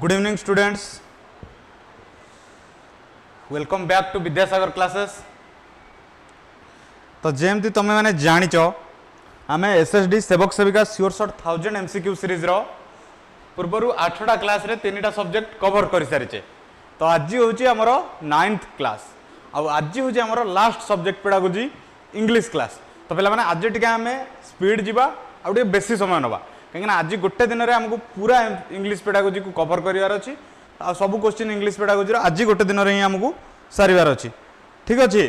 Good evening students. Welcome back to Bidyasagar Classes. तो जेमती तुम मैंने जानिच आम SSD सेवक सेविका श्योर शॉर्ट 1000 MCQ सीरीज रो पूर्वर 8टा क्लास रे 3टा सब्जेक्ट कवर कर सारी। तो आज हूँ आमर 9th क्लास आज हूँ आमर last subject pedagogy English class. तो पे मैंने आज टी आम स्पीड जावा आगे बेसी समय नवा कहीं आज गोटे दिन में आमको पूरा इंग्लिश पेडागोजी को कवर करार अच्छी सब क्वेश्चन इंग्लिश पेडागोजी आज गोटे दिन में ही आमको सारिबार अच्छी। ठीक अच्छे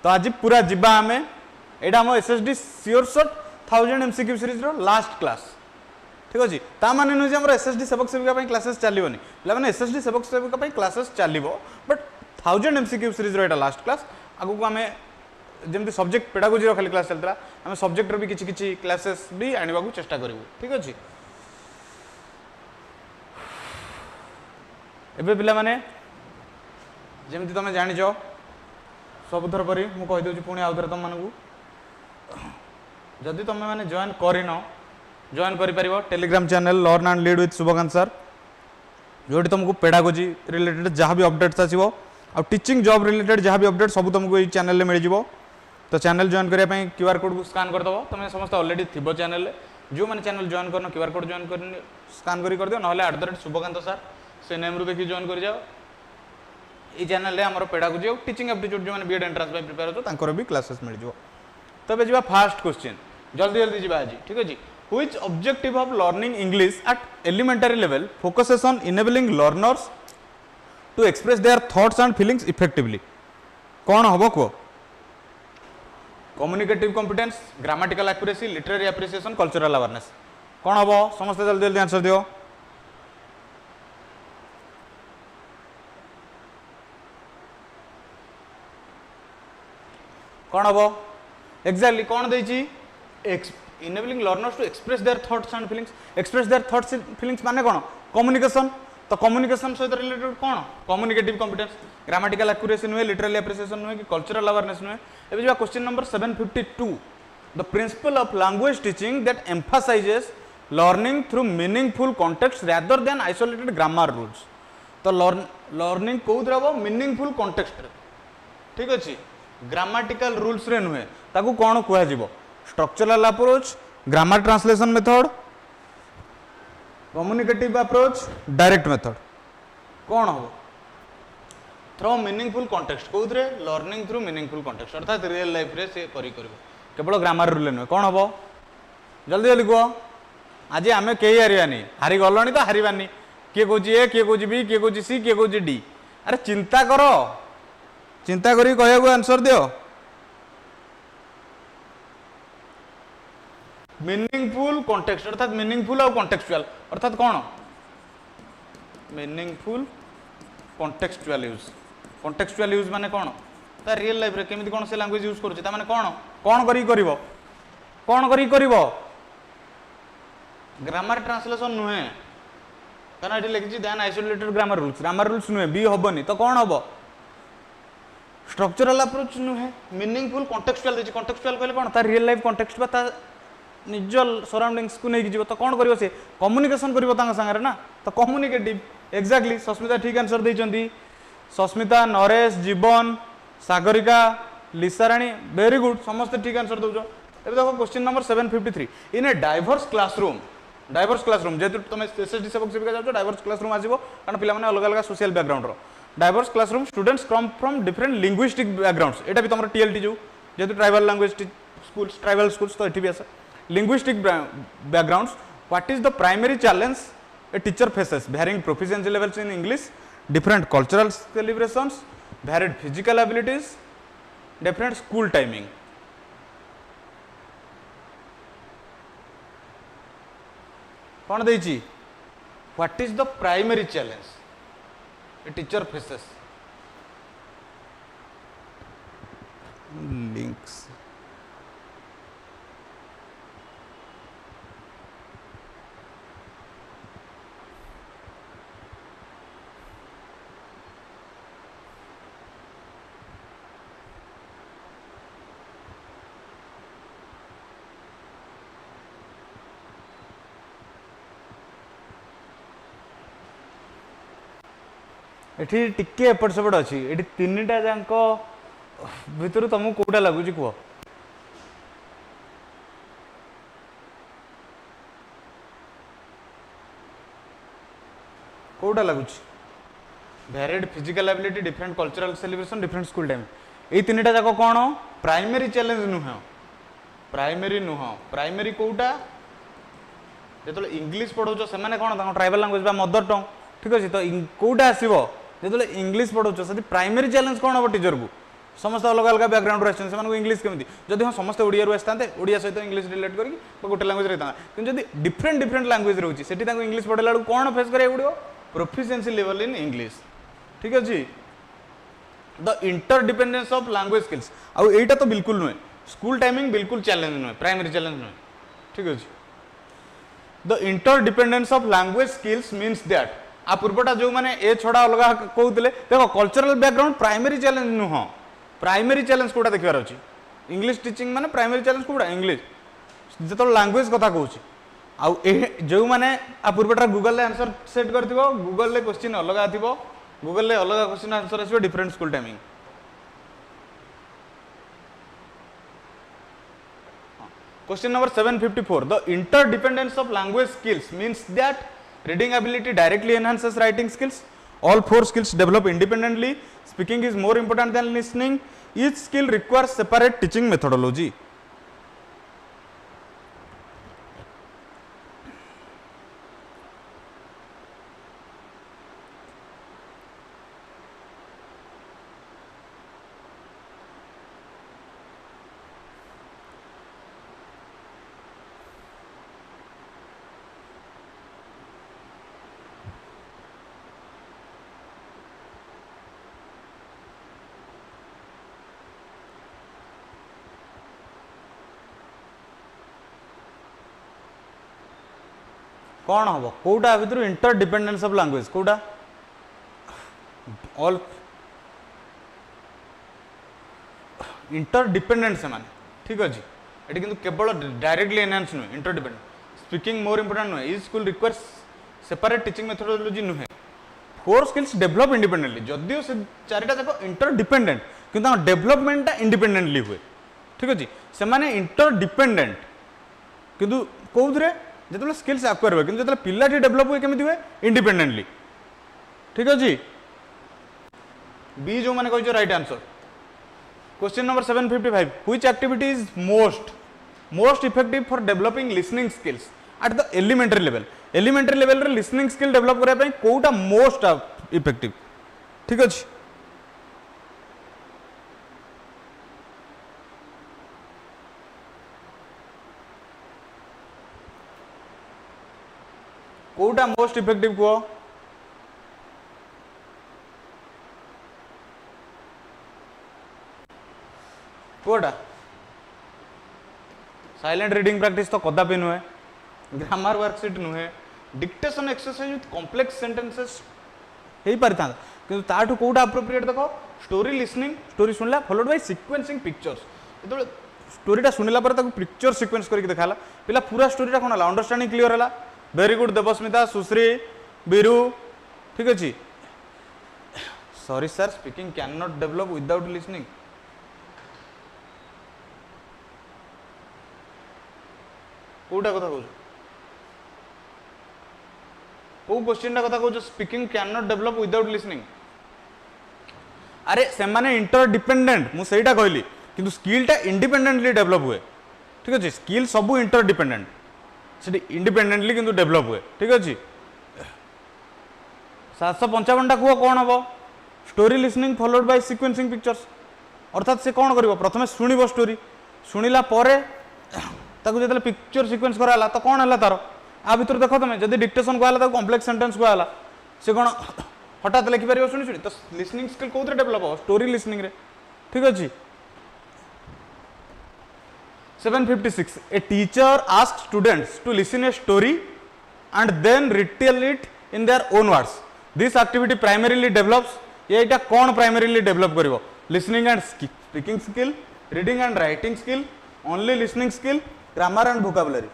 तो आज पूरा जीवा आम यहाँ आम SSD sure short 1000 MCQ series रो लास्ट क्लास। ठीक अच्छे ता माने नुह आम SSD सेवक सेविका क्लासेस चलोनी पे SSD सेवक सेविका क्लासेस चलो बट 1000 MCQ सीरीज रो यहाँ लास्ट क्लास। आगू आम जमी सब्जेक्ट पेडागोजी खाली क्लास चलता आम सब्जेक्ट भी किसी क्लासेस भी आने को चेष्टा करूँ। ठीक अच्छे एबे पिला माने जमी तुम जानिच सबुथर परी मुझे कहीदे पुणी आउ थे तुम मानू जदि तुम मैंने जॉइन करन जॉइन कर Telegram channel learn and lead with Shubhkant sir जो तुमको पेडागोजी रिलेटेड जहाँ भी अपडेट्स आसो आ टीचिंग जॉब रिलेटेड जहाँ भी अपडेट सब तुमको ये चैनल में मिल। तो चैनल जॉइन करने QR कोड को स्कान करदेव तुम समस्त ऑलरेडी थी चैनल जो मैंने चैनल जॉइन करना QR कोड जॉइन कर स्कान कर दियो ना शुभकांत सर से नेम रू देखिए जॉइन कर जाओ। ये चैनल आम पेडागोजी और टीचिंग एप्टीट्यूड जो मैंने बीएड एंट्रांस प्रिपेयर हो भी क्लासेस मिल जाओ। तो जा फास्ट क्वेश्चन जल्दी जल्दी जी आज। ठीक अच्छे which objective of learning English at elementary level focuses on enabling learners to express their thoughts and feelings effectively कौन हम कह communicative competence grammatical accuracy literary appreciation cultural awareness कौन हम समस्त जल्दी जल्दी आंसर दियो। कौन हम एक्जाक्टली कौन देची enabling learners to express their thoughts and feelings express their thoughts and feelings माने कौन कम्युनिकेशन। तो कम्युनिकेशन सहित रिलेटेड कौन कम्युनिकेटिव कॉम्पिटेंस ग्रामेटिकल एक्यूरेसी नुहे लिटरेरी एप्रिसिएशन नुहे कि कल्चरल अवेयरनेस नुहे। एबे जो question number 752 the principle of language teaching that emphasises learning through meaningful context rather than isolated grammar rules. तो लर्निंग कौन हम मीनिंगफुल कॉन्टेक्स्ट। ठीक अच्छे ग्रामेटिकल रूल्स रे नुहे ताकू कौन कह structural approach grammar translation method communicative approach direct method कौन हम थ्रो मीनिंगफुल कॉन्टेक्स्ट कौन लर्निंग थ्रू मीनिंगफुल कॉन्टेक्स्ट अर्थात रियल लाइफ रे से केवल ग्रामर रूल नुहे कौन हम जल्दी जल्दी कह आज आम कई हारवानी हारी गलनी तो हारवानी किए कौच ए किए कौच बी किए कौच सी किए कौच डी। अरे चिंता कर चिंता करी कहू आंसर दियो। मीनिंगफुल कॉन्टेक्स्ट अर्थात मीनिंगफुल और कॉन्टेक्चुअल अर्थात कौन मीनिंगफुल कॉन्टेक्चुअल यूज माने कौन ता रियल लाइफ रे केमिति कौन से लैंग्वेज यूज करूची ता माने कौन कौन करी करिवो ग्रामर ट्रांसलेशन नुहे कारण ये लिखी दैन आइसोलेटेड ग्रामर रूल्स नुहे बी हबनी तो कौन हम स्ट्रक्चरल अप्रोच नुहे मीनिंगफुल कॉन्टेक्चुअल देछि कॉन्टेक्चुअल कहले कौन ता रियल लाइफ कॉन्टेक्स्ट बा ता निज सराउंडिंग्स को लेकिन जीव तो कौन करिवो से कम्युनिकेशन करिवो तांग संगे ना तो कम्युनिकेटिव एक्जाक्टली सस्मिता ठीक आंसर देइचंती सस्मिता नरेश जीवन सागरिका लिसाराणी वेरी गुड समस्त ठीक आंसर दउछ। एबे देखो question number 753 in a diverse classroom जेतु तुम SSD सेवक सेविका जाओ डाइवर्स क्लासरूम आसीबो कारण पिला माने अलग अलग सोशल बैकग्राउंड रो diverse classroom students come from different linguistic backgrounds एटा भी तुम TLT जो जेतु tribal language schools tribal schools तो एठी भी आसे linguistic backgrounds what is the primary challenge a teacher faces varying proficiency levels in English different cultural celebrations varied physical abilities different school timing। कौन देइची what is the primary challenge a teacher faces links एठी टिके एपट सेपट अच्छी ये तीन टा जाक भितर तुमको कौटा लगुच कह कौटा लगुच varied physical ability different cultural celebration different school time ये तीन टा जाक कौन प्राइमरी चैलेंज नुह प्राइमरी कौटा जो इंग्लीश पढ़ाऊच से कौन ट्राइबल लैंग्वेज मदर टंग ठीक अच्छे तो कौटा आसो जो इंग्लीश पढ़ाऊच से प्राइमरी चैलेंज कौन हम टीचर को समस्त अलग अलग बैकग्राउंड से इंग्लीश केमी जब हाँ समस्त ओडिया आसते ओडिया सहित इंग्लीश रिलेट करके गोटे लैंग्वेज रहता कि डिफरेंट डिफरेंट लैंग्वेज रोचे से इंग्लीश पढ़ेला बेलू कौन फेस करा पड़ो प्रोफिशिएंसी लेवल इन इंग्लीश ठीक अच्छे the interdependence of language skills आउ एटा तो बिल्कुल नुहे स्कूल टाइमिंग बिल्कुल चैलेंज नुहे प्राइमरी चैलेंज नुहे ठीक अच्छे the interdependence of language skills means that आ पूर्वटा जो मैंने ए छड़ा अलग कहते देखो कल्चरल बैकग्राउंड प्राइमरी चैलेंज नुह प्राइमरी चैलेंज कौटा देखार अच्छी इंग्लीश टीचिंग माने प्राइमरी चैलेंज कौटा इंग्लीश जो लैंग्वेज कथा कहूँ आउ जो मैंने आ पूर्वटा गूगल आंसर सेट कर गूगल क्वेश्चन अलग थी गूगल अलग क्वेश्चन आंसर आसो different school timing question number 754 the interdependence of language skills means that reading ability directly enhances writing skills all four skills develop independently speaking is more important than listening each skill requires separate teaching methodology कौन हम कौटा भर interdependence of language कौटा all interdependent से माने ठीक अच्छे ये कि केवल डायरेक्टली एनहांस नुहे इंटरडिपेंडेंट स्पीकिंग मोर इंपोर्टेंट नुहे is school requires separate teaching methodology नुहे फोर स्किल्स डेवलप इंडिपेंडेंटली जदिव से चारिटा जाक इंटरडिपेंडेंट किंतु डेवलपमेंटा इंडिपेंडेंटली हुए ठीक अच्छे से माने इंटरडिपेंडेंट किंतु कौन जो स्किल्स आक्वायर हुए कि पिलाटी डेवलप हुए केमी हुए इंडिपेंडेंटली ठीक अच्छे बी जो मैंने कही right answer question number 755 which activity is most effective for developing listening skills eight the elementary level रे लिसनिंग स्किल डेवलप करने कौटा मोस्ट इफेक्टिव ठीक अच्छे कौटा मोस्ट इफेक्टिव कह कौटा साइलेंट रीडिंग प्रैक्टिस तो कदापि नुहे ग्रामर वर्कशीट नुहे dictation exercise with complex sentences हो पारि था कि ताठू कौटा अप्रोप्रिएट देख स्टोरी लिसनिंग स्टोरी सुनला फॉलोड बाय सीक्वेंसिंग पिक्चर्स जो स्टोरीटा शुणिला पिक्चर सिक्वेन्स करके देखा पिला पूरा स्टोरीटा कौन है अंडरस्टैंडिंग क्लियर है वेरी गुड देवस्मिता सुश्री बीरू ठीक अच्छे sorry sir speaking can not develop without listening कौटा कथा कह कौ क्वेश्चन कथा कह speaking can not develop without listening अरे से माने इंटरडिपेंडेंट मु सेटा कहली किंतु स्किलटा इंडिपेंडेंटली डेवलप हुए ठीक अच्छे स्किल सब इंटरडिपेंडेंट से इंडिपेंडेंटली किंतु डेवलप हुए ठीक अच्छे 755 टा कह कौन हम story listening followed by sequencing pictures अर्थात से कौन कर प्रथम शुणव स्टोरी शुणिला जो पिक्चर सिक्वेन्स कराला तो कौन है तार आ भर देख तुम जब डिक्टेशन कहला कॉम्प्लेक्स सेंटेंस कहला से कौन हठात लिखिपर शुणी शुणी तो लिसनिंग स्किल कौन डेवलप हो स्टोरी लिसनिंग रे ठीक अच्छे 756 a teacher asks students to listen a story and then retell it in their own words this activity primarily develops ये कौन primarily develop करिवो listening and speaking skill reading and writing skill only listening skill grammar and vocabulary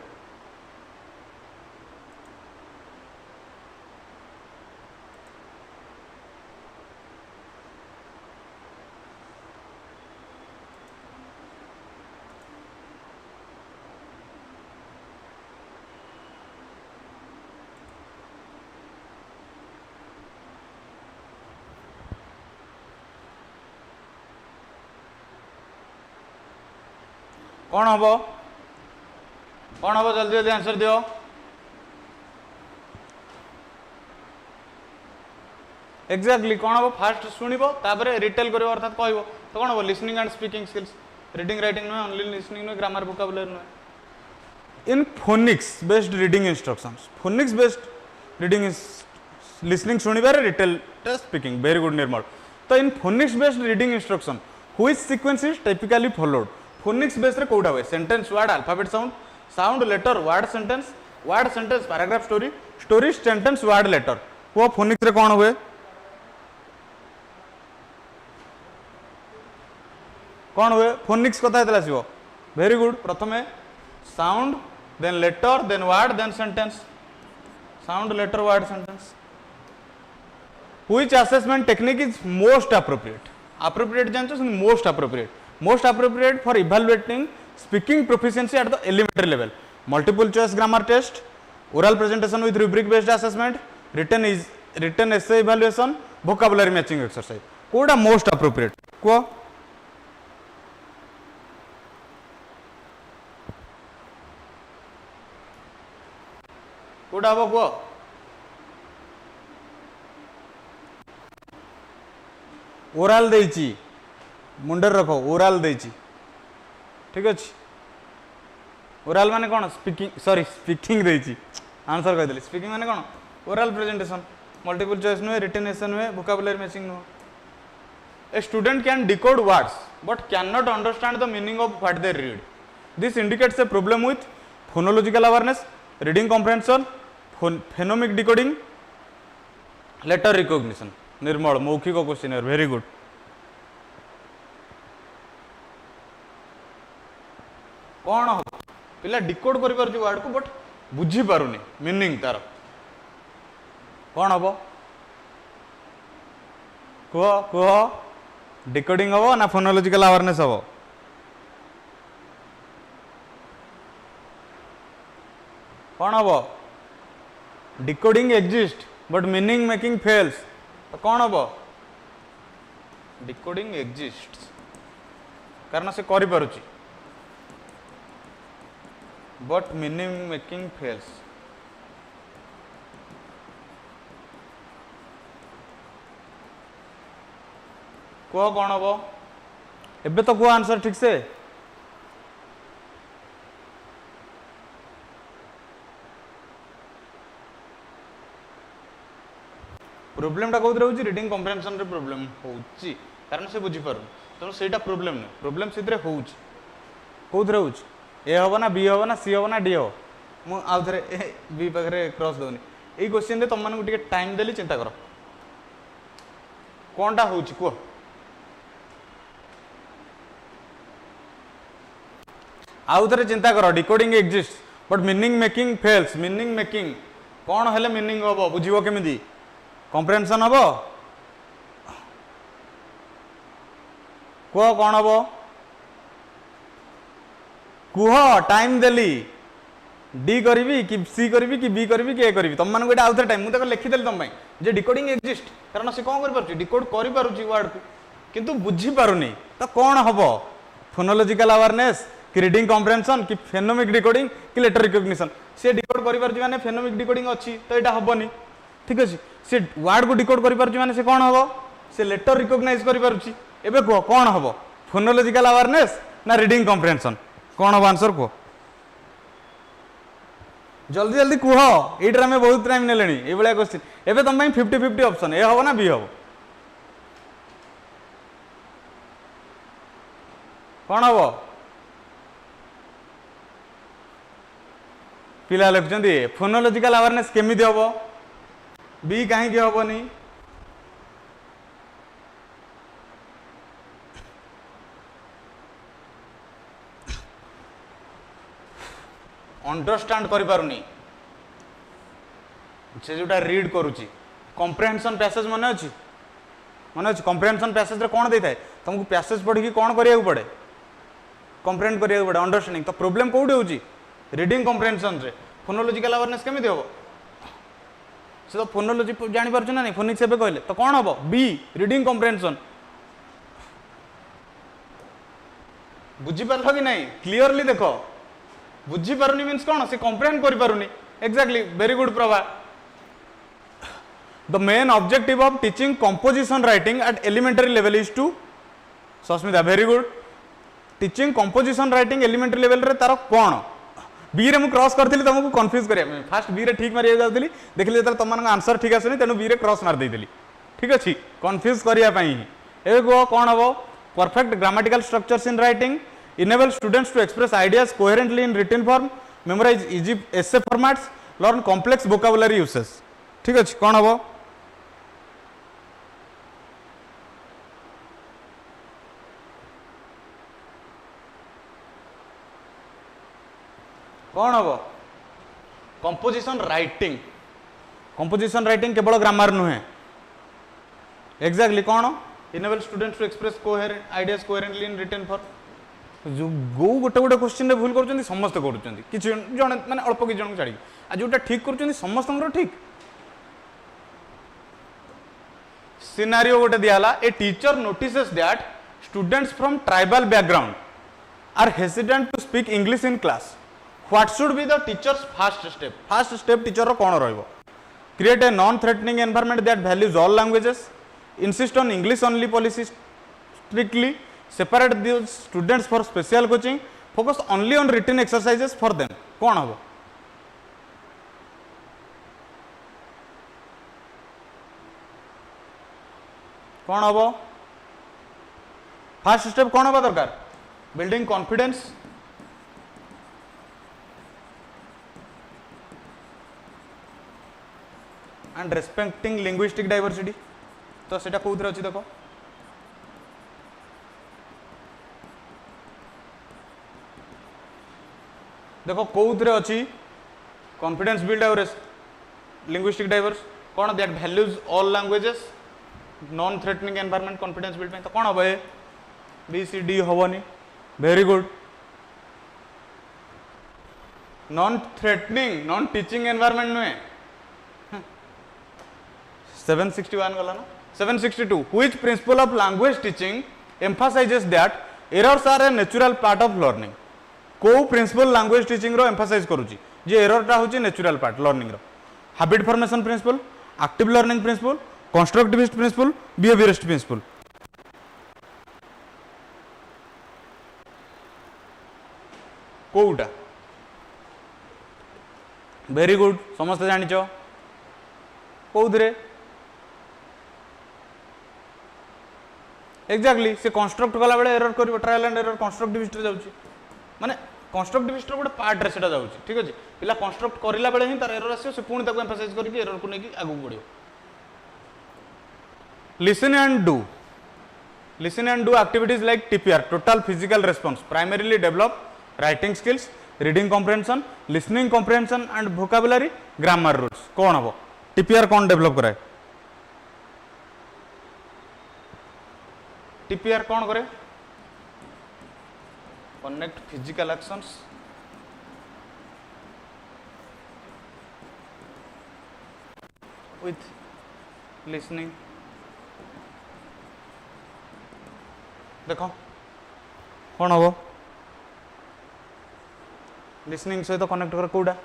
कौन हम कौन हम जल्दी जल्दी answer दियो exactly कौन हम फास्ट शुणव तापर रिटेल कर अर्थात कह तो कौन हम listening and speaking skills reading writing नुहे ओनली लिसनिंग नुहे ग्रामर वोकाबुलरी नुहे in phonics based reading instructions phonics based reading listening शुणिबार retell speaking very good Nirmal तो in phonics based reading instruction which sequence is typically followed phonics base रे कोडा हुए sentence word alphabet sound sound letter word sentence paragraph story story sentence word letter वो phonics रे कौन हुए कौन हुए फोनिक्स कथा हेतला आसीबो वेरी गुड प्रथमे sound then letter then word then sentence sound letter word sentence which assessment technique is most appropriate जानछो most appropriate for evaluating speaking proficiency at the elementary level multiple choice grammar test oral presentation with rubric based assessment written essay evaluation vocabulary matching exercise कोडा most appropriate को कोडा हम कह oral देची मुंडर रख oral देची ठीक अच्छे oral माने कौन स्पीकिंग सॉरी स्पीकिंग देची आंसर कह स्पीकिंग माने कौन ओराल प्रेजेंटेशन मल्टीपल चॉइस नुहे रिटन एसे नुहे वोकाबुलरी मैचिंग नुहे a student can decode words but can not understand the meaning of what they read this indicates a problem with phonological awareness reading comprehension phonemic decoding letter recognition Nirmal मौखिक question very good कौन हम पिला decode कर word को but बुझी पारुनी meaning तार कौन हम कह कह डिकोडिंग हम ना फोनोलॉजिकल अवेयरनेस हम कौन हम decoding exist but meaning making fails तो कौन हम डिकोडिंग एग्जिस्ट कारण से करि पारुची बट मीनिंग मेकिंग फेल्स कह कौन हम एबे तो कह आंसर ठीक से प्रोब्लेम टा कौन होची रीडिंग कॉम्प्रिहेंशन रे प्रोब्लेम होची कारण से बुझी पारु तेणु सेटा प्रोब्लेम नहीं प्रोब्लेम से होची कौन होची ए हम ना बी हम ना सी हम ना डी हम मु आउ थे बी पाखे क्रॉस दौनी यही क्वेश्चन रे तुम मानक टाइम देली चिंता कर कौनटा होची कह आउ थे चिंता कर decoding exist but meaning making fails meaning making कौन हेले मीनिंग हम बुझीबो केमिदी कॉम्प्रिहेंशन हम कह कौन हम कुह टाइम देली डी करी कि सी करी कि बी करी कि ए करी तुम मानक आउ थे टाइम मुझे लिखिदेली तुम जे डिकोडिंग एग्जिस्ट कारण से कौन कर डिकोड कर वर्ड को किंतु बुझी पारुनी तो कौन हम फोनोलॉजिकल अवेयरनेस कि रीडिंग कॉम्प्रिहेंशन कि फेनोमिक डिकोडिंग कि लेटर रिकॉग्निशन से डिकोड कर माने फेनोमिक डिकोडिंग अच्छी तो यहाँ हेनी ठीक अच्छे से वर्ड को डिकोड कर माने से कौन हम से लेटर रिकॉग्नाइज कर कह कौन हम फोनोलॉजिकल अवेयरनेस ना रीडिंग कॉम्प्रिहेंशन कौन हम आंसर कह जल्दी जल्दी कह ये आम बहुत टाइम ने ये क्वेश्चन एवं तुम 50-50 ऑप्शन ए हम ना बी हम कौन हम पिला लिखुं फोनोलॉजिकल अवेयरनेस केमी हम बी कहीं हेनी अंडरस्टैंड करि पारुनी से जोटा रीड करुची कॉम्प्रिहेंशन पैसेज मन अच्छी कॉम्प्रिहेंशन पैसेज रे कौन देता है तुमको पैसेज पढ़ी कौन करिया पड़े कॉम्प्रिहेंड करिया पड़े अंडरस्टैंडिंग तो प्रॉब्लम कोठी होची रीडिंग कॉम्प्रिहेंशन रे फोनोलॉजिकल अवेयरनेस केमी हम से तो फोनोलॉजी जानी पारछु ना नहीं फोनिक्स एबे कहले तो कौन हम बी रीडिंग कॉम्प्रिहेंशन बुझी पारल कि नहीं क्लीयरली देख बुझी पारुनी मीन्स कौन से कॉम्प्रिहेंड करि पारुनी exactly very good Prabha the main objective of teaching composition writing at elementary level is to Sasmita very good teaching composition writing elementary level रे तार कौन बी रे मु क्रॉस करथिली तुमको कंफ्यूज करिया फास्ट बी रे ठीक मारिया जाउथिली देखली जेतल तमन आंसर ठीक आसनी तेनु बी रे क्रॉस मार देइथिली ठीक अछि कंफ्यूज करिया पई ए गो कोन हबो perfect grammatical structures in writing enable students to express ideas coherently in written form memorize easy essay formats learn complex vocabulary uses ठीक अछि कोन हबो कौन हम कंपोजिशन राइटिंग केवल ग्रामर नुहे एक्जेक्टली कौन enable students to express coherent ideas coherently in written form जो गो गोटे गोटे क्वेश्चन रे भूल कर समस्त कर किसी जन माने अल्प कि जन छाड़ी आ जोटा ठीक कर समस्त ठीक सिनारियो गोटे दियाला a teacher notices that students from tribal background are hesitant to speak English in class what should be the teacher's first step teacher रो कोन रहइबो create a non threatening environment that values all languages insist on English only policy strictly separate the students for special coaching focus only on written exercises for them कौन हम कौन हम first step कौन हवा दरकार building confidence and respecting linguistic diversity तो सेटा कोउथरे अछि देखो देखो कोउथरे अछि कॉन्फिडेंस बिल्ड और लिंग्विस्टिक डाइवर्स कोन that values all languages non threatening environment confidence build तो कोन हबे बी सी डी हबनी very good non threatening non teaching environment नुए 761 गला ना 762 which principle of language teaching emphasizes that errors are a natural part of learning को principle language teaching रो emphasize करूची जे एरर टा होची नेचुरल पार्ट लर्निंग रो habit formation principle active learning principle constructivist principle behaviourist principle कोउटा very good समस्त जानिचो कोउदरे एक्जाक्टली से कंस्ट्रक्ट कला बेले एरर करिवो ट्रायल एंड एरर कंस्ट्रक्टिविस्ट रे जाउची माने कंस्ट्रक्टिविस्ट रो गोटे पार्ट रे सेटा जाउची ठीक अछि पिला कंस्ट्रक्ट करिला बेले ही तार एरर आसीयो से पुणी ताको एम्फसाइज करके एरर को नेकी आगु बढ़ियो listen and do activities like TPR total physical response primarily develop writing skills reading comprehension listening comprehension and vocabulary grammar rules कौन हबो टीपीआर कौन डेवलप कराए टीपीआर कौन करे connect physical actions with listening देखो कौन हम लिसनिंग सहित कनेक्ट कर कोडा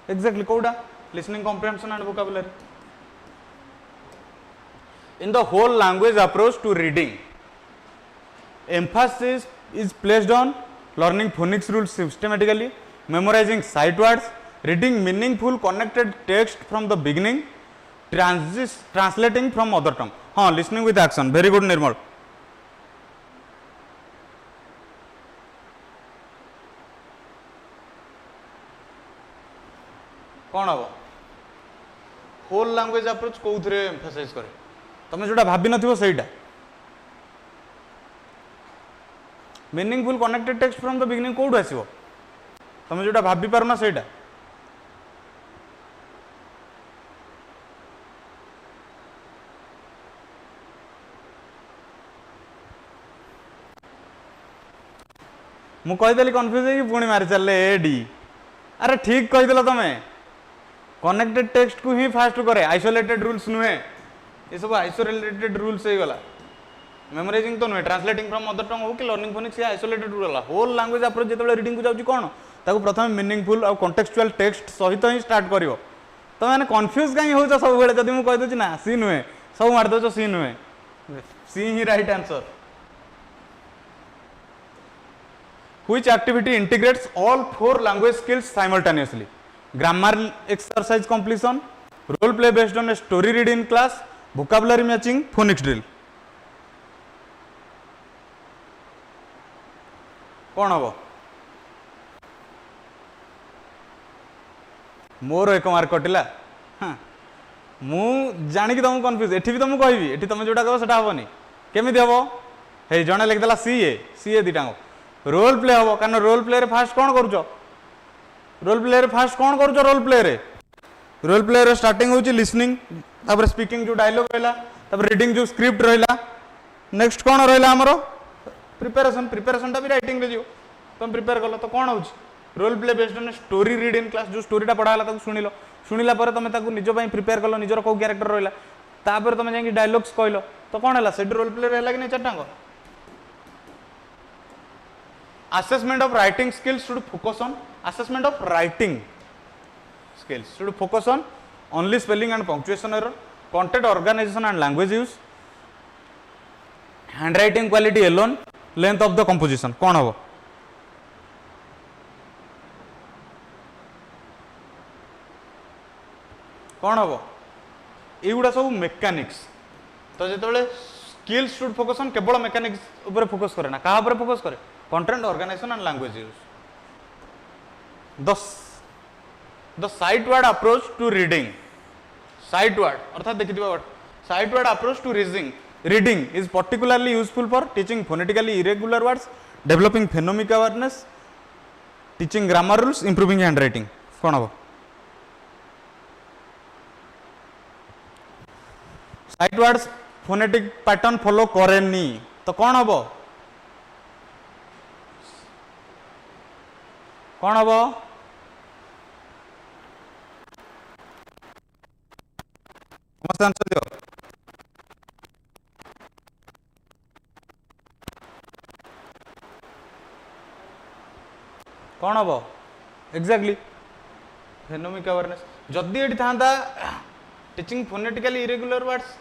एक्जेक्टली कोडा listening comprehension and vocabulary in the whole language approach to reading emphasis is placed on learning phonics rules systematically memorizing sight words reading meaningful connected text from the beginning translating from other tongue हाँ listening with action very good Nirmal कौन हम whole language approach कौन emphasize करे तुम जोटा भाभी नथिबो सेटा meaningful connected text from the beginning कोड आसीबो तुम जोटा भाभी पारना सेटा मु कहीदेली कन्फ्यूज है पुणी मारी चल ए डी अरे ठीक कहीदेल तुम कनेक्टेड टेक्स्ट को ही फास्ट करे आइसोलेटेड रूल्स नुहे ये सब आइसोलेटेड रूल्स हो गला मेमोराइजिंग तो नुहे ट्रांसलेटिंग फ्रॉम मदर टंग हो कि लर्निंग फोनिक्स से आइसोलेटेड गला होल लैंग्वेज अप्रोच जो रीडिंग को जाऊँ कौन ताको प्रथम मीनिंगफुल और कॉन्टेक्चुअल टेक्स्ट सहित ही स्टार्ट करिवो तो मैंने कन्फ्यूज कहीं हो सब बेले जब मुझे कहीदे ना सी नुहे सब मारिदे सी नुहे सी ही right answer which activity integrates all 4 language skills simultaneously grammar exercise completion role play based on a story read in class vocabulary matching phonics drill कौन हम मोर 1 मार्क कटिला हाँ मु जानिक तुमको कन्फ्यूज एठी भी तुमको कहबी एठी तुम जोटा कह सेटा हेनी केमी हम हे जड़े लिखिदेला सी ए दीटा रोल प्ले हम कारण रोल प्ले फास्ट कौन करुच रोल प्ले फास्ट कौन करुच रोल प्ले स्टार्टिंग होची लिसनिंग तापर स्पीकिंग जो डायलॉग रहा रीडिंग जो स्क्रिप्ट रहा नेक्स्ट कौन रहा आमर प्रिपेरेसन प्रिपेरेसनटा भी राइटिंग रे तुम प्रिपेयर कल तो कौन हो role play based on story read in class जो स्टोरीटा पढ़ाला शुणिल शुणिला तुम निज प्रिपेयर कल निजर कौ क्यारेक्टर रहा तापर तुम जाकि डायलॉग्स कहल तो कौन है से रोल प्ले रहा कि नहीं चार्टांग assessment of writing skills should focus on assessment of writing skills should focus on only spelling and punctuation error content organization and language use handwriting quality alone length of the composition कौन हम कौन हम युवा सब mechanics तो जो skills should focus on केवल mechanics ऊपर फोकस करे ना कहा ऊपर फोकस करे content organisation and language use the sight word approach to reading sight word अर्थात देखिए word sight word approach to reading is particularly useful for teaching phonetically irregular words developing phonemic awareness teaching grammar rules improving hand writing कौन हम sight words phonetic pattern follow करेनी तो कौन हम कौन हम समस्त आंसर दियो कौन हम एक्जाक्टली फेनोमिक अवेयरनेस जदि ये था टीचिंग फोनेटिकली इरेगुलर वर्ड्स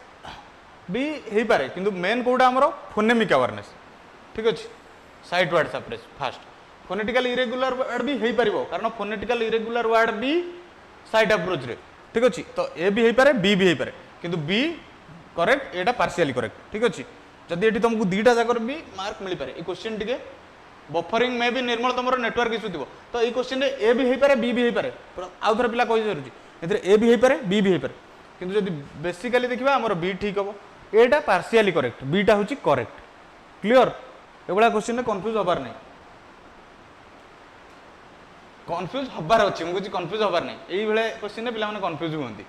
भी हो पारे किंतु मेन कौटा आमर फोनेमिक अवेयरनेस ठीक अच्छे sight words approach first phonetical irregular word भी हो पार कारण फोनेटिकल इरेगुलर वर्ड भी साइट अप्रोच रे ठीक अच्छे तो ए भी हो पारे बी भी हो पारे किंतु बी करेक्ट एटा पार्शियली करेक्ट ठीक अच्छे जदि ये तुमको दुईटा जाकर भी मार्क मिल पारे ये क्वेश्चन टिके बफरिंग में भी निर्मल तुम नेटवर्क इश्यू थी तो ये क्वेश्चन ए भी हो पारे बी भी हो पारे आउ थे पिला कही सारी ए भी हो पारे बी भी हो पारे किंतु जदि बेसिकली देखा आमर बी ठीक हम एटा पार्शियली करेक्ट बीटा हूँ करेक्ट क्लियर एभा क्वेश्चन कन्फ्यूज हबार नहीं कन्फ्यूज हबार अच्छे मुझे कन्फ्यूज हबार नहीं ये क्वेश्चन पे कन्फ्यूज हुए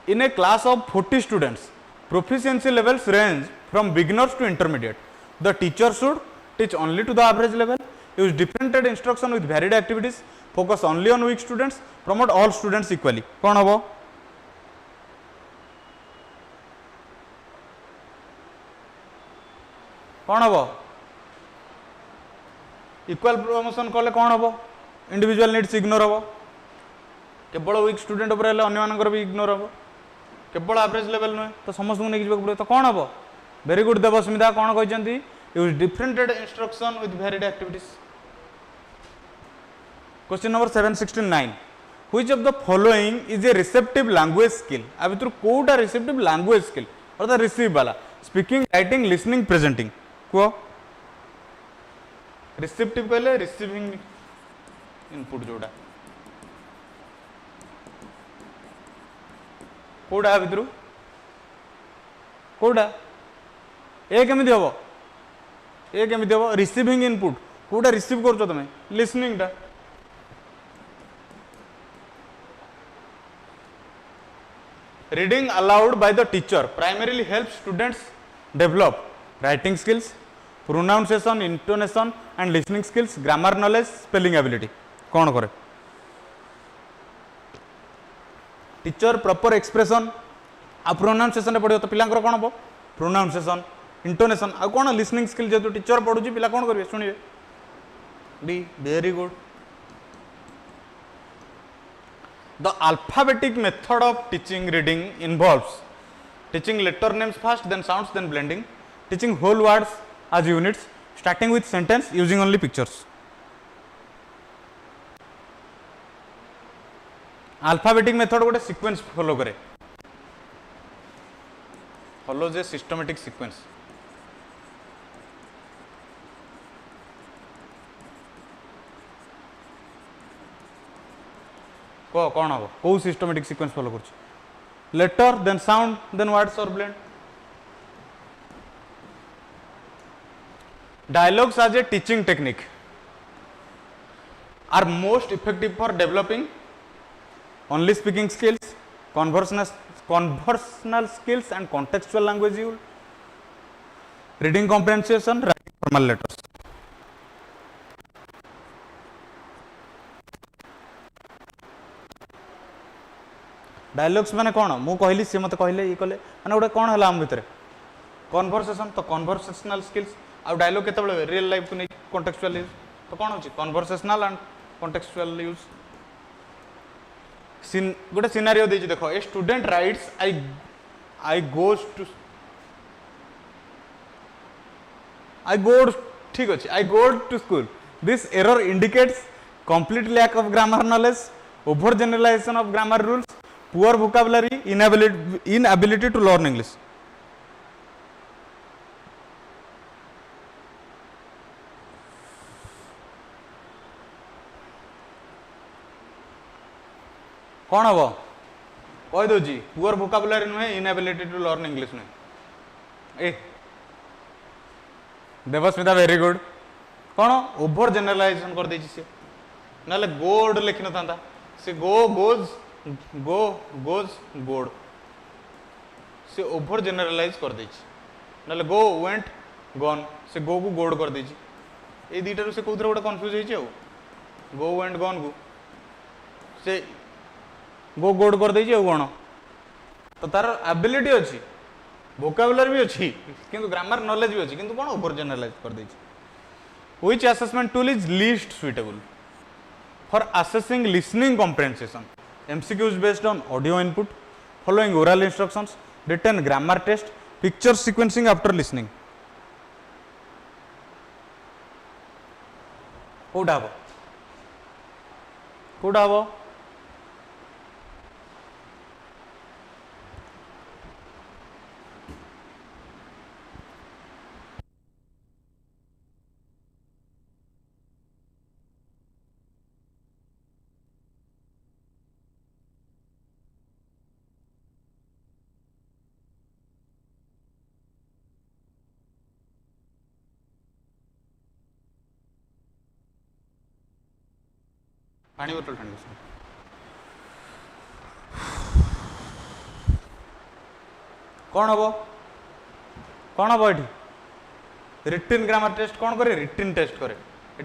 in a class of 40 students proficiency levels range from beginners to intermediate the teacher should teach only to the average level use differentiated instruction with varied activities focus only on weak students promote all students equally कौन हम कौन हम equal promotion कले कौन हम individual needs ignore हम केवल weak student अन्य भी इग्नोर हम केवल एवरेज लेवल नुहे तो समस्त को लेकिन पड़े तो कौन हम वेरी गुड देवस्मिता कौन कहते use differentiated instruction with varied activities question number 769 which of the following is a receptive language skill आ भीतर कोटा रिसेप्टिव लैंग्वेज स्किल अर्थात रिसीव वाला स्पीकिंग राइटिंग लिसनिंग प्रेजेंटिंग को रिसेप्टिव कहले रिसीविंग इनपुट जोड़ा कोड़ा भितर कोड़ा ए केमिति हबो ए केमिति हबो रिसीविंग इनपुट कोड़ा रिसीव करछो तमे लिसनिंग टा reading aloud by the teacher primarily help students develop writing skills pronunciation intonation and listening skills grammar knowledge spelling ability कौन करे टीचर प्रॉपर एक्सप्रेशन आ प्रोनाउंसिएशन पढ़ो तो पिलांकर कौन हम प्रोनाउंसिएशन इंटोनेशन आ कौन लिसनिंग स्किल जेतु टीचर पढ़ुची पिला कौन करिवे सुनिए D very good the alphabetic method of teaching reading involves teaching letter names first then sounds then blending teaching whole words as units starting with sentence using only pictures alphabetic method गोटे sequence follow करे follows a systematic sequence को कौन हम को systematic sequence follow कर letter then sound then words or blend dialogues as a teaching technique are most effective for developing only speaking skills conversational skills and contextual language use reading comprehension writing formal letters dialogues माने कौन मु कहली सी मते कहले ये कहले माने गोटे कौन हला हम भितर कन्वर्सेशन तो कन्वर्सेशनल स्किल्स आ डायलॉग केते रियल लाइफ को नहीं कॉन्टेक्चुअल यूज तो कौन होची कन्वर्सेशनल एंड कॉन्टेक्चुअल यूज गोटे सिनारियो देछि देखो a student writes I go ठीक अछि I go to school this error indicates complete lack of grammar knowledge over generalisation of grammar rules poor vocabulary inability to learn English कौन हम कहीदे poor vocabulary नुहे inability to learn English नुहे ए Debasmita very good कौन over generalisation कर देछि से नाले गोड लिखि न थांता से गोज गोड से ओवर जनरलाइज कर देछि नाले गो वेंट गॉन से गो को गोड कर देछि ए दीटा से कोथरे गोटे कंफ्यूज हेछि गो वेंट गॉन को से गो गोड कर देछि कौन तो तार एबिलिटी अच्छी वोकैबुलरी भी अच्छी किंतु ग्रामर नॉलेज भी अच्छी किंतु कौन ओवर जनरलाइज कर देछि which assessment tool is least suitable for assessing listening comprehension MCQs based on audio input following oral instructions written grammar test picture sequencing after listening कोडा हबो पानी बोतल ठंडी कौन हम ये रिटिन ग्रामर टेस्ट कौन करे रिटिन टेस्ट करे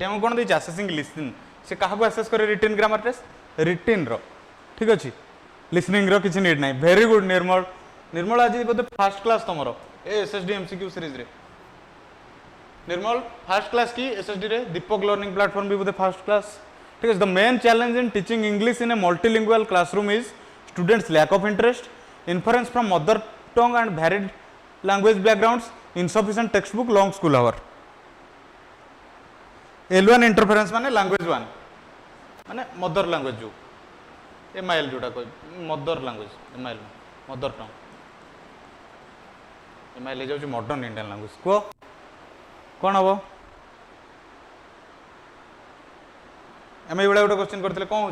ये हम कौन देखिए असेसिंग लिसनिंग से क्या असेस करे रिटिन ग्रामर टेस्ट रिटिन रो ठीक अच्छे लिसनिंग रो किसी नीड ना वेरी गुड निर्मल निर्मल आज बोधे फास्ट क्लास तुम SSD MCQ सीरीज रे निर्मल फास्ट क्लास की SSD रे दीपक लर्निंग प्लेटफॉर्म भी बोधे फास्ट क्लास ठीक है the main challenge in teaching English in a multilingual classroom is students lack of interest interference from mother tongue and varied language backgrounds insufficient textbook long school hour L1 interference माने language 1 माने mother language जो MIL जोटा कोई mother language MIL mother tongue MIL जाउची modern Indian language को कौन हम आम ये गोटे क्वेश्चन करते कौन हो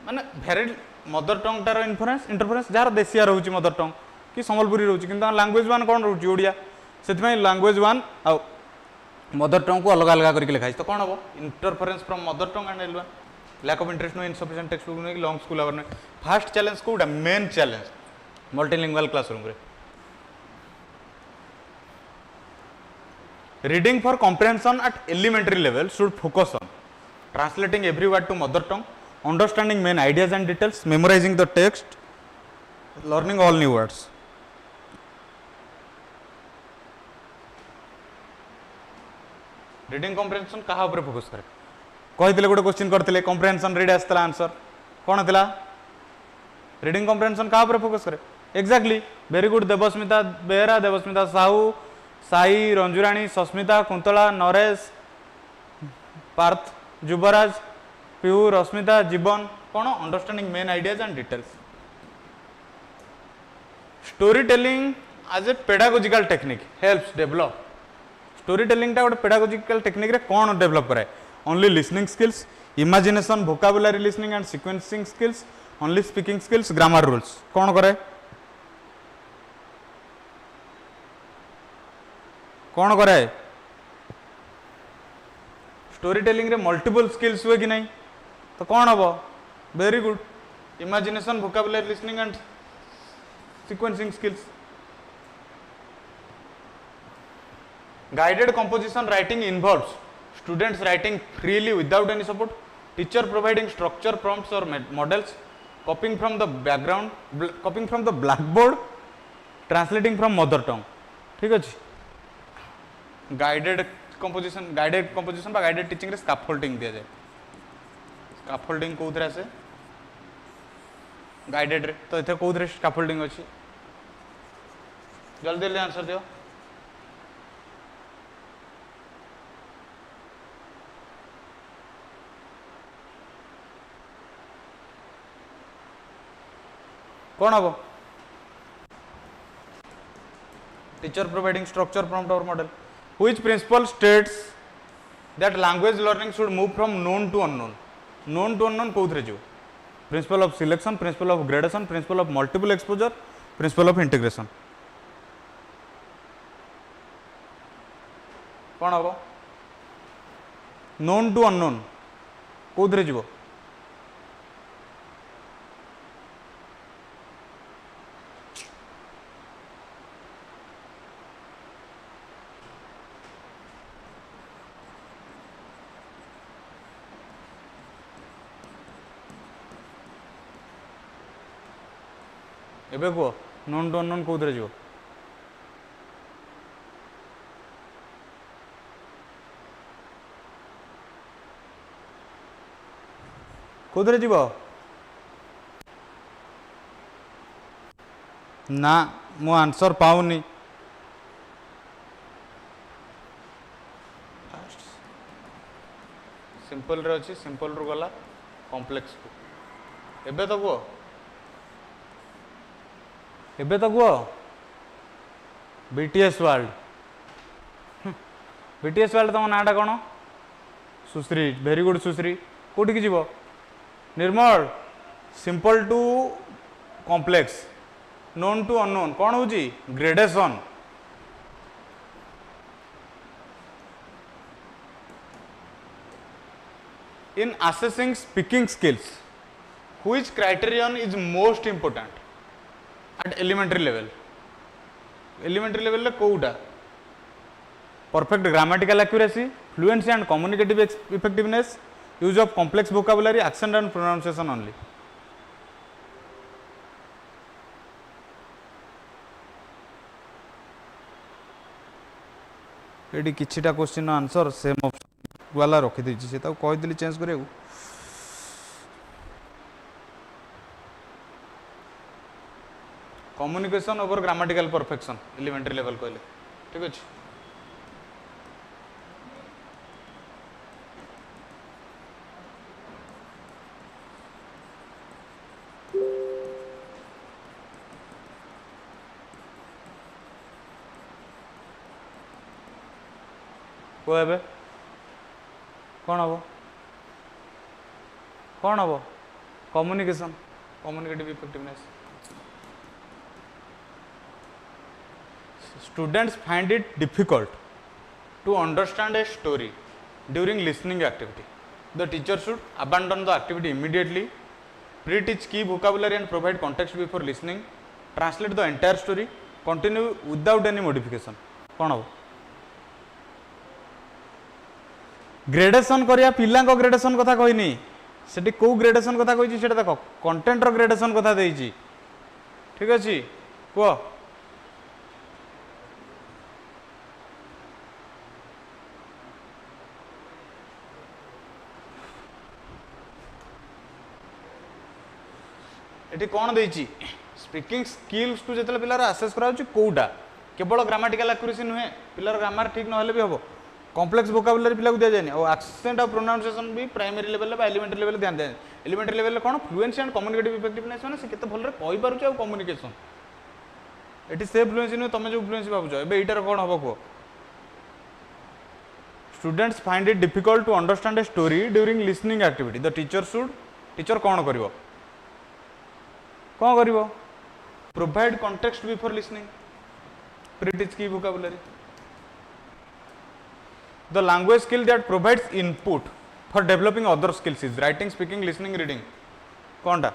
माने भैरिड मदर टंग टार इंटरफेरेंस जार देशिया रोचे मदर टंग कि संबलपुरी रोचे कि लैंग्वेज 1 कौन रोचे ओडिया से लैंग्वेज 1 आ मदर टंग को अलग अलग करके लिखाई तो कौन हम interference from mother tongue and L1 lack of interest no insufficient textbook no long school hour first challenge कोटा मेन चैलेंज मल्टीलिंगुअल क्लासरूम रे reading for comprehension at elementary level should focus on translating every word to mother tongue, understanding main ideas and details, memorizing the text, learning all new words. Reading comprehension कहा ऊपर focus करे कहते गोटे question करते comprehension read आसला answer कौन था reading comprehension कहा ऊपर फोकस करे exactly very good Debasmita Behera Debasmita Sahu Sai Ranjurani Sasmita Kuntala Naresh Partha Yuvraj Piyu Rashmita Jiban कौन understanding main ideas and details storytelling as a pedagogical technique helps develop storytelling गोटे पेडागोजिकल टेक्निक रे कौन डेवलप करे only listening skills imagination vocabulary listening and sequencing skills only speaking skills grammar rules कौन करे कौन करे storytelling रे multiple skills हुए कि नहीं तो कौन हम very good imagination vocabulary listening and sequencing skills guided composition writing involves students writing freely without any support teacher providing structure prompts or models copying from the background copying from the blackboard translating from mother tongue ठीक अच्छे guided composition बा guided teaching रे scaffolding दिया जाए scaffolding कोथरे आसे guided रे तो एथे कोथरे स्कैफोल्डिंग अछि जल्दी जल्दी आंसर दियो कौन हम टीचर प्रोवाइडिंग स्ट्रक्चर प्रॉम्प्ट और model which principle states that language learning should move from known to unknown कोथरे जो principle of selection principle of gradation principle of multiple exposure principle of integration कौन हम known to unknown कोथरे जो एबे को known to unknown कोथरे जो कोथरे जीव ना मो आंसर पाऊनी सिंपल रे अच्छी सिंपल रू गला कॉम्प्लेक्स को एबे तो को एबे तो कुह बीटीएस वर्ल्ड तुम नाटा कौन सुश्री वेरी गुड सुश्री कौटी जीव Nirmal simple to complex known to unknown कौन हो gradation in assessing speaking skills which criterion is most important at elementary level ले कोउटा perfect grammatical accuracy fluency and communicative effectiveness use of complex vocabulary accent and pronunciation only एडी किछिटा question answer same वाला रखी देछि से ताऊ कहि दिली चेंज करियो communication over grammatical perfection elementary level कहले ठीक अछि को एबे कौन हम communication communicative effectiveness students find it difficult to understand a story during listening activity the teacher should abandon the activity immediately pre-teach key vocabulary and provide context before listening translate the entire story continue without any modification कौन हम gradation करिया पिला gradation कथा कहनी सेठी को gradation कथा कहि सेटा देख कंटेंट रो ग्रेडेशन कथा देछि ठीक अछि को ये कौन देछि स्पीकिंग स्किल्स टू जिते पिलार आसेस करा कौटा केवल ग्रामाटिकल एक्यूरेसी नुहे पिलार ग्रामर ठीक ना भी हम कॉम्प्लेक्स वोकाबुलरी पिला दि जाए और एक्सेंट और प्रोनाउंसिएशन भी प्राइमरी लेवल एलिमेंटरी लेवल ध्यान दिया एलिमेंटरी लेवल कौन फ्लुएंसी एंड कम्युनिकेटिव इफेक्टिवनेस मैंने से भल कही पारुचे और कम्युनिकेशन ये से फ्लुएंसी नुहे तुम जो फ्लुएंसी भावुच एटार कौन हम कह students find it difficult to understand a story during listening activity the teacher कौन कर provide context before listening preteach key vocabulary the language skill that provides input for developing other skills is writing, speaking, listening, reading कौन टा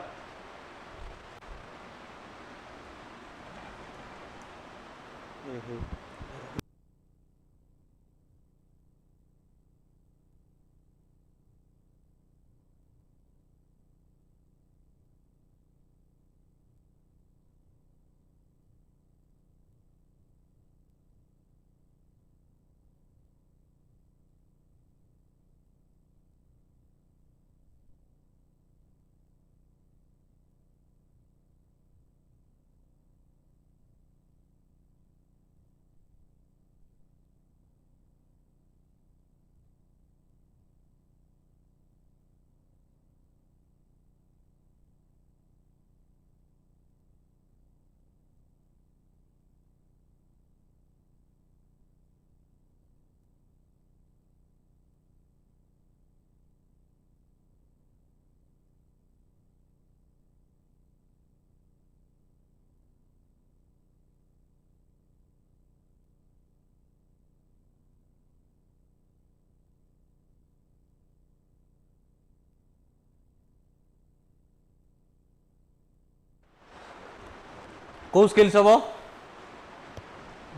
कौ skills हम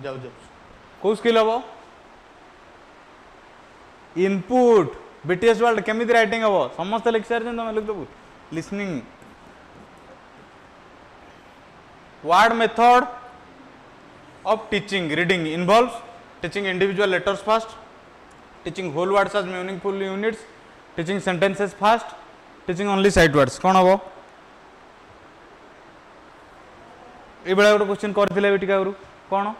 जाओ जाओ कौ skill हम इनपुट बीटीएस वर्ड केमी राइटिंग हम समस्त लिख सारी तुम लिख दबू listening word method of teaching reading involves teaching individual letters first teaching whole words as meaningful units teaching sentences first teaching only sight words कौन हम ये गोटे क्वेश्चन करते टीका कौन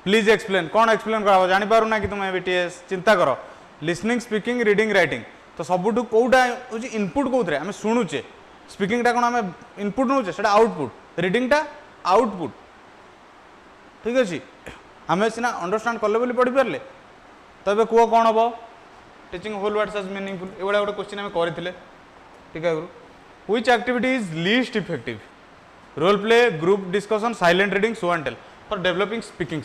प्लीज एक्सप्लेन कौन एक्सप्लेन कर जापर ना कि तुम्हें बीटीएस चिंता कर लिसनिंग स्पीकिंग रीडिंग राइटिंग तो सबुठ कौटा हूँ इनपुट कौन आम शुणुचे स्पीकिंगटा कौन आम इनपुट नौचे से आउटपुट रीडिंगटा आउटपुट ठीक अच्छे आम सीना अंडरस्टांड कले बोली पढ़ी पारे तो ये कह कौन हम teaching whole words as meaningful ये गोटे क्वेश्चन आम करते टीका which activity is least effective role play group discussion silent reading show and tell for developing speaking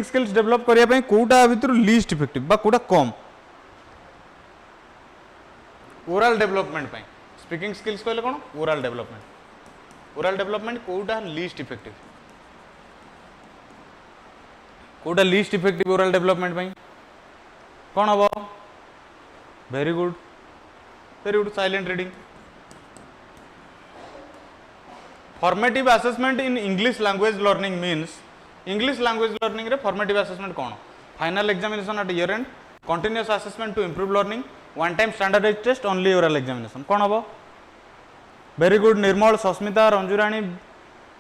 skills develop करने कौटा भितर लीस्ट इफेक्टिव बा कौटा कम ओरल डेवलपमेंट स्पीकिंग स्किल्स कहले कौन ओरल डेवलपमेंट कौटा लीस्ट इफेक्टिव ओरल डेवलपमेंट कौन हम very good silent reading formative assessment in English language learning means English language learning रे फॉर्मेटिव असेसमेंट कौन final examination at year end continuous assessment to improve learning one time standardised test only oral examination कौन हम very good Nirmal Sasmita Ranjurani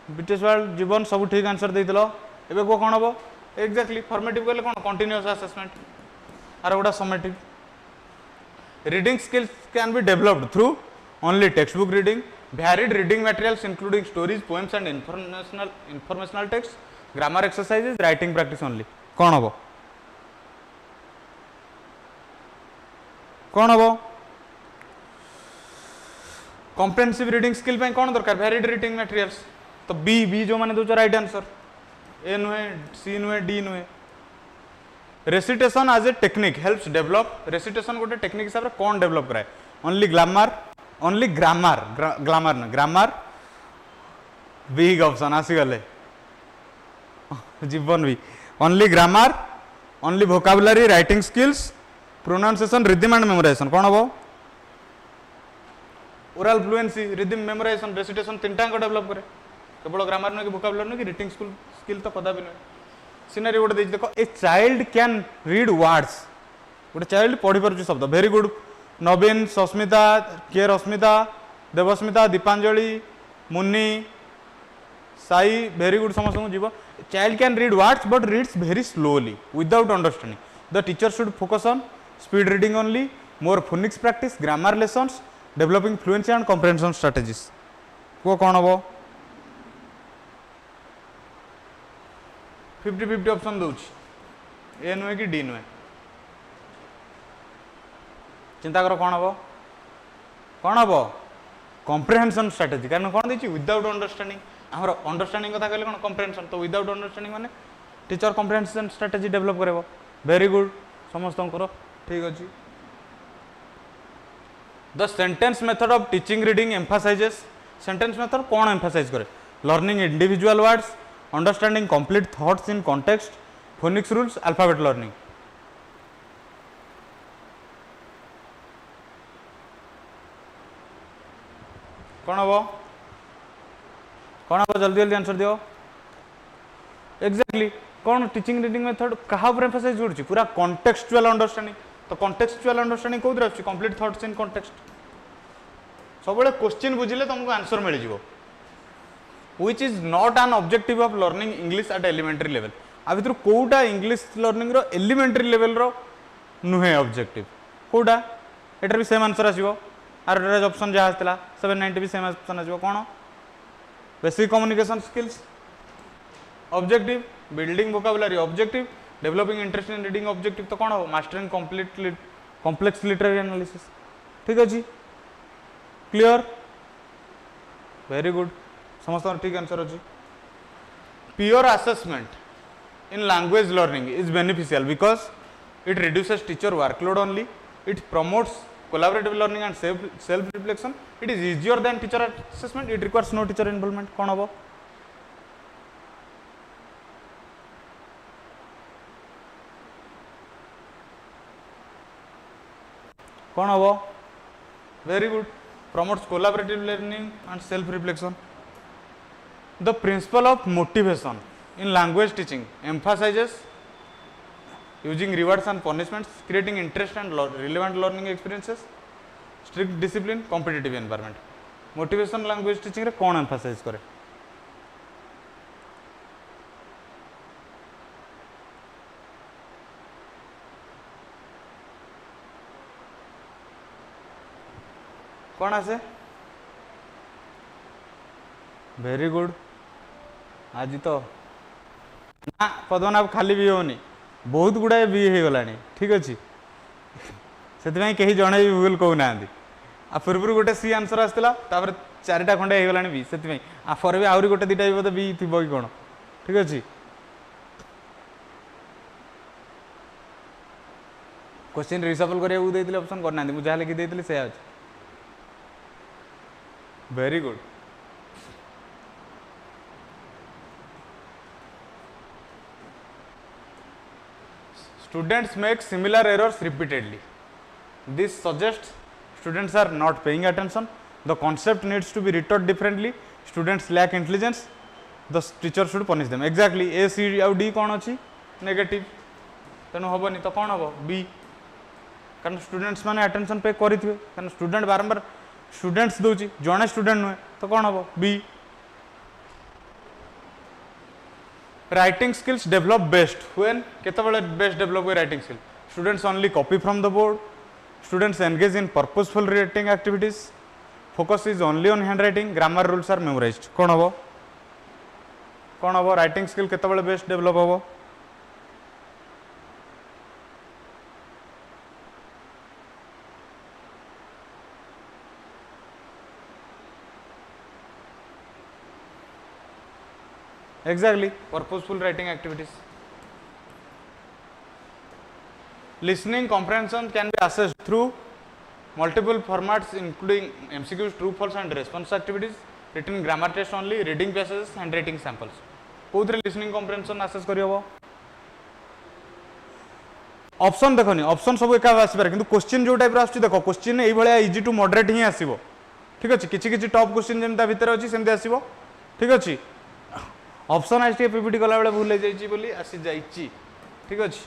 BTS world Jiban सब ठीक answer देइतलो एबे को कौन हम एक्जाक्टली फॉर्मेटिव कहले कौन कंटिन्यूअस असेसमेंट आर गोटा summative reading skills can be developed through only text book reading varied reading materials including stories poems and informational texts grammar exercises writing practice only कौन हम comprehensive reading skill पे कौन दरकार varied reading materials तो B जो माने दो right answer A नुहे सी नुहे डी नुहे recitation as a technique helps develop recitation गोटे टेक्निक हिसाब से कौन डेवलप कराए ओनली ग्रामर न ग्रामर बिग ऑप्शन आसीगले जीवन भी only grammar only vocabulary writing skills pronunciation rhythm and memorisation कौन हम oral fluency rhythm memorisation recitation तीनटा डेवलप करे केवल ग्रामर नुहे कि वोकाबुलरी नुहे कि रिडिंग स्किल तो कदा भी नुहे सीनरी गोटे देख a child can read words गोटे चाइल्ड पढ़ी पार शब्द वेरी गुड नवीन सस्मिता के रश्मिता देवस्मिता दीपांजलि मुन्नी साई वेरी गुड समस्त जीव child can read words but reads very slowly without understanding the teacher should focus on speed reading only more phonics practice grammar lessons developing fluency and comprehension strategies को कौन हम 50-50 option दूची ए नुहे कि D नुहे चिंता कर कौन हम कॉम्प्रिहेंशन स्ट्रेटजी कारण कौन देखिए विदाउट अंडरस्टैंडिंग आमर अंडरस्टैंडिंग कथा कहले कौन कॉम्प्रिहेंशन तो विदाउट अंडरस्टैंडिंग माने टीचर कॉम्प्रिहेंशन स्ट्रेटजी डेवलप करेबो वेरी गुड समस्त ठीक अच्छे the sentence method of teaching reading emphasises sentence method कौन एम्फासाइज करे learning individual words understanding complete thoughts in context phonics rules alphabet learning कौन हम जल्दी जल्दी आंसर दियो एग्जैक्टली कौन टीचिंग रीडिंग मेथड कहा ऊपर एम्फासाइज करूची पूरा कॉन्टेक्सचुअल अंडरस्टैंडिंग तो कॉन्टेक्सचुअल अंडरस्टैंडिंग कोथि रहछि कंप्लीट थॉट्स इन कॉन्टेक्स्ट सब क्वेश्चन बुझिले तुमको आंसर मिल जिवो which is not an objective of learning English at elementary level आ भितर कोउटा इंग्लिश लर्निंग रो एलिमेंटरी लेवल रो नुहे ऑब्जेक्टिव कोउटा एटर भी सेम आंसर आसीबो आर ऑप्शन जहाँ आसला 790 भी सेम ऑप्शन आसीबो कोन basic communication skills objective building vocabulary objective developing interest इन रीडिंग ऑब्जेक्टिव तो कौन हो मास्टरिंग कॉम्प्लेक्स लिटरेरी एनालिसिस ठीक अच्छे क्लियर वेरी गुड समस्त ठीक आंसर अच्छी pure assessment in language learning is beneficial because it reduces teacher workload only it promotes collaborative learning and self reflection it is easier than teacher assessment it requires no teacher involvement कौन हम कौन हम very good promotes collaborative learning and self reflection the principle of motivation in language teaching emphasizes using rewards and punishments creating interest and relevant learning experiences strict discipline competitive environment motivation language teaching रे कौन emphasize करे कौन आसे very good आज तो ना पद्मनाभ खाली भी होनी बहुत गुड़ाए बी हो गला ठीक अच्छे से कहीं जड़े भी भूल कहूना आ पूर्व गोटे सी आंसर आसाला चारिटा खंडे हो गला बी से आफर भी आहरी गोटे दुटा भी बोधे बी थी कि कौन ठीक अच्छे क्वेश्चन रिसफल करने ऑप्शन करना मुझे जहाँ लिखी से very good students make similar errors repeatedly this suggests students are not paying attention the concept needs to be retaught differently students lack intelligence the teacher should punish them exactly a c और d कौन अच्छी negative तेणु हेनी तो कौन हम B कारण students माने अटेंशन पे करेंगे कारण स्टूडेंट बारंबार स्टूडेंट्स दूची जड़े स्टूडेंट नुहे तो कौन हम B writing skills develop best when केतबेले बेस्ट डेवलप हुए writing skill students only copy from the board students engage in purposeful writing activities focus is only on handwriting grammar rules are memorised कौन हम writing skill केतबेले best develop हम exactly purposeful writing activities listening comprehension can be assessed through multiple formats including MCQs true false and response activities written grammar test only reading passages and writing samples कोथरे listening comprehension assess करी हबो option देखनी option सब एका आसीबार किंतु question जो type आछी देखो question एई भलिया इजी टू मॉडरेट ही आसीबो ठीक अछि किछि किछि टॉप क्वेश्चन जेमता भितर अछि सेमते आसीबो ठीक अछि ऑप्शन आज पीपीटी कला बेले भूल जाइए बोली आसी जाइए ठीक अच्छे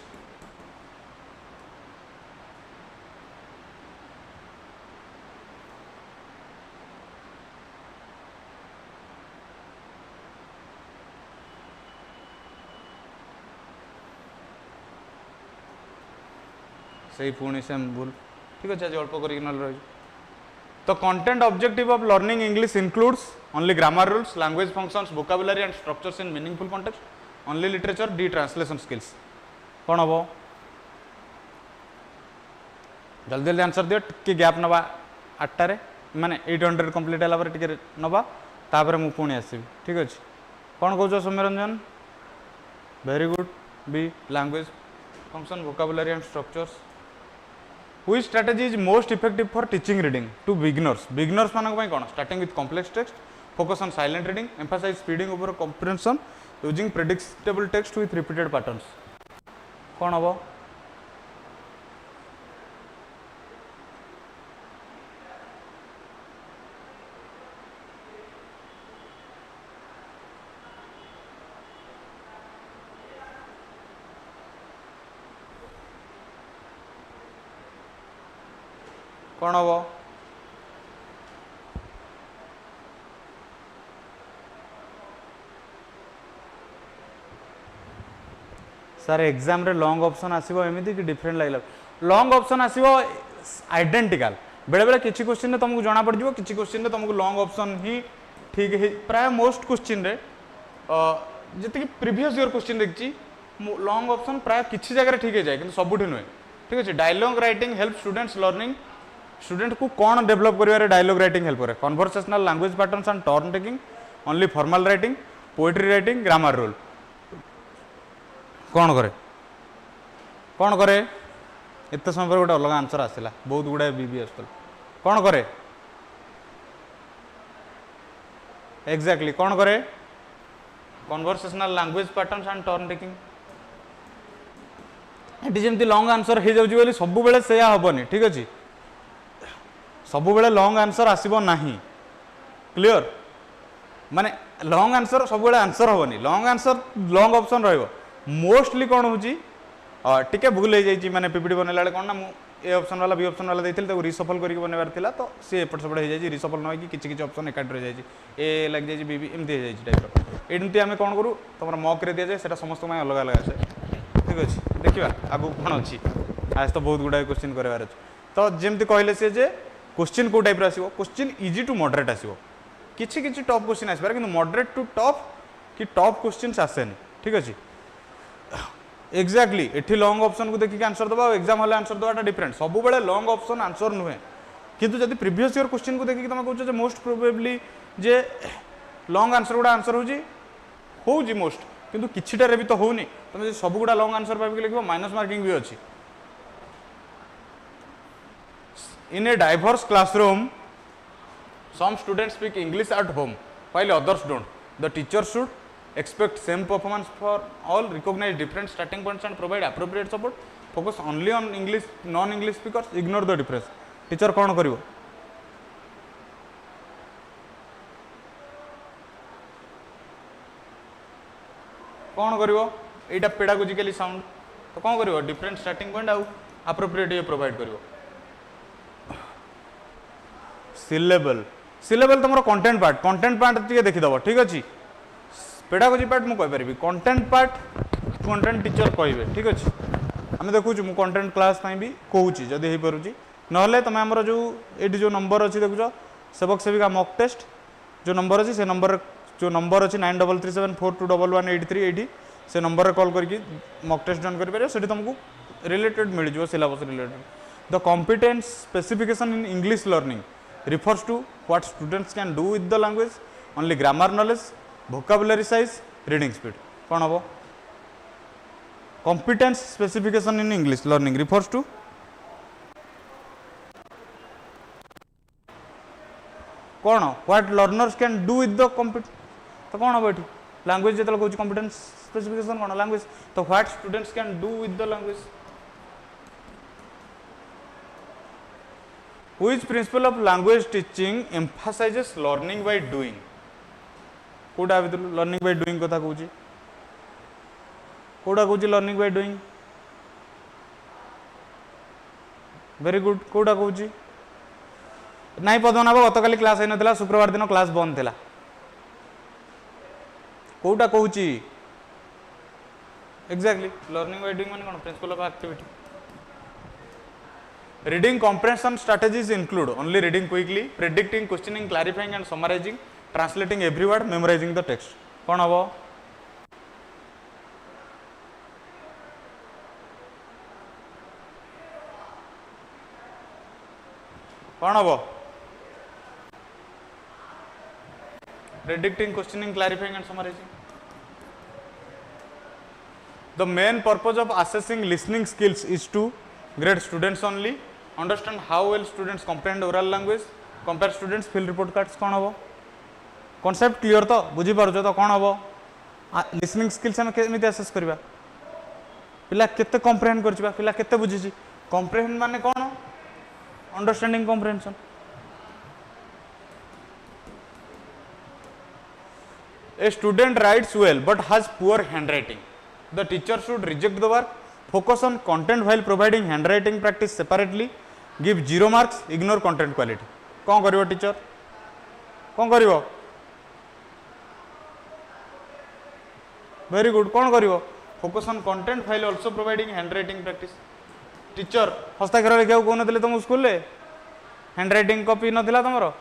से पुणी सेम भूल ठीक अच्छे आज अल्प कर रही तो content objective of learning English includes only grammar rules language functions vocabulary and structures in meaningful context only literature D translation skills कौन हम जल्दी जल्दी आंसर दियो टिके गैप नवा 8टारे माने 800 कंप्लीट होला टिके नवा तापर मु पुणी आसीबी ठीक अछि कौन कहूँ Soumyaranjan very good B language function vocabulary and structures which strategy is most effective for teaching reading to beginners मानक पई कोन starting with complex text focus on silent reading emphasise speeding over comprehension using predictable text with repeated patterns कौन हम कौन हम sir exam रे long option आसीबो एमिति कि डिफरेंट लागला लॉन्ग ऑप्शन आसीबो आइडेंटिकल बेले बेले किछि क्वेश्चन रे तुमको जाना पड़ जिवो किछि क्वेश्चन रे तुमको लॉन्ग ऑप्शन ही ठीक है प्राय मोस्ट क्वेश्चन रे जति कि प्रीवियस ईयर क्वेश्चन देखछि लॉन्ग ऑप्शन प्राय किछि जगह रे ठीक है जाय किंतु सबुठी नुय ठीक अछि dialogue writing help students learning student को कौन डेवलप करिवारे डायलॉग राइटिंग हेल्प करे conversational language patterns and turn taking only formal writing poetry writing grammar rule कौन करे एत समय पर गोटे अलग आंसर आसला बहुत गुड़ाए बी आसला कौन करे एग्जैक्टली कौन करे conversational language patterns and turn taking ये जमी लॉन्ग आंसर हो जाए सब बेले से हेनी ठीक अच्छे सब बेले लॉन्ग आंसर आसब नहीं क्लियर माने लॉन्ग आंसर सब बेले आंसर हेनी लॉन्ग आंसर लॉन्ग ऑप्शन रहिबो मोस्टली कौन हो टिके भूल हो जाए मैंने पीपीटी बनला कौन ना ए ऑप्शन वाला बी ऑप्शन वाला देते रिसफल करके बनवार था तो सी एपट सेपट हो जाए रिसफल न कि किसी ऑप्शन एकाठी रही जाए ए लग जाए बी एमती हो जाए टाइप एमती आम कौन करूँ तुम मक दि जाए से समस्त अलग अलग आसे ठीक अच्छे देखा आगू कौन अच्छी आज तो बहुत गुड़ाए क्वेश्चन करार अच्छे तो जमी कहले सी जे क्वेश्चन कौ टाइप आसो क्वेश्चन इजी टू मॉडरेट आसो किसी किसी टफ क्वेश्चन आसपार कि मॉडरेट टू टफ कि टफ क्वेश्चन आसेनि ठीक अच्छे एक्जाक्टली एठी लॉन्ग ऑप्शन को देखिए आंसर दबा एग्जाम हॉल आंसर दबाटा डिफरेंट सब बेले लॉन्ग ऑप्शन आंसर नुहे किंतु जब प्रीवियस ईयर क्वेश्चन को देखिए तुम कह मोस्ट प्रोबेबली जे लॉन्ग आंसर गुड़ा आंसर हो मोस्ट किंतु किछिटारे भी तो होनी तुम सब गुड़ा लॉन्ग आंसर पाइक लिख माइनस मार्किंग भी अच्छी in a diverse classroom some students speak English at home while others don't the teacher should expect same performance for all recognize different starting points and provide appropriate support focus only on english non english speakers ignore the difference teacher कौन करिवो कौन करिवो एटा पेडागोजिकली sound तो कौन करिवो different starting point आउ appropriate ये provide करिवो syllable तुम content part टिके देखि दबो ठीक अछि पेडागोजी पार्ट मुझे कहीपरि कंटेंट पार्ट कंटेंट टीचर कहे ठीक अच्छे आम देखु मुझे कंटेंट क्लास भी कहूँ जदि हो पार्टी ना तुम आम जो ये जो नंबर अच्छी देखुच सेवक सेविका मॉक टेस्ट जो नंबर अच्छी से नंबर जो नंबर अच्छी 9337421183 ये से नंबर कॉल करके मॉक टेस्ट जॉइन कर तुमको रिलेटेड मिल जाए syllabus related the competence specification in English learning refers to what students can do with the language only grammar knowledge vocabulary size reading speed कौन हम competence specification in English learning refers to कौन what learners can do with the तो कौन हम ये language जो कहूँ competence specification कौन language तो what students can do with the language which principle of language teaching emphasizes learning by doing कौटा लर्निंग बाय डूइंग कथा कहूँ कौटा कहूँ learning by doing very good कौटा कहूँ नाई पद्मनाभ गत काली क्लास होता शुक्रवार दिन क्लास बंद थिला कौटा कहूँ एक्जाक्टली लर्निंग बाय डूइंग माने कौन principle of activity Reading comprehension strategies include only reading quickly, predicting, questioning, clarifying and summarizing, translating every word, memorizing the text. कौन हबो? कौन हबो? Predicting, questioning, clarifying and summarizing. The main purpose of assessing listening skills is to grade students only, understand how well students comprehend oral language, compare students field report cards. कौन हबो? Concept clear तो बुझी पारुछ तो कौन हबो? Listening skills हम केमिति assess करबा? पिला केते कॉम्प्रिहेंड करछबा? पिला केते बुझिछि? कॉम्प्रिहेंड माने कोन? Understanding comprehension. A student writes well but has poor handwriting. The teacher should reject the work, focus on content while providing handwriting practice separately, give 0 marks, ignore content quality. कौन करिवो teacher? कौन करिवो? Very good. कौन करिवो? Focus on content while also providing handwriting practice. Teacher हस्ताक्षर लिखा को नथिले तुम स्कूल रे? हैंडराइटिंग कॉपी नथिला तमरो?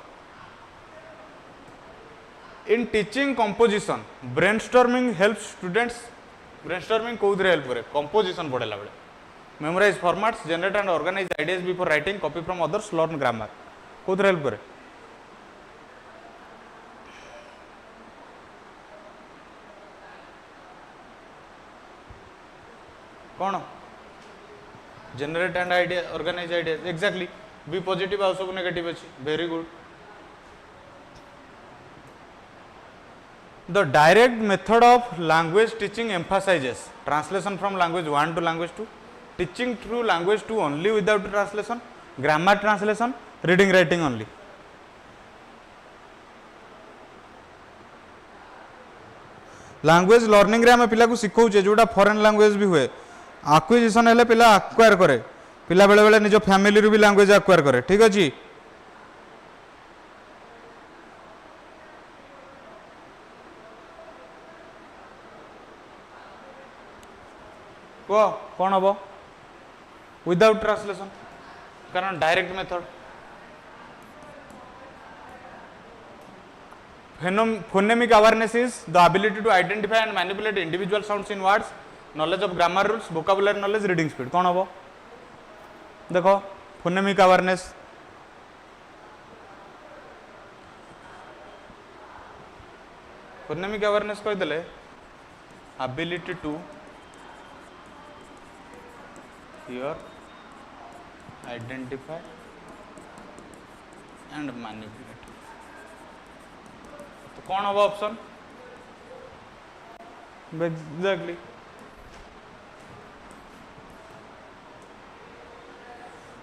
In teaching composition, brainstorming helps students. Brainstorming कोउद्रे हेल्प करे? Composition पढ़ेला बेले. Memorize formats, generate and organize ideas before writing, copy from others, learn grammar. कोउद्रे हेल्प करे? कौन? Generate and idea, organize ideas. Exactly. Be positive, also negative अच्छी. Very good. The direct method of language teaching emphasizes translation from language 1 to language 2, teaching through language 2 only without translation, grammar translation, reading writing only. Language learning रे हम पिला को सिखौचे जोटा foreign language भी हुए acquisition हेले पिला एक्वायर करे पिला बेले बेले निज फैमिली रू भी लैंग्वेज एक्वायर करे ठीक अछि को कौन हम विदाउट ट्रांसलेशन कारण direct method phonemic awareness is the ability to identify and manipulate individual sounds in words, knowledge of grammar rules, vocabulary knowledge, reading speed. कौन हम देखो phonemic awareness कहीदेले ability to hear, identify and manipulate. तो कौन हम option exactly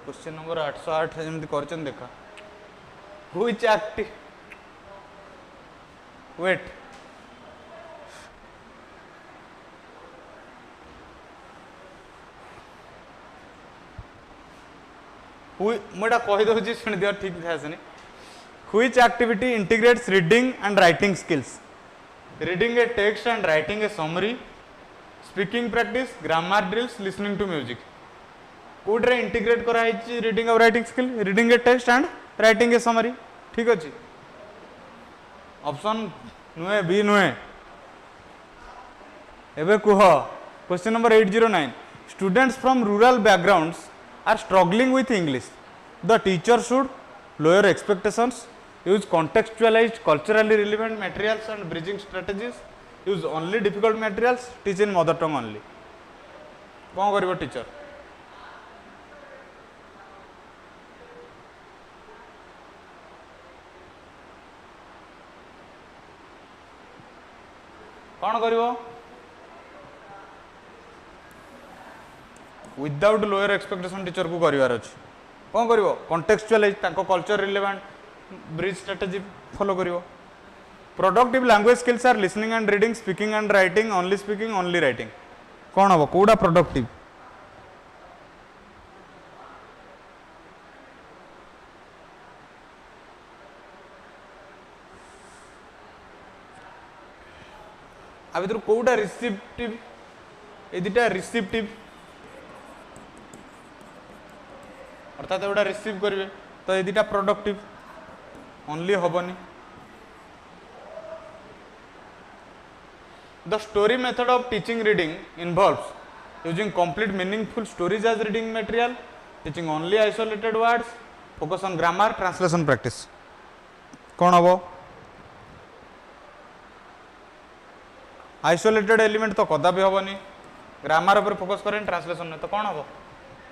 question number 808 जमी कर देखा which active wait मुझे कहीदे शुणी दियो ठीक से आसनी Which activity integrates reading and writing skills? Reading a text and writing a summary, speaking practice, grammar drills, listening to music. कोड्रे integrate करा है reading और writing skill, reading a text and writing a summary. ठीक अच्छी. Option नुए B नुए. एबे कुहा. Question number 809. Students from rural backgrounds are struggling with English. The teacher should lower expectations. Use contextualized, culturally relevant materials and bridging strategies. Use only difficult materials. Teach in mother tongue only. कौन करिवो teacher? कौन करिवो? Without lower expectation teacher को करिवार अछि. कौन करिवो? Contextualized, तांको culture relevant. Bridge strategy follow करियो. Productive language skills are listening and reading, speaking and writing, only writing. कौन हम कोड़ा productive? अभी तो कोड़ा receptive? ये दिटा receptive. अर्थात एटा रिसीव करेंगे तो ये दुटा प्रोडक्टिव ओनली हेनी the story method of teaching reading involves using complete meaningful stories as reading material teaching only isolated words focus on grammar translation practice कौन हम आइसोलेटेड एलिमेंट तो कदापि हेनी ग्रामर पर फोकस करें ट्रांसलेशन में तो कौन हम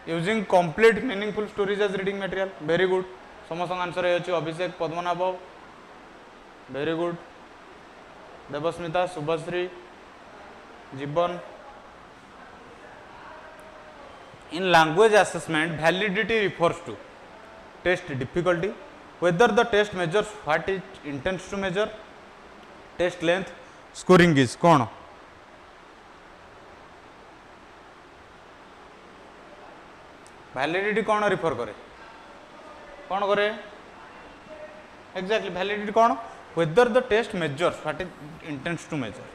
using complete meaningful stories as reading material very good समस्त आंसर ये Abhishek Padmanabh very good Debasmita Subhashree Jiban in language assessment validity refers to test difficulty whether the test measures what it intends to measure test length scoring is कौन validity कौन refer करे exactly validity कौन whether the test measures what it intends to measure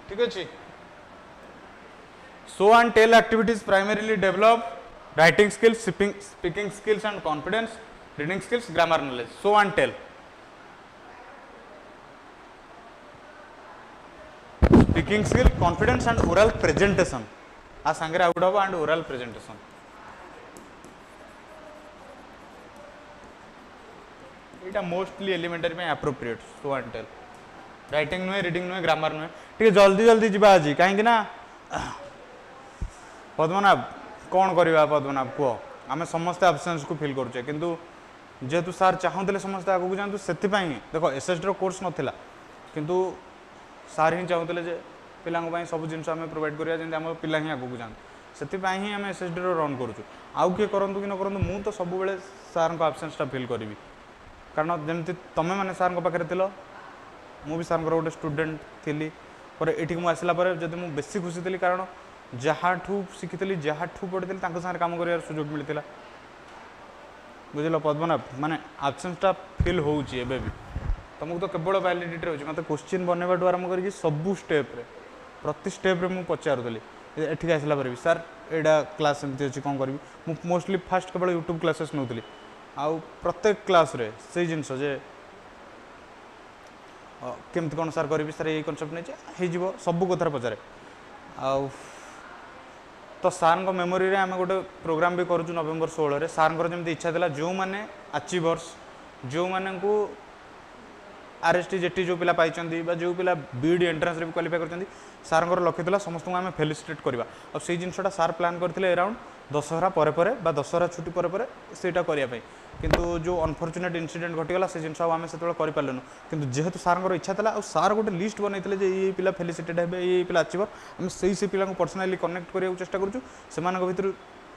ठीक अच्छे show and tell activities primarily develop writing skills speaking skills and confidence reading skills grammar knowledge show and tell speaking skill confidence and oral presentation आ सांगे out हबो and oral presentation एटा mostly elementary में appropriate show and tell writing नुहे reading नुहे grammar नुहे ठीक जल्दी जल्दी जीवा आज कहीं ना पद्मनाभ कौन करवा पद्मनाभ कह आम समस्ते आब्सेंस को फिल करुचे किंतु जेहेतु सार चाहूले समस्ते आगू जातु से देखो एसएसडी कोर्स नाला किंतु सार ही चाहूले जे पिला सब जिन प्रोवाइड करा जमी आम पिला ही आगू जातु से ही आम एसएसडी रन करुचु आउ किए करूँ कि न करूँ मुझे तो सब सार आब्सेंसटा फिल करी कारण जमी तुम मैंने सार पाखे थी मुझे सार गोटे स्टूडेंट थी पर ये मुझे आसला जब मुझे बेसी खुशी थी कारण जहाँ शिखी जहाँ पढ़ी साथ कम कर सुजोग मिलता बुझल पद्मनाभ माने आब्सेंसटा फिल होबे भी तुमको तो केवल वैलिडिटी रही मतलब क्वेश्चन बनवाठू आरंभ कर सबू स्टेप्रे प्रति स्टेप्रे मुझे पचारूली एठिक आसला पर भी सार एटा क्लास एमती अच्छी कौन करी मुझे मोस्टली फास्ट केवल यूट्यूब क्लासेस नौली आउ प्रत्येक क्लास रे से जिनस जे केमती कौन सार करी सार ये कनसेप्ट नहीं हो सब कथार पचारे आउ तो सार मेमोरी रे आम गोटे प्रोग्राम भी करूँ नवेम्बर 16 सार जमी इच्छा था जो मैंने अचीवर्स जो मैंने आरएसटी जेटी जो पिला पाई जो पिला बीड एंट्रांस रे भी क्वालिफाई कर सार लक्ष्य था समस्त आम फेलिसिटेट करवा और से जिनसा सार प्लान करते अराउंड दशहरा पर दशहरा छुट्टी पर सेटा करने किंतु जो अनफर्चुनेट इनसीडेंट घटीगला से जिन आम से करें किंतु जेहेतु सार इच्छा था और सार गोटे लिस्ट बनते ये पिला फेलिसिटेट हे ये पिला अचीवर आम से पिला पर्सनाली कनेक्ट करने चेष्टा करूँ भर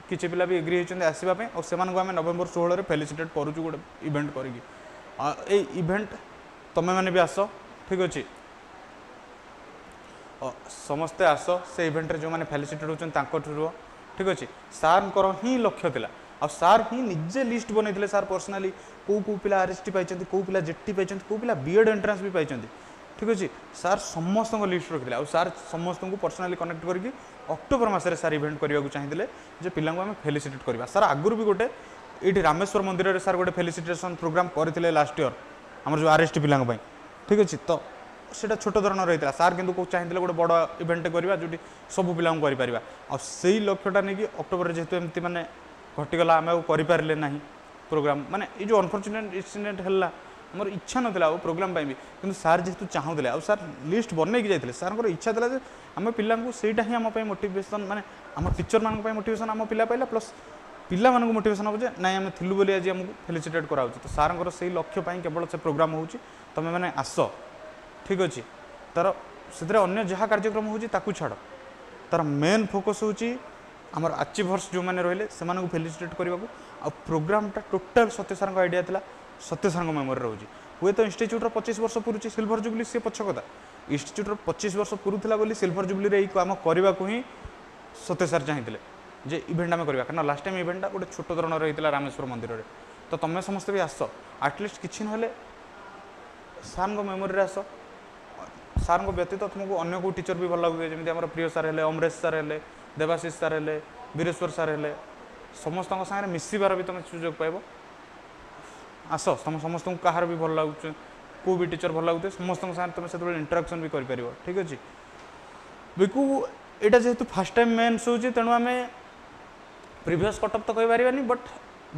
किसी पिला भी एग्री होती आसवाई और से आम नवेम्बर 16 फेलिसिटेट करूँ गोटे इवेंट करी इवेंट तुम मैंने भी आस ठीक अच्छे समस्ते आस से इवेंट जो मैंने फेलिसिटेट होती ठीक अच्छे सार ही लक्ष्य था आ सार ही निजे लिस्ट बनते सार पर्सनाली कौ पिला आरएसटी पाई कौ पिला जेटी पाई कौ पिला बीएड एंट्रांस भी पाई ठीक अच्छे सार समस्त लिस्ट रखी आ सार समस्त को पर्सनाली कनेक्ट करके अक्टोबर मसरे सार इवेंट करने को चाहिए जे पिला आम फेलिसिटेट करवा सार आगुरी भी गोटे ये रामेश्वर मंदिर में सार गोटे फेलिसिटेशन प्रोग्राम करते लास्ट ईयर आम जो आरएसटी पिला ठीक अच्छे तो सेटा छोट धरण रही है सार किंतु चाहिए गोटे बड़ इवेंट करवा जो सब पिला कर से लक्ष्यटा नहीं अक्टोबर जेहेतु एमती मैंने घटीगला आम करें ना प्रोग्राम माने ये जो अनफर्चुनेट इंसिडेंट है मोर इच्छा नाला प्रोग्राम भी किंतु सार जेहेतु चाहूले आ सार लिस्ट बनई जाते सार इच्छा था आम पिला सेटा ही आम मोटिवेशन माने आम टीचर मान मोटिवेशन आम पिला पाइला प्लस पिला मानक मोटिवेशन हो ना आम थिलु बोली आज आमको फेलिसिटेट कराऊँ तो सार से लक्ष्य केवल से प्रोग्राम हो तुम मैंने आस ठीक अच्छे तार से अन्य जहाँ कार्यक्रम हो छाड़ तार मेन फोकस होची आमर अचीवर्स जो मैंने रहिले से फेलिसिटेट करने को प्रोग्रामटा टोटाल सत्य सार आइडिया था सत्य सार मेमोरी रोचे हुए तो इंस्टीट्यूट 25 वर्ष पूर्व सिल्वर जुबली सी पक्ष कथा इंस्टीट्यूट 25 वर्ष पूर्वला बोली सिल्वर जुबली आम करने को ही सत्य सार चाहिए जे इवेंट आम करवा कारण लास्ट टाइम इवेंटा गोटे छोट धरण रही है रामेश्वर मंदिर में तो तुम समस्त भी आस आटलिस्ट किसी ना सार मेमोरी आस सार व्यतीत तुमको अन्य को टीचर भी भल लगे जमी प्रिय सार है अमरेश सार है देवाशीष सार है वीरेश्वर सार है समस्त सागर मिसबार भी तुम सुजोग पाइब आस तुम समस्त कहार भी भल लगुच को भी टीचर भल लगुए समस्त सागर तुम से इंटराक्शन भी कर ठीक अच्छे बिकु यहाँ जेहेतु फास्ट टाइम मेन्स हो तेणु आम प्रिवियस कटअप तो कहींपारानी बट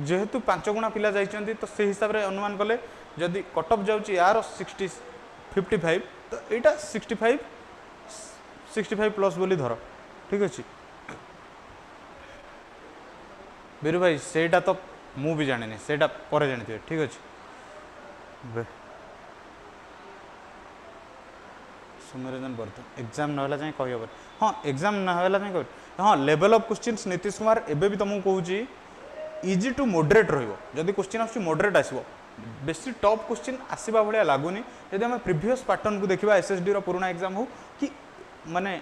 जेहेतु 5 गुणा पिला जाइए तो से हिसाब से अनुमान कले जदि कटअप जाऊँगी यार 55 तो यहाँ 65 प्लस बोली धर ठीक अच्छे बीरू भाई सेटा तो मु भी जानी सेटा पर जानी ठीक अच्छे सुमरंजन बर्धन एग्जाम ना जाए कही हम हाँ एग्जाम ना जाए हाँ level of questions Nitish Kumar एबे भी तुमको कहूँ इजी टू मॉडरेट रही क्वेश्चन आस मॉडरेट आसो बेसी टॉप क्वेश्चन आसवा भाया लगुनि जब आम प्रीवियस पैटर्न को देखा एसएसडी रो पुराना एग्जाम हो कि माने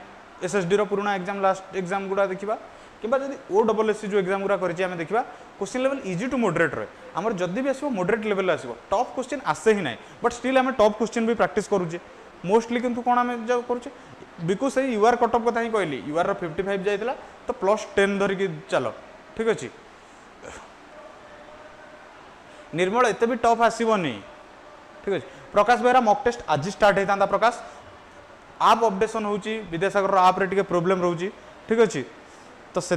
एसएसडी रो पुराना एग्जाम लास्ट एग्जाम गुड़ा देखा कि ओडब्ल्यूएससी जो एग्जाम गुड़ा करें देखा question level easy to moderate रहे आमर जदि भी आसो मॉडरेट लेवल आसो टॉप क्वेश्चन आसे ही ना बट स्टिल आम टॉप क्वेश्चन भी प्रैक्टिस करुचे मोस्टली किंतु कौन आम जो करुचे बिकज से यूआर कटअप कथा ही कहली यूआर 55 जाइला तो +10 धरिकी चलो ठीक अच्छे निर्मल एत भी टफ आसबनी ठीक अच्छे प्रकाश बेहरा मॉक टेस्ट आज स्टार्ट होता प्रकाश आप अपडेशन हो विद्यासागर आप रे प्रोब्लेम रोचे ठीक अच्छे तो से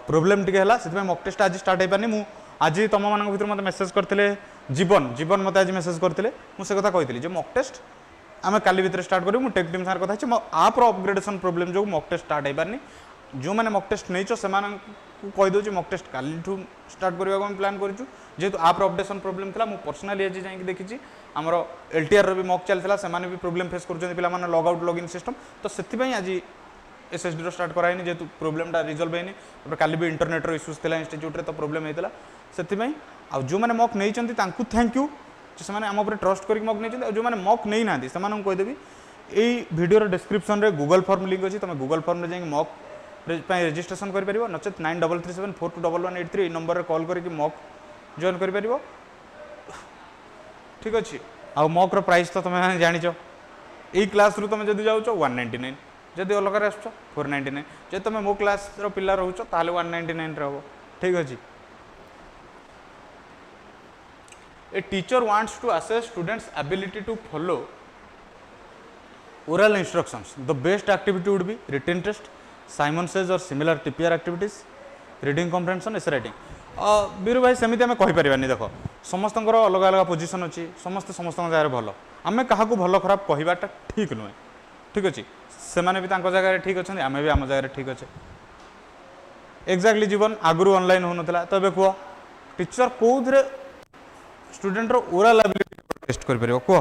प्रोब्लेम टी है मॉक टेस्ट आज स्टार्ट हो पारनी मु आज तुम मान भर मत मेसेज करते जीवन जीवन मत आज मेसेज करते मुझे कथा कही जो मॉक टेस्ट आम काली भितर स्टार्ट करूँ मुझे टेक टीम सागर कथा आप अपग्रेडेशन प्रोब्लेम जो मॉक टेस्ट स्टार्ट हो पारनी जो मैंने मॉक टेस्ट नहीं से कहीदे मॉक टेस्ट काली स्टार्ट करने को प्लान करूँ जेहेतु आप अपडेशन प्रोब्लेम था मुझे पर्सनाली आज जाकि देखी आमर एलटीआर भी मॉक चलता से भी प्रोब्लेम फेस कर log out log in system तो से आज एसएसडी रो स्टार्ट कराइनी जेहेतु प्रोब्लेमटा रिजल्व होनी काली भी इंटरनेट इश्यूज था इंस्टीट्यूट तो प्रोब्लेम होता से जो मैंने मॉक नहीं थैंक यू से आम ट्रस्ट करके मॉक नहीं जो मैंने मॉक नहीं ना से कहीदेवी यही वीडियो डिस्क्रिप्शन रे गूगल फॉर्म लिंक अच्छी तुम गूगल फॉर्म में जाकि मॉक रेजिस्ट्रेशन कर नचेत 9337421183 नंबर रे कॉल करके मॉक जॉइन कर ठीक अच्छे आ मॉक रो प्राइस तो तुम जानी यही क्लास रू तुम जब जाऊँ 199 जदि अलग आस 499 जब तुम मो क्लास रो पिला रोच 199 हम ठीक अच्छे A teacher wants to assess students' ability to follow oral instructions. The best activity would be written test, Simon says or similar TPR activities, reading comprehension, essay writing. Biru भाई सेमती आम कहीपर देख समस्त अलग अलग पोजिशन अच्छी समस्त समस्त जगह भल आम क्या भल खराब कहवाटा ठीक नुहे ठीक अच्छे से भी जगह ठीक अच्छे आम भी आम जगह ठीक अच्छे एक्जाक्टली जीवन आगु ऑनलाइन होना तो ये कह टीचर कौन स्टूडेंट रो ओरल एबिलिटी टेस्ट कर परियो को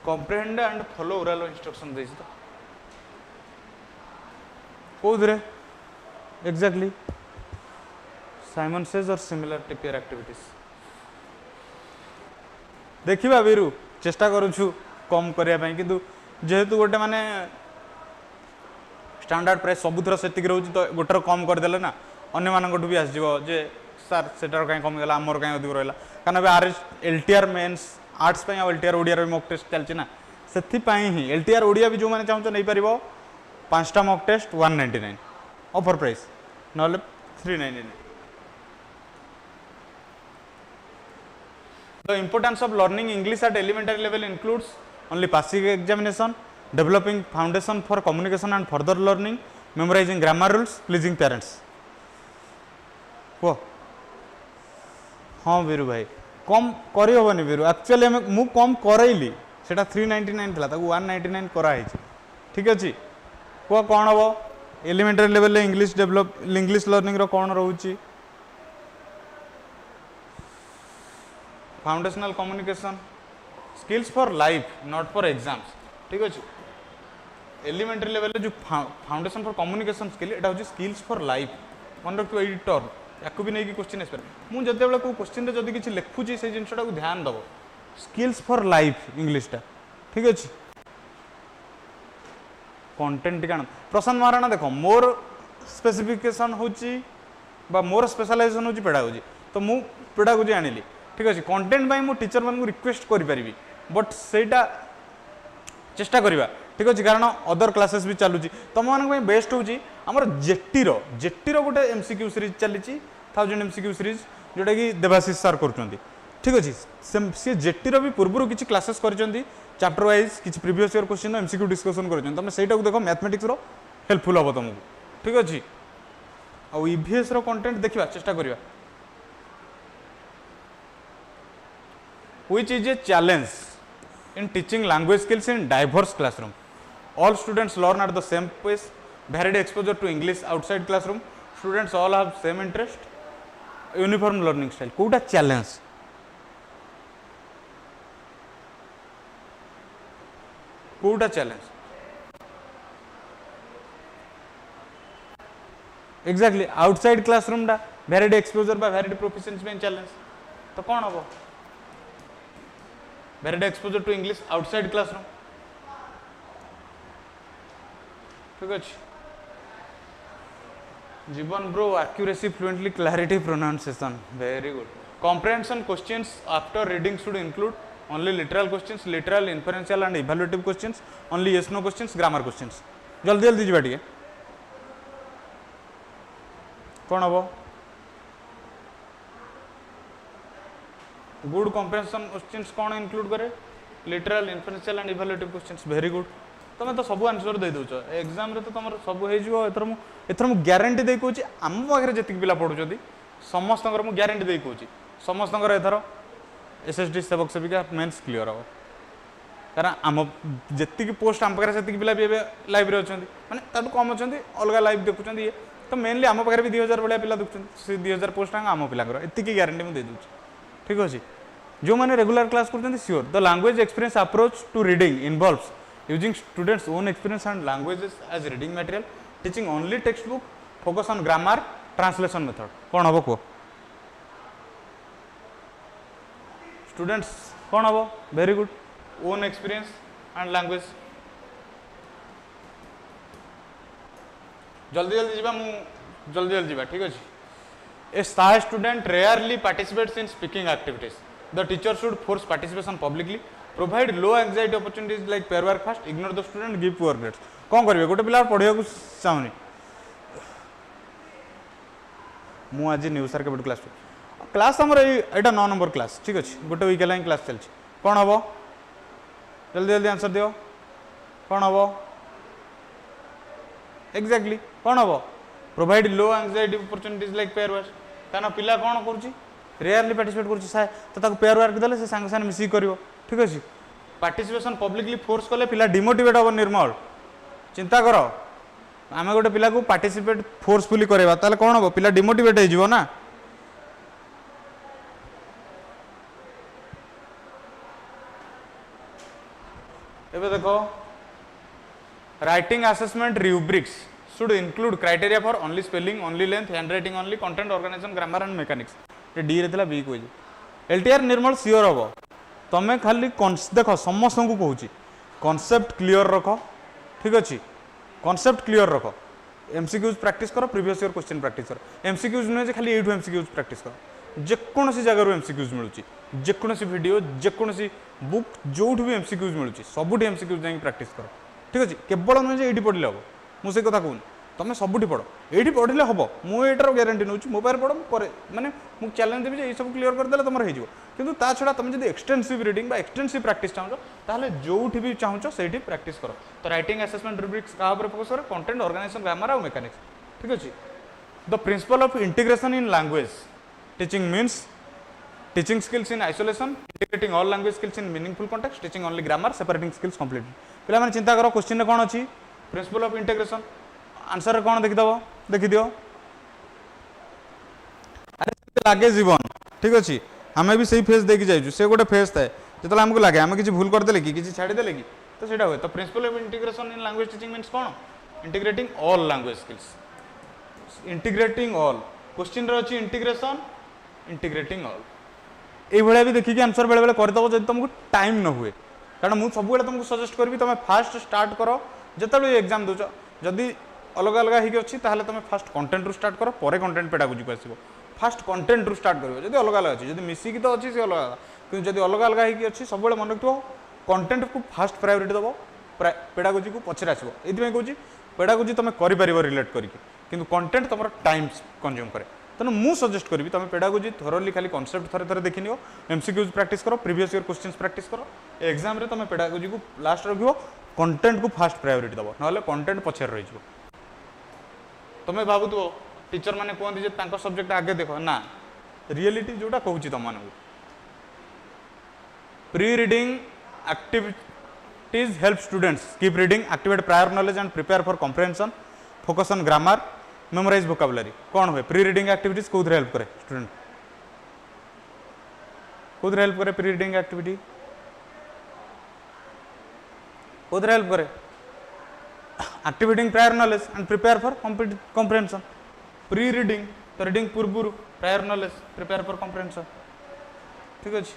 comprehend and follow oral instruction देछि तो कोदरे exactly Simon says or similar TPR activities देखिबा वीरू चेष्टा करूछु कम करिया पई किंतु जेहेतु गोटे माने स्टैंडर्ड प्राइस सबुथर से रोचे तो गोटर कम करदे ना अन्य मानू भी आसो जे सार सेटार कहीं कमीगला आमर कहीं अधिक रहा कारण आर LTR mains arts LTR Odia भी मॉक टेस्ट चलती ना से ही एलटीआर ओडिया भी जो मैंने चाहूँ नहीं पार 5टा मॉक टेस्ट 199 ऑफर प्राइस ना 399 the importance of learning English at elementary level includes only passing examination developing foundation for communication and further learning, memorizing grammar rules, pleasing parents. को हाँ वीरू भाई कम करी होबनी वीरू एक्चुअली मु कम करैली सेटा 399 था 199 कराई ठीक अच्छे को कौन हम elementary level English develop English learning रो कौन रोची foundational communication skills for life not for exams ठीक अच्छे एलिमेंटरी लेवल जो फाउंडेशन फॉर कम्युनिकेशन स्किल एटा होची स्किल्स फॉर लाइफ मन रखियो एई टर्म याकू भी नहीं कि क्वेश्चन आसपार मु जते बेला को क्वेश्चन रे जदी किछि लिखुची से जिनसटा को ध्यान दबो स्किल्स फॉर लाइफ इंग्लिश टा ठीक अछि कंटेंट कान प्रशांत महाराणा देखो मोर स्पेसिफिकेशन होची बा मोर स्पेशलाइजेशन होची पेडागोजी तो मु पेडागोजी आनिली ठीक अच्छे कंटेंट बाई मु टीचर मान रिक्वेस्ट करी बट सेटा चेष्टा करवा ठीक अच्छे कारण अदर क्लासेस भी चलुची तुम मान बेस्ट हूँ आमर जेटीर गोटे एमसीक्यू सीरीज चली 1000 एमसीक्यू सीरीज जोटा कि देवाशीष सार कर ठीक अच्छे सी जेटीर भी पूर्व किसी क्लासेस कर चैप्टर वाइज किसी previous year question MCQ discussion कर तुम से देख मैथमेटिक्स हेल्पफुल हम तुमको ठीक अच्छे आउ ईवीएस कंटेंट देखा चेष्टा करवा which is a challenge in teaching language skills in diverse classroom. All students learn at the same pace, varied exposure to English outside classroom. Students all have same interest, uniform learning style. Kouta challenge? Kouta challenge? Exactly. Outside classroom da varied exposure by varied proficiency में challenge. तो कौन होगा? Varied exposure to English outside classroom. ठीक अच्छे जीवन bro accuracy fluently clarity pronunciation very good. Comprehension questions after reading should include only literal questions, literal, inferential and evaluative questions, only yes no questions, grammar questions. जल्दी जल्दी जी बैठिए कौन हम good comprehension questions कौन include करे literal inferential and evaluative questions very good तुम तो सब आंसर दे दौच एग्जाम रे तो तुम सब हो एथर मु ग्यारंटी दे कहूँ आम पाखे जी पिला पढ़ुं समस्त मु ग्यारंटी दे कहूँ समस्त एथर एसएसडी सेवक सेविका मेन्स क्लीयर हम कारण आम जी पोस्ट आम पाखे से पिला भी लाइव अच्छा मैंने कम अच्छा अलग लाइव देखुं ये तो मेनली आम पाखे भी 2000 भाया पिला देखुं 2000 पोस्ट आम पिलांर एति ग्यारंटी मुझे दूँ ठीक अच्छे जो मैंने रेगुलर क्लास कर sure the language experience approach to reading involves using students own experience and languages as reading material teaching only textbook focus on grammar translation method कौन हम कह स्टूडेंट्स कौन हम very good own experience and language जल्दी जल्दी जीवा मु जल्दी जल्दी जीवा ठीक अच्छे A shy student rarely participates in speaking activities. The teacher should force participation publicly, provide low anxiety opportunities like pair work first, ignore the student, give poor grades. कौन करेंगे गोटे पिला पढ़ा चाहूनी मु आज न्यूज सार के क्लास क्लास आमर यहाँ 9 नंबर क्लास ठीक अच्छे गोटे वीक है क्लास चलती कौन हम जल्दी जल्दी आंसर दियो कौन हम एक्जाक्टली कौन हम provide low anxiety opportunities like pair work कारण पिला कौन कर रेयरली पार्टिसिपेट कर पेयर वर्क देले से सांगे सांगे मिसिक कर ठीक अच्छे पार्टिसिपेशन पब्लिकली फोर्स कले पिला डिमोटिवेट हम निर्मल चिंता कर आम गोटे पिला को पार्टिसिपेट फोर्सफुली करवा ताले कौन हम पिला डिमोटिवेट हो ना एबे देखो writing assessment rubrics should include criteria for only spelling, only length, handwriting only, content organization, grammar and mechanics. ये डी रे थिला बी को एलटीआर निर्मल सियोर हम तमें खाली देख समस्त को कहूँ कॉन्सेप्ट क्लियर रख ठीक अच्छे कॉन्सेप्ट क्लियर रख एमसीक्यूज प्रैक्टिस कर प्रीवियस ईयर क्वेश्चन प्रैक्टिस कर एमसीक्यूज नुहे खाली ये एमसीक्यूज प्रैक्टिस कर जेकोसी जगह एमसीक्यूज मिलूँ जेकोसी वीडियो जेकोसी बुक जो भी एमसीक्यूज मिलूँ सबुठ एमसीक्यूज जाकि प्रैक्टिस कर ठीक अच्छे केवल नुहे ये पढ़ले हम मुझे कथा कहूँ तुम सबुठी पढ़ ये पढ़ले हम मुझे ग्यारंटी नौ मो पाखे पढ़ मैंने मुझे चैलेंज देवी ये सब क्लीयर करदे तुम हो किंतु ता छड़ा तुम जब एक्सटेंसिव रीडिंग एक्सटेंसिव प्रैक्टिस चाहो ताहले जो भी चाहो से प्रैक्टिस कर तो राइटिंग असेसमेंट रूब्रिक्स क्या फोकस कर कंटेंट ऑर्गेनाइजेशन ग्रामर और मेकानिक्स ठीक अच्छे the principle of integration in language teaching means teaching skills in isolation integrating all language skills in meaningful context teaching only grammar separating skills completely पिला माने चिंता करो question कौन अच्छी प्रिंसिपल ऑफ इंटीग्रेशन आंसर कौन देखी दियो अरे लगे जीवन ठीक अच्छे आम भी सही फेज देखी जाइए से गोटे फेज थाए जो आमको लगे आम किसी भूल करदे कि छाड़ीदे कि तो ସେଇଟା हुए तो principle of integration in language teaching means कौन integrating all language skills integrating all question अच्छी इंटीग्रेशन इंटीग्रेटिंग ऑल ये भी देखिए आंसर बेले बेले करदेव जब तुमको टाइम न हुए कारण मुझे सब तुमको सजेस्ट करी तुम फास्ट स्टार्ट कर जो एग्जाम दौच जदि अलग अलग होगी अच्छी तुम फास्ट कंटेंट रू स्टार्ट कर कंटेंट पेडागोजी को आसो फास्ट कंटेंट रु स्टार्ट करिवो जदी अलग अलग अछि जदी मिसी की तो अछि से अलग कि जदी अलग अलग हेकी अछि सब बेले मन रखिवो कंटेंट को फास्ट प्रायोरिटी दबो पेडागोजी को पछरे आसीबो एथि में कहूची पेडागोजी तमे करि परिबो रिलेट करिके किंतु कंटेंट तमर टाइम कंज्यूम करे तेणु मु सजेस्ट करी तुम पेडागोजी थोरली खाली कॉन्सेप्ट थरे थरे देखि नियो एमसीक्यूज प्रैक्टिस करो प्रीवियस ईयर क्वेश्चंस प्रैक्टिस करो एग्जाम रे तुम पेडागोजी को लास्ट रखिवो कंटेंट को फास्ट प्रायोरिटी दबो नहले कंटेंट पछरे रहि जिवो तुम भाबुथो टीचर माने कहते जे तांको सब्जेक्ट आगे देखो ना रियलिटी जोटा कहूची तुम मानू pre reading activities help students keep reading activate prior knowledge and prepare for comprehension focus on grammar memorise vocabulary कौन हुए प्री रीडिंग एक्टिविटीज कौन हेल्प करे स्टूडेंट कौन हेल्प करे प्री रीडिंग एक्टिविटी कौन हेल्प करे activating prior knowledge and prepare for comprehension pre reading तो reading पूर्व prior knowledge prepare for comprehension ठीक अच्छे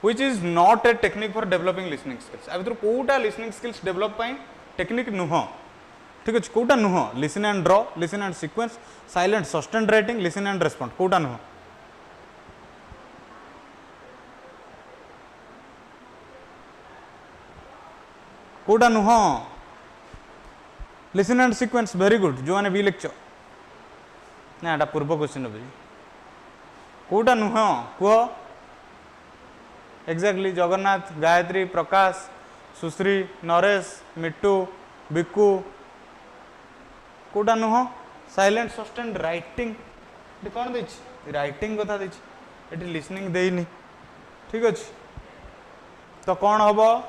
which is not a technique for developing listening skills आ भीतर कोटा लिसनिंग स्किल्स डेवलप पाई technique नुह ठीक अच्छे कोटा नुह listen and draw listen and sequence silent sustained writing listen and respond कोटा नुह कोटा नुह listen and sequence very good जो मैंने बी लेक्चर ना एटा पूर्व क्वेश्चन बुझी कोटा नुह कह एक्जाक्टली जगन्नाथ गायत्री प्रकाश सुश्री नरेश मिट्टू बिकू कोटा नुह साइलेंट सस्टेन्ड राइटिंग कौन दे राइटिंग कथा दे लिसनिंग देनी ठीक अच्छे तो कौन हम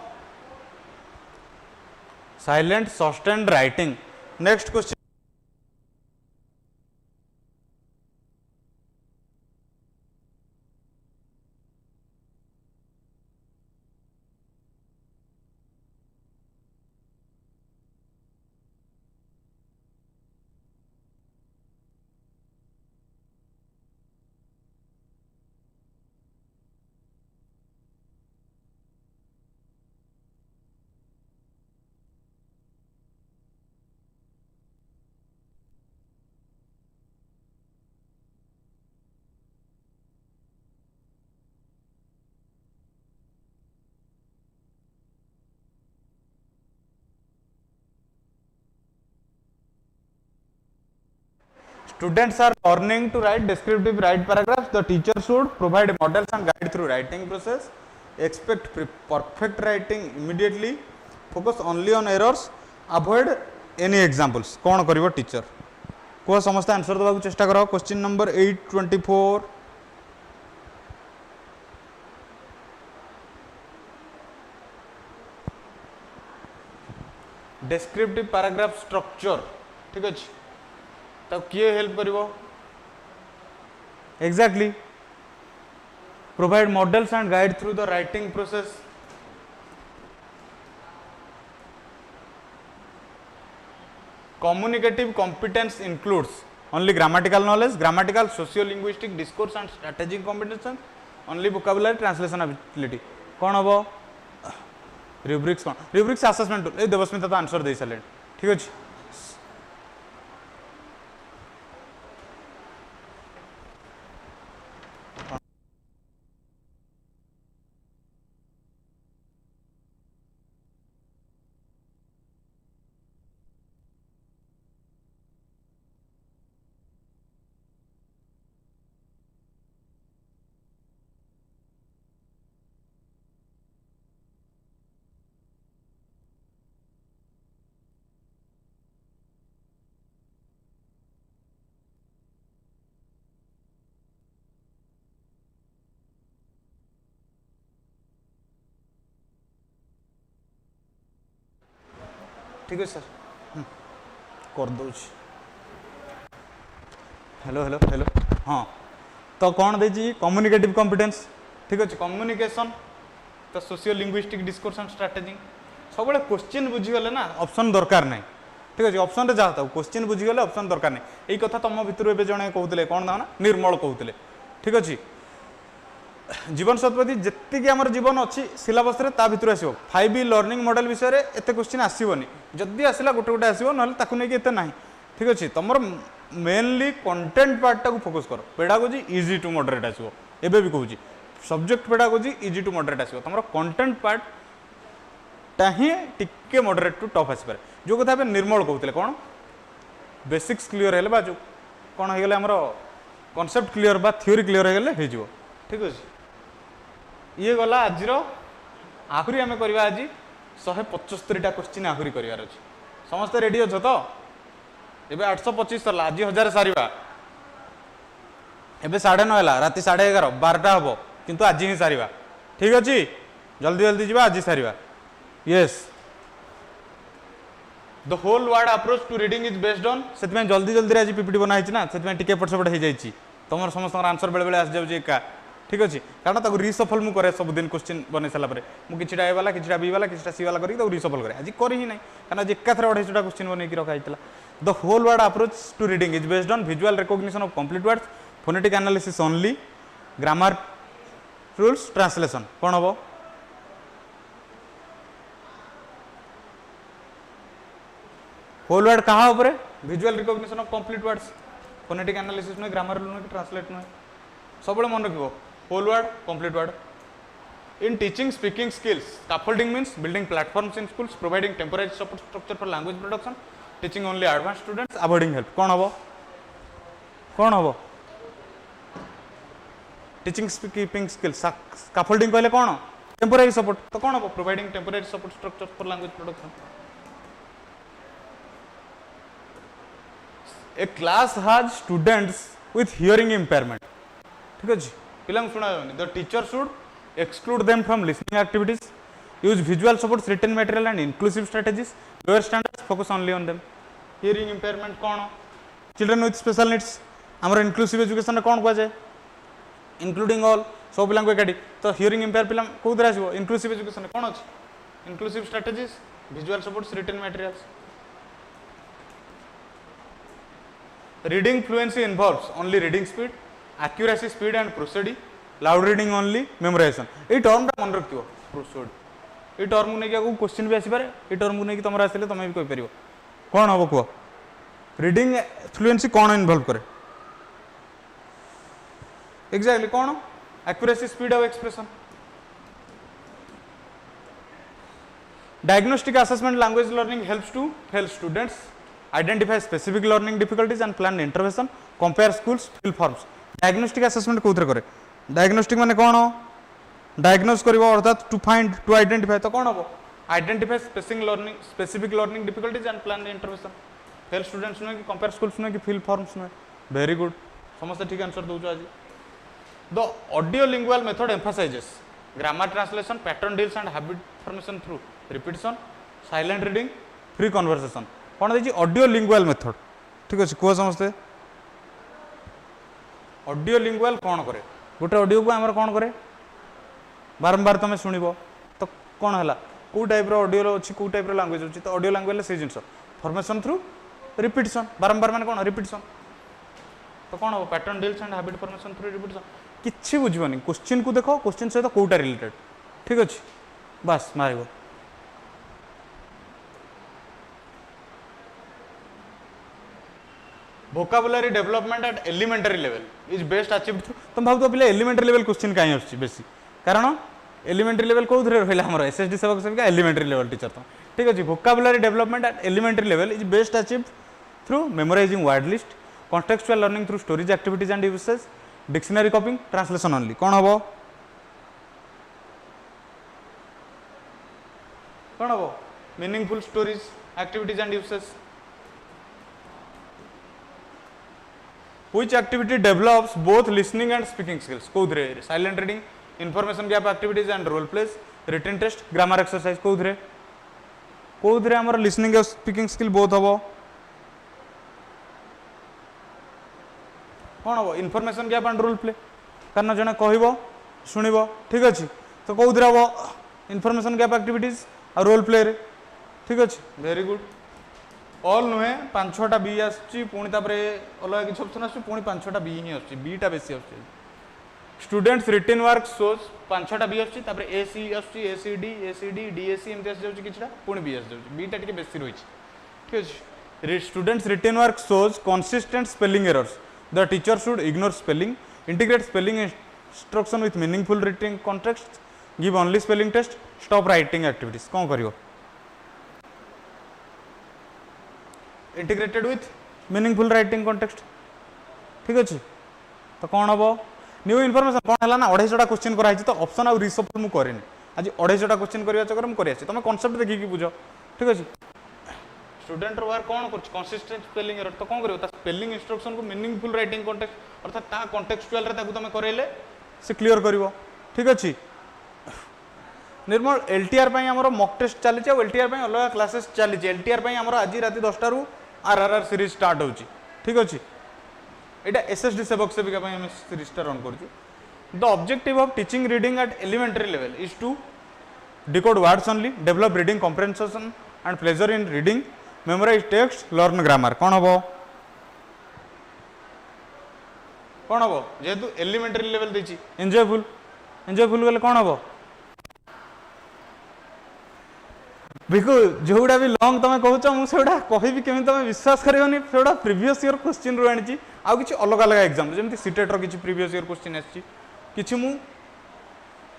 silent sustained writing next question Students are learning to write descriptive right paragraphs. The teacher should provide models and guide through writing process. Expect perfect writing immediately. Focus only on errors. Avoid any examples. कौन करिवो teacher को समस्त answer देबा चेष्टा करो question number 824 descriptive paragraph structure ठीक अछि तो किए हेल्प करिवो exactly provide models and guide through the writing process communicative competence includes only grammatical knowledge grammatical sociolinguistic discourse and strategic competence only vocabulary translation ability कौन हम rubrics कौन rubrics assessment tool ए देवस्मिता तो answer दे सारे ठीक अच्छे ठीक है सर कर दो हेलो हेलो हेलो हाँ तो कौन दे कम्युनिकेटिव कॉम्पिटेंस ठीक अच्छे कम्युनिकेशन तो socio linguistic discourse and strategy सब क्वेश्चन बुझीगले ना ऑप्शन दरकार नहीं ठीक अच्छे ऑप्शन रे जाता क्वेश्चन बुझीगले ऑप्शन दरकार नहीं यही कथा तुम भितर ए जड़े कहते कौन ना निर्मल कहते ठीक अच्छे जीवन शतपथी जी आम जीवन अच्छी सिलेबस भितर आसो 5 लर्निंग मॉडल विषय में एत क्वेश्चन आसोनी जदि आसला गोटे गोटे आसो ना नहीं ठीक अच्छे तुम मेनली कंटेंट पार्टा को फोकस कर पेडागोजी इजी टू मॉडरेट आसो एबे भी कहूँ subject pedagogy easy to moderate आसो तुम कंटेंट पार्ट टा ही टिके मॉडरेट टू टफ आसपे जो कथा निर्मल कहते कौन बेसिक्स क्लीयर है जो कौन हो गले आमर कॉन्सेप्ट क्लीयर बा थ्योरी क्लीयर हो गले हो ठीक अच्छे ये गला आज आहरी आम करवा आज 175टा क्वेश्चन आहरी करार अच्छे समस्ते रेडी अच्छ तो एबे 825 सरला आज 1000 सारिबा एबे 9:30 है राति 11:30 12टा हम किंतु आज ही सारिबा ठीक अच्छे जल्दी जल्दी जीवा आज सारिबा yes the whole word approach to reading is based on से जल्दी जल्दी आज पीपीटी बना ना से टिके एपट सेपट हो जाए तुम समस्त आंसर बेले बेले आस जाऊँ एका ठीक अच्छे कारण ताको रिसफल मु करे सब दिन क्वेश्चन बन सारा मुझे ए वाला कि बी वाला कि सी वाला करके रिसफल करे आज कर ही ना कारण आज एकाथर 250 क्वेश्चन बन रखा the whole word approach to reading is based on visual recognition of complete words phonetic analysis only grammar rules translation कौन हम होल वर्ड कहाँ उपरे visual recognition of complete words phonetic analysis नुहे ग्रामर रूल नुहे translate नुहे सब मन रखो whole word complete word in teaching speaking skills scaffolding means building platforms in schools providing temporary support structure for language production teaching only advance students avoiding help कौन हम teaching speaking skills scaffolding कहले कौन temporary support तो कौन हम providing temporary support structure for language production a class has students with hearing impairment ठीक अच्छे पिला शुणा the teacher should exclude them from listening activities use visual supports written material and inclusive strategies lower standards focus only on them hearing impairment कौन children with special needs आमर inclusive education कौन कह जाए including all सब पिला एकाठी तो hearing empire पिला कौन आसो इंक्लूसिव एजुकेशन कौन अच्छे inclusive strategies visual supports written materials reading fluency involves only reading speed accuracy speed and prosody loud reading only memorization ए टर्म टा मन रखियो prosody ए टर्म ने को क्वेश्चन भी आसी पारे ए टर्म ने तुम आसिले तुम भी कहि परिबो कोन हबो को रीडिंग फ्लुएंसी कोन इन्वॉल्व करे exactly cone accuracy speed of expression diagnostic assessment language learning helps to help students identify specific learning difficulties and plan intervention compare schools fill forms diagnostic assessment कौन करे डायग्नोस्टिक माने कौन diagnose करिवो अर्थात to find to identify तो कौन हम identify specific learning difficulties and plan intervention fail students नुहे कि कंपेयर स्कूल्स नुहे कि फिल फॉर्म्स नुहे वेरी गुड समस्त ठीक आंसर दौच आज the audio lingual method emphasises grammar translation pattern drills and habit formation through repetition silent reading free conversation कौन देखिए ऑडियो लिंगुअल मेथड ठीक अच्छे कह समस्ते ऑडियो लिंगुअल कौन करे गोटे ऑडियो को आमर कौन करे बारंबार तुम शुणव तो कौन है कौ टाइप ऑडियो अच्छी कौ टाइप लैंग्वेज अच्छी तो ऑडियो लैंग्वेज से जिन फॉर्मेशन थ्रू रिपीटिशन बारंबार मान कौन रिपीटिशन तो कौन हम pattern drills and habit formation through repetition किसी बुझे क्वेश्चन को देख क्वेश्चन सहित कौटा रिलेटेड ठीक अच्छे बस मार vocabulary development at elementary level is best achieved through तुम भाव पिले elementary level question कहीं आछी बेसी कारण elementary level को रहा हमर SSD सेवक सेविका elementary level टीचर तो ठीक अछि vocabulary development at elementary level is best achieved through memorizing word list contextual learning through storage activities and uses dictionary copying translation only कौन हबो meaningful stories activities and uses which activity develops both listening and speaking skills कोउथरे silent reading information gap activities and role plays written test grammar exercise कोउथरे हमर listening और speaking skill both हबो कौन हम information gap and role play कारण जड़े कह शुणव ठीक अच्छे तो कौन हम इनफर्मेशन गैप एक्टिविटीज आ रोल प्ले रे ठीक अच्छे वेरी गुड ऑल नुहे 5-6टा बी आसपुणी अलग किसी ऑप्शन आसुनी 5-6टा बी ही आसुची बीटा बेसी आसुची स्टूडेंट्स रिटन वर्क सोज 5-6टा बी आसुची तापर एसी आसुची एसीडी डीएसी एमती आसी जाउची किछटा पुणी बी आसी जाउची बीटा टिके बेसी रही ठीक अच्छे Students' written work shows consistent spelling errors. The teacher should ignore spelling, integrate spelling instruction with meaningful written context, give only spelling test, stop writing activities. कौन करियो? Integrated with meaningful writing context. ठीक अच्छे तो कौन हम new information कौन है ना 250 क्वेश्चन कराई तो ऑप्शन आउ रिसफल मु करेनि आज 250 क्वेश्चन करवा चक्कर मु करिया तुम कॉन्सेप्ट देखिकी बुझ ठीक अच्छे स्टूडेंट वर्क कौन कर कंसिस्टेंट स्पेलिंग एरर तो कौन करियो ता स्पेलिंग इंस्ट्रक्शन को मीनिंगफुल राइटिंग कॉन्टेक्स्ट अर्थात ता कॉन्टेक्चुअल रे ताकू तुम करेले से क्लियर करिवो ठीक अच्छे निर्मल एलटीआर पई हमरो मॉक टेस्ट चली छ एलटीआर पई अलग क्लासेस चली छ एलटीआर पई हमरो आज रात 10 रु आरआरआर सीरीज स्टार्ट होची ठीक अच्छे एटा एसएसडी सेवक सेविका पई हम सीरीज टा रन करची the objective of teaching reading at elementary level is to decode words only, develop reading comprehension and pleasure in reading, memorize text, learn grammar. कौन हबो जेहेतु एलिमेंटरी लेवल देची एंजॉयफुल गले कौन हबो बिकु जोड़ा भी लॉन्ग तमे कहूछ मु सेडा कहिबी केमि तमे विश्वास करियोनी सेडा प्रीवियस ईयर क्वेश्चन रो आनिची आ किछि अलग अलग एग्जाम जेमति सीटेट रो किछि प्रीवियस ईयर क्वेश्चन आछि किछि मु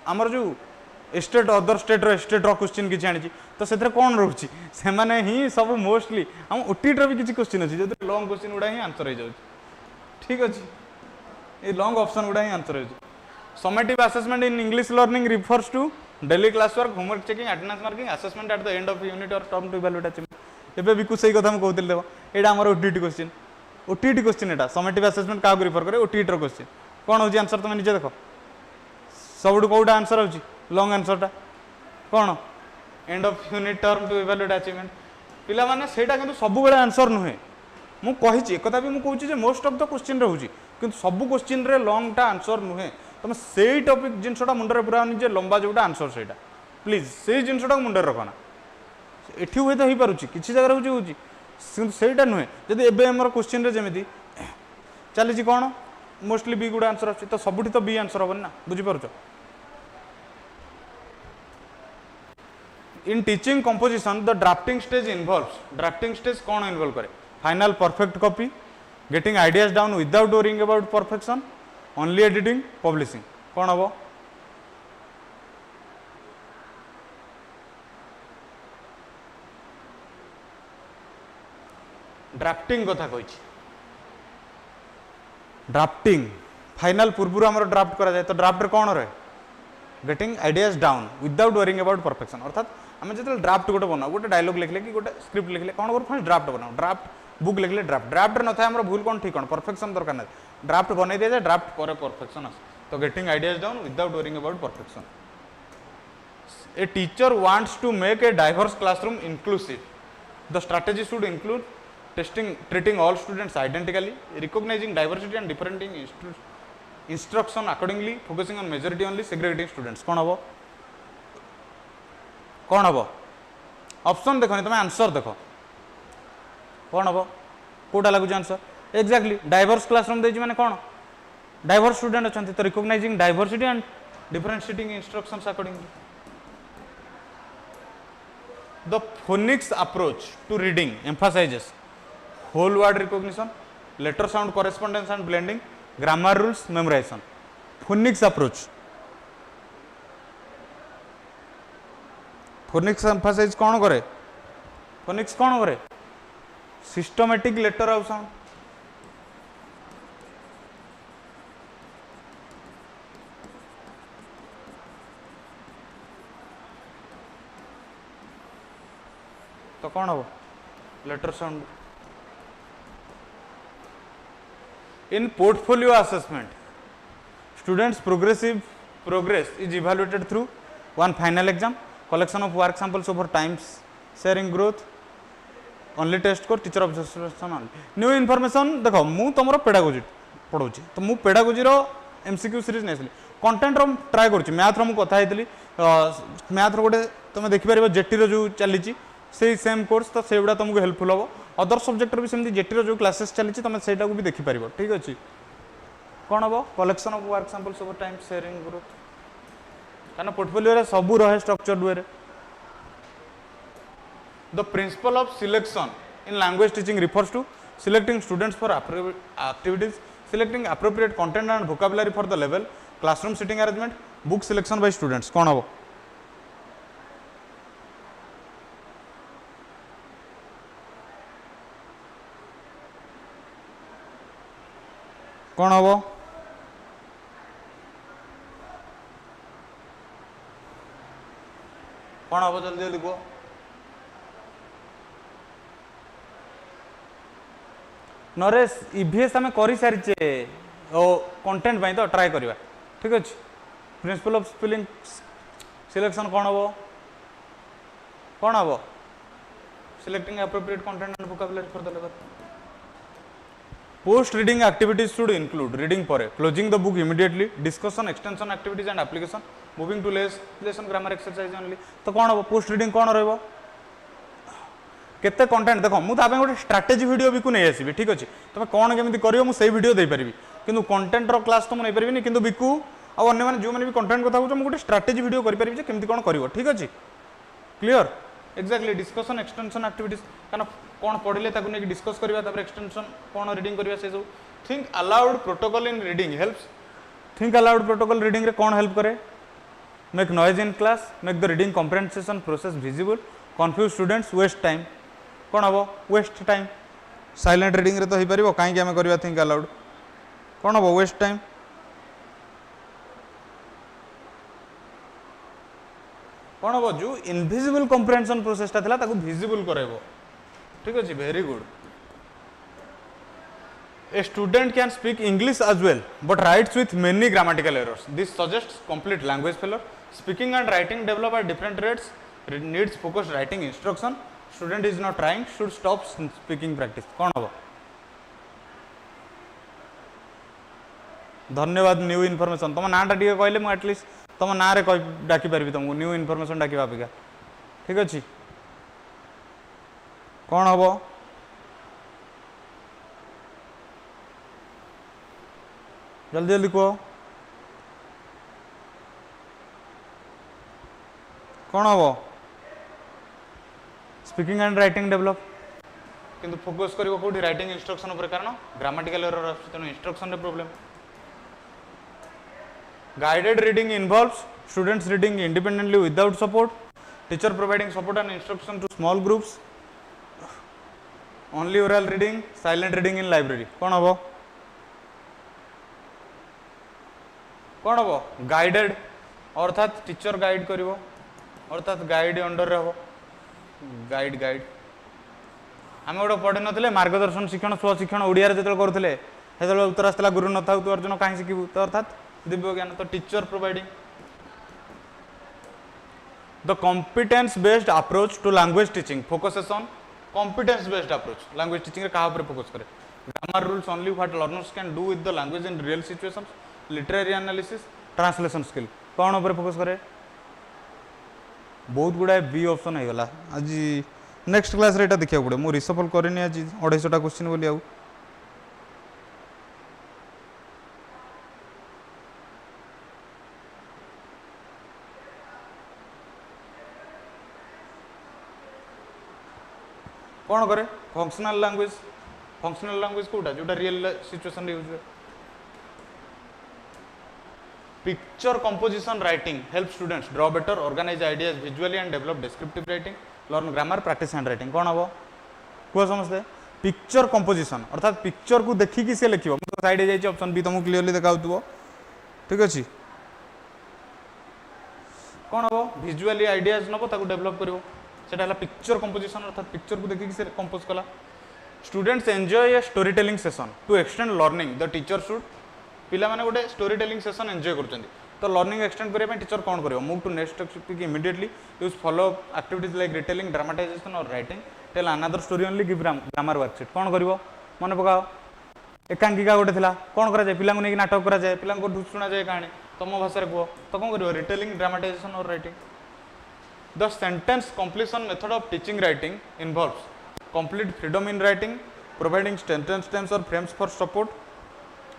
हमर जो स्टेट अदर स्टेट रो क्वेश्चन किछि आनिची तो सेथरे कोन रहउची से माने ही सब मोस्टली हम ओटीटी रो भी किछि क्वेश्चन अछि जे लॉन्ग क्वेश्चन उडा ही आंसर हो जाउची ठीक अछि ए लॉन्ग ऑप्शन उडा ही आंसर हो जाउची summative assessment in English learning refers to daily class work homework checking attendance marking assessment at the end of unit or term to evaluate achievement एबे भी कुछ सही कथा हम कहउतिल देबो एडा हमर ओटीटी क्वेश्चन एटा समेटिव असेसमेंट का रिफर करे ओटीटी रो क्वेश्चन कोन होची आंसर तुम निजे देखो सबडू कोडा आंसर होची लॉन्ग आंसर टा कौन end of unit term to evaluate achievement पिला माने सेटा किंतु सब बेले आंसर नुहे मु कहिछि एकता भी मु कहूछि जे मोस्ट ऑफ द क्वेश्चन रहउछि किंतु सब क्वेश्चन रे लॉन्ग टा आंसर नुहे तुम सेई टॉपिक जिनसटा मुंडरे पुरानी जे लंबा जोटा आंसर सेटा प्लीज सेई जिनसटा मुंडरे रखना एठी होय त ही पारुछि किछि जगह रहउछि होछि किंतु सेटा नुहे जदि एबे हमर क्वेश्चन रे जेमिति चलीछि कोन मोस्टली बी गुड आंसर अछि तो सबुठी तो बी आंसर होबन ना बुझि पारुछो in teaching composition the drafting stage involves drafting stage कौन इन्वॉल्व करे final perfect copy getting ideas down without worrying about perfection only editing publishing कौन हबो ड्राफ्टिंग कथा कहिछि ड्राफ्टिंग फाइनल पूर्व हमर ड्राफ्ट करा जाय तो ड्राफ्ट रे कौन रहे getting ideas down without worrying about perfection अर्थात आम जो ड्राफ्ट गोटे बनाओ गोटे डायलॉग लिखले कि गोटे स्क्रिप्ट लिखले कौन कर फर्स्ट ड्राफ्ट बनाओ ड्राफ्ट बुक लिखले ड्राफ्ट न था भूल कौन ठीक कौन परफेक्शन दरकार ना ड्राफ्ट बन दिया जाए ड्राफ्ट पर परफेक्शन आस तो getting ideas down without worrying about perfection a teacher wants to make a diverse classroom inclusive the strategy should include testing treating all students identically recognising diversity and differentiating instruction accordingly focusing on majority only segregating students कौन हम option देखो तुम answer देख कौन हम कोटा लगुच answer exactly diverse classroom देछि माने कौन डाइवर्स स्टूडेंट अच्छा तो recognising diversity and differentiating instructions accordingly the phonics approach to reading emphasises whole word recognition letter sound correspondence and blending grammar rules memorisation phonics approach phonics emphasise कौन करे phoenix कौन करे systematic letter आउ sound तो कौन हम letter sound in portfolio assessment students progress is evaluated through one final exam collection of work samples over times sharing growth only test score teacher observation only new information देखो मु तमरो pedagogy पढौची तो मु pedagogy रो MCQ series नेसली content रो try करची math रो मु कथा हेतली math रो गोटे तुम देखि परबो जेटी रो जो चलीची से सेम कोर्स तो सेगुड़ा तुमको हेल्पफुल हम अदर सब्जेक्ट भी सेमती जेटी जो क्लासेस चली तुम से भी देखिपार ठीक अच्छे कौन हम collection of work samples over time sharing growth कारण पोर्टफोलियो सब रहे structured way the principle of selection in language teaching refers to selecting students for activities, selecting appropriate content and vocabulary for the level, classroom sitting arrangement, book selection by students. कौन हबो कौन हबो कौन हबो जल्दी जल्दी को नरेश ईवीएस आम कर सारी ओ कंटेंट तो ट्राए करवा ठीक अच्छे प्रिंसिपल ऑफ स्पेलिंग सिलेक्शन कौन हम कौन हम selecting appropriate content and vocabulary for the level post reading activities should include reading पर closing the book immediately discussion extension activities and application moving to lesson grammar exercise only तो कौन हम post reading कौन रही केते content देख मुझे गोटे स्ट्राटेजी वीडियो भी नहीं आसबि ठीक अच्छे तुम कौन केमी कर मुझे वीडियो दे पारि कि कंटेंट क्लास तो मुझे नहीं पारि कि बिकू आउ अन्य जो मैंने भी कंटेंट कथा मुझे गोटे स्ट्राटेजी वीडियो करें केमती कौन कर ठीक अच्छे clear exactly discussion extension activities कारण कौन पढ़ले नहीं डिस्कस करवा एक्सटेंशन कौन रीडिंग करवा से सब think aloud protocol in reading helps think aloud protocol reading रे कौन हेल्प करे make noise in class make the reading comprehension process visible confuse students waste time कौन हम वेस्ट टाइम साइलेंट रीडिंग रे तो हो पार कहीं आम करवा थिंक अलाउड कौन हम वेस्ट टाइम कौन हम जो इनविजिबल कॉम्प्रिहेंशन प्रोसेसटा था ताको विजिबल कराइबो ठीक अच्छे very good a student can speak English as well but writes with many grammatical errors this suggests complete language failure speaking and writing develop at different rates needs focused writing instruction student is not trying should stop speaking practice कौन हम धन्यवाद new information तुम नाटा टे कहले मुझे at least तुम ना रे डाकी पारि तुमको न्यू इनफॉरमेशन डाकिबा अपेक्षा ठीक अच्छे कौन हम जल्दी जल्दी कह कौन हम स्पीकिंग एंड राइटिंग डेवलप किंतु फोकस करिवो कोठी राइटिंग इंस्ट्रक्शन ऊपर कारण ग्रामेटिकल एरर आछे तेनो इंस्ट्रक्शन रे problem guided reading involves students reading independently without support teacher providing support and instruction to small groups only oral reading silent reading in library कौन हम कौन हम गाइडेड अर्थात टीचर गाइड करिवो अर्थात गाइड अंडर रे हो गाइड गाइड आम गोटे पढ़ी ना मार्गदर्शन शिक्षण स्वशिक्षण ओडिया जो करुले उत्तर आसला गुरु न था तू अर्जुन कहीं शिखु तो अर्थात दिव्य ज्ञान तो teacher providing the competence based approach to language teaching focuses on competence based approach language teaching क्या फोकस करे grammar rules only what learners can do with the language in real situations literary analysis translation skill कौन ऊपर focus करे बहुत गुड़ाए B option हो गला आज next class रे एटा देखिया पड़े मु रिसफल करनी आज 250 क्वेश्चन बोली आउ कौन करे फंक्शनल लैंग्वेज कोटा जोटा रियल सिचुएशन रे यूज हुए picture composition writing help students draw better organise ideas visually and develop descriptive writing learn grammar practice hand writing कौन हम कह समझते पिक्चर कंपोजिशन अर्थात पिक्चर को देखिकी से लिख साइड जाइए ऑप्शन बी तुमको क्लीयरली देखा ठीक अच्छे कौन हम विजुअली आइडियाज नब ताको डेवलप करिवो सेटा हला पिक्चर कंपोजिशन अर्थात पिक्चर को देखिकी से कंपोज कला students enjoy a story telling session to extend learning the teacher should पिला माने गोटे स्टोरी टेलिंग सेशन एंजॉय करछन्ती तो लर्निंग एक्सटेंड करिया पे टीचर कौन करिवो move to next topic immediately use follow activities like retelling dramatisation or writing tell another story only give grammar worksheet कौन करिवो मन पकाओ एकांकिका गोटे थिला कौन करा जाय पिला को नेकी नाटक करा जाय पिला को सुना जाय कहानी तुम भाषा रे कहो तो कौन करिवो retelling dramatisation or writing the sentence completion method of teaching writing involves complete freedom in writing providing sentence stems or frames for support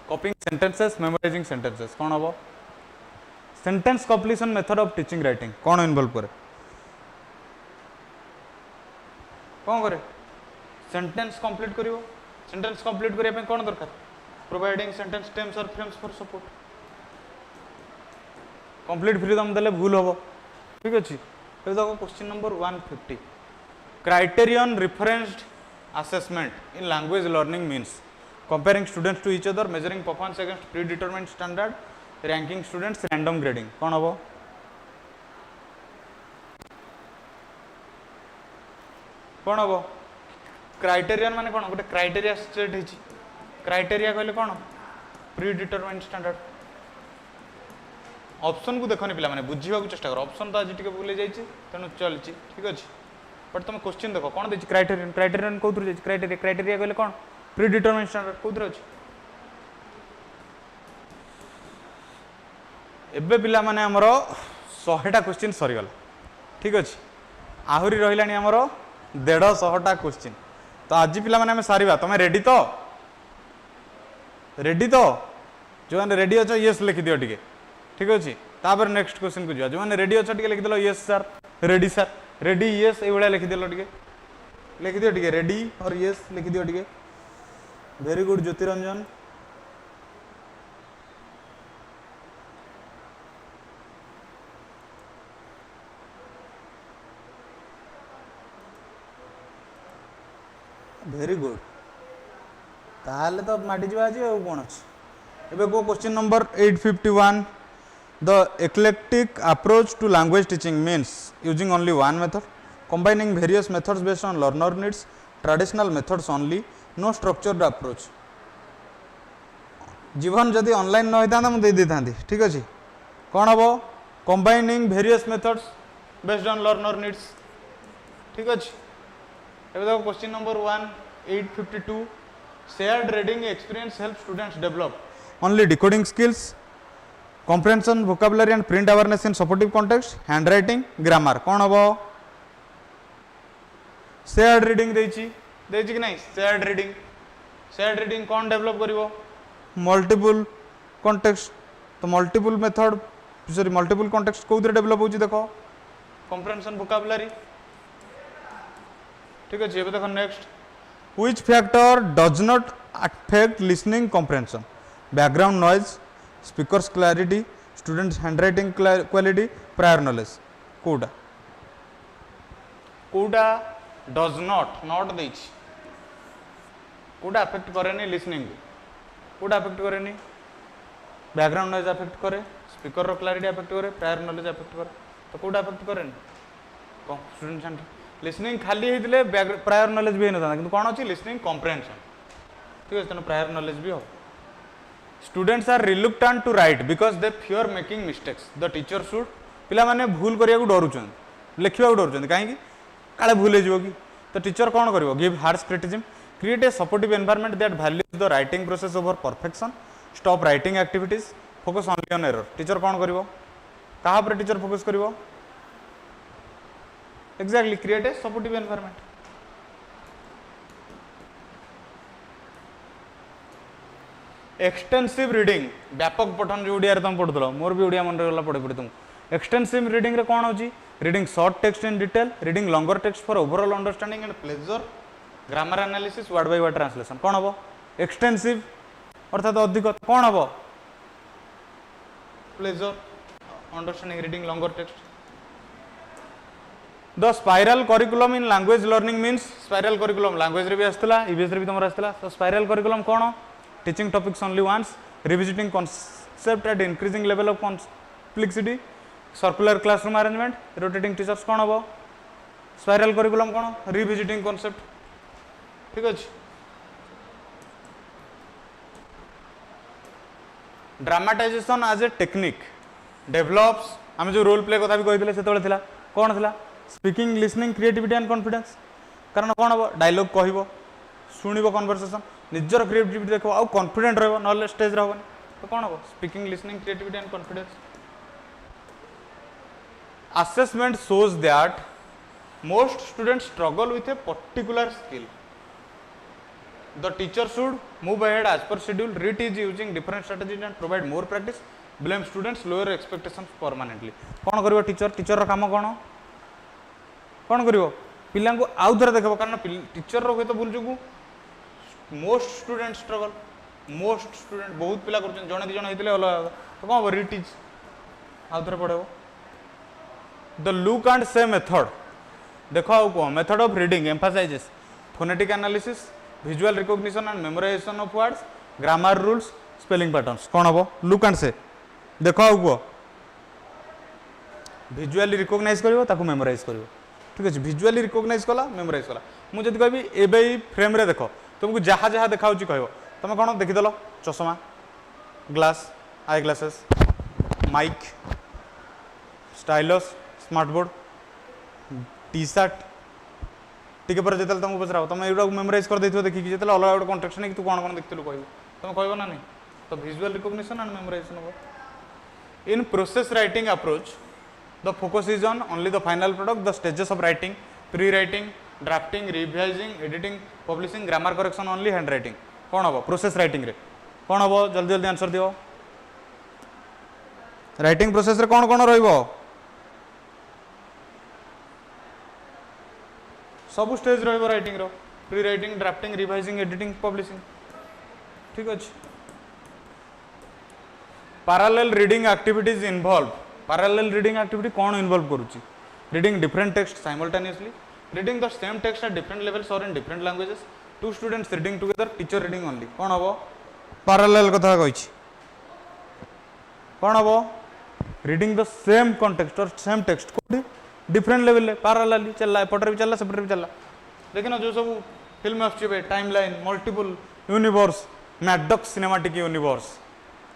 copying sentences memorising sentences कौन हम sentence completion method of teaching writing कौन involve करे कौन करे sentence complete करिवो sentence complete करिया पे कोन दरकार providing sentence stems or frames for support complete freedom देले भूल होबो ठीक अछि ए देखो question number 150 criterion referenced assessment in language learning means comparing students to each other measuring performance against predetermined standard ranking students random grading कौन हबो कौन हबो क्राइटेरियन माने कौन गोटे क्राइटेरिया सेट हिची क्राइटेरिया कहले कौन प्रीडिटरमाइंड स्टैंडर्ड ऑप्शन को देखनी पिला माने बुझीबा को चेष्टा करो ऑप्शन तो आज टिके भूले जाईची तनु चलची ठीक अछि बट तुम क्वेश्चन देखो कौन देछि क्राइटेरियन क्राइटेरियन कोथुर जाईची क्राइटेरिया क्राइटेरिया कहले कौन प्रीडिटरमाइंड स्टैंडर्ड कोथुर अछि एबे पिला माने हमरो 100टा क्वेश्चन सरी गला ठीक अछि आहुरी रहिलानी हमरो 150टा क्वेश्चन तो आज पिला माने हम सारीबा तमे रेडी तो जो माने रेडी अछ यस लिखि दियो टिके ठीक अछि तापर नेक्स्ट क्वेश्चन को जो जो माने रेडी अछ टिके लिखि देलो यस सर रेडी यस ए बळा लिखि देलो टिके लिखि दियो टिके रेडी और यस लिखि दियो टिके very good Jyotiranjan very good ताले तो माटी जीवा आज कौन अच्छे एबे को question number 851 the eclectic approach to language teaching means using only one method combining various methods based on learner needs traditional methods only no structured approach जीवन जदि ऑनलाइन न होता मुझे दे था ठीक अच्छे कौन हम combining various methods based on learner needs ठीक अच्छे एबे देखो question number 1852 shared reading experience help students develop only decoding skills comprehension vocabulary and print awareness in supportive context handwriting grammar कौन हम शेयर्ड रीडिंग देछि कि नहीं शेयर्ड रीडिंग कौन डेवलप करिवो मल्टीपल कॉन्टेक्स्ट तो multiple method sorry multiple context कोउदरे develop होछि देखो comprehension vocabulary ठीक है एबे देखो next which factor does not affect listening comprehension background noise speaker's clarity student's handwriting quality prior knowledge कोडा डज नॉट देछि कोडा अफेक्ट करेनी लिसनिंग कोडा अफेक्ट करेनी बैकग्राउंड नॉइज अफेक्ट करे स्पीकर रो क्लैरिटी अफेक्ट करे प्रायर नॉलेज अफेक्ट करे तो कोडा अफेक्ट करेनी स्टूडेंट्स लिसनिंग खाली हेतिले प्रायर नॉलेज भी हेनता किंतु कोन अछि लिसनिंग कॉम्प्रिहेंशन ठीक है तने प्रायर नॉलेज भी हो students are reluctant to write because they fear making mistakes the teacher should पिला माने भूल करिया को डरुचन लिखिया को डरुचन काहे कि काले भूल हे जिवो कि तो टीचर कोन करिवो give harsh criticism create a supportive environment that values the writing process over perfection stop writing activities focus only on error teacher कोन करिवो कहा पर टीचर फोकस करिवो exactly create a supportive environment extensive reading व्यापक पठन जो ओडिया रे तुम पढुतलो मोर भी ओडिया मन रे गला पढे पढे तुम एक्सटेंसिव रीडिंग रे कोन होची reading short text in detail reading longer text for overall understanding and pleasure grammar analysis word by word translation कोन हबो एक्सटेंसिव अर्थात अधिक कोन हबो pleasure understanding reading longer text the spiral curriculum in language learning means spiral curriculum language रे भी आस्तला EVS रे भी तुमरा आस्तला तो स्पाइरल करिकुलम कोन teaching topics only once revisiting concept at increasing level of complexity circular classroom arrangement rotating teachers कौन हम spiral curriculum कौन revisiting concept ठीक अच्छे dramatisation as a technique develops आम जो रोल प्ले कथा भी कही से कौन थी speaking listening creativity and confidence कारण कौन हम डायलॉग कह शुणव कन्वर्सेशन निजर क्रिएटिविटी देखो आउ कॉन्फिडेंट रहो ना स्टेज रे होबनी तो कौन हम speaking listening creativity and confidence assessment shows that most students struggle with a particular skill the teacher should move ahead as per schedule reteach using different strategies and provide more practice blame students lower expectations permanently कौन करिवो teacher teacher रो काम कौन करिवो पिला को आउ थे देख कारण टीचर रो तो भूल जो most student struggle most student बहुत पिला कर जड़े दी जन होते अलग तो कौन हम रिटीच आउ थे पढ़ेब the look and say method देख आउ कौन method of reading emphasises phonetic analysis visual recognition and memorisation of words grammar rules spelling patterns कौन हम लुक एंड से देख आउ कह विजुअली रिकॉग्नाइज कर मेमोराइज कर ठीक अच्छे विजुअली रिकॉग्नाइज कला मेमोराइज कला मुझे कहबी एबे फ्रेम रे देख तुमको जहाँ जहाँ देखा कह तुम कौन देखीदेल चषमा glass eye glasses mic stylus smart board T shirt टी पर जो तुमको पचरा तुम ये मेमोराइज कर देखिए जो अलग गोटे कंटेक्स्ट नहीं तू कौन कौन देखिलु कह तुम कह ना नहीं तो visual recognition and memorisation in process writing approach the focus is on only the final product the stages of writing pre-writing drafting revising editing publishing grammar correction only handwriting कौन हम प्रोसेस राइटिंग रे कौन हम जल्दी जल्दी answer दियो writing process रे कौन कौन रहिबो सब स्टेज रहिबो राइटिंग रो pre writing drafting revising editing publishing ठीक अछि parallel reading activities involve parallel reading activity कौन इन्वॉल्व करुच्ची reading different text simultaneously reading the same text at different levels और in different languages two students reading together teacher reading only कौन हम parallel कथा कही कौन हम रीडिंग द सेम कॉन्टेक्स्ट और सेम टेक्स्ट कोठी डिफरेंट लेवल पैरेलली चलला एपटर भी चलला सेपटर भी चलला देखिन जो सब फिल्म आछे timeline multiple universe Maddox cinematic universe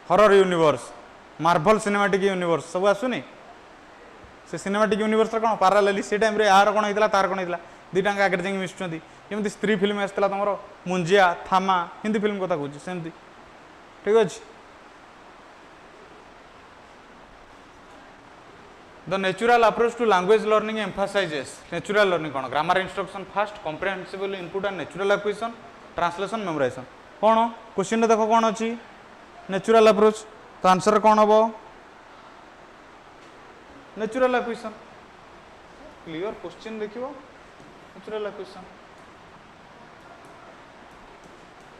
horror universe Marvel cinematic universe सब आसुनी से सिनेमैटिक यूनिवर्स कौन पैरेलली से टाइम यार कौन होता तार कौन होता दुईटा आगे जाकि मिशुंट जमी स्त्री फिल्म आसाला तुम मुंजिया थामा हिंदी फिल्म कथा कहूँ सेमती ठीक अच्छे the natural approach to language learning emphasizes natural learning कौन grammar instruction first comprehensible input and natural acquisition translation memorization कौन क्वेश्चन देख कौन अच्छी नेचुरल अप्रोच तो आंसर कौन हम नेचुरल एक्विजिशन क्लियर क्वेश्चन देखियो नेचुरल एक्विजिशन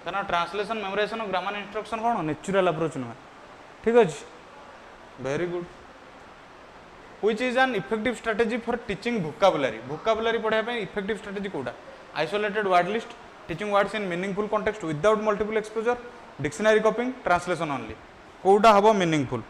कारण ट्रांसलेशन मेमोराइजेशन और ग्रामर इंस्ट्रक्शन कौन नेचुरल अप्रोच नुहे ठीक अच्छे very good which is an effective strategy for teaching vocabulary पढ़ाई इफेक्टिव स्ट्रेटेजी कोटा isolated word list teaching words in meaningful context without multiple exposure dictionary copying translation only कोटा हम meaningful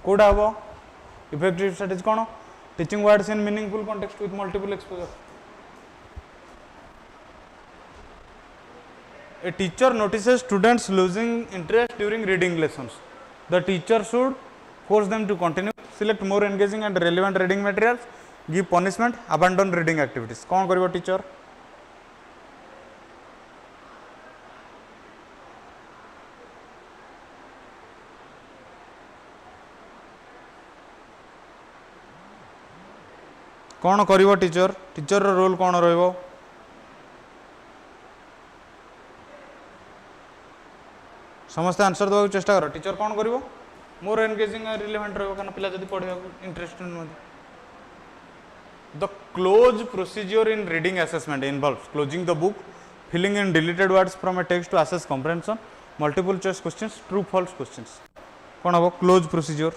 कोड़ा हम इफेक्टिव स्ट्रेटेजी कौन teaching words in meaningful context with multiple exposure a teacher notices students losing interest during reading lessons the teacher should force them to continue select more engaging and relevant reading materials give punishment abandon reading activities कौन करिवो teacher कौन करिवो teacher teacher रो role कौन रहिबो समस्त answer देवा चेष्टा कर टीचर कौन करिवो मोर एंगेजिंग रिलेवेंट रहिबो कारण पिला जदी पढ़िया इंटरेस्टेड नुहति the cloze procedure in reading assessment involves closing the book filling in deleted words from a text to assess comprehension multiple choice questions true false questions कौन हम क्लोज प्रोसीजर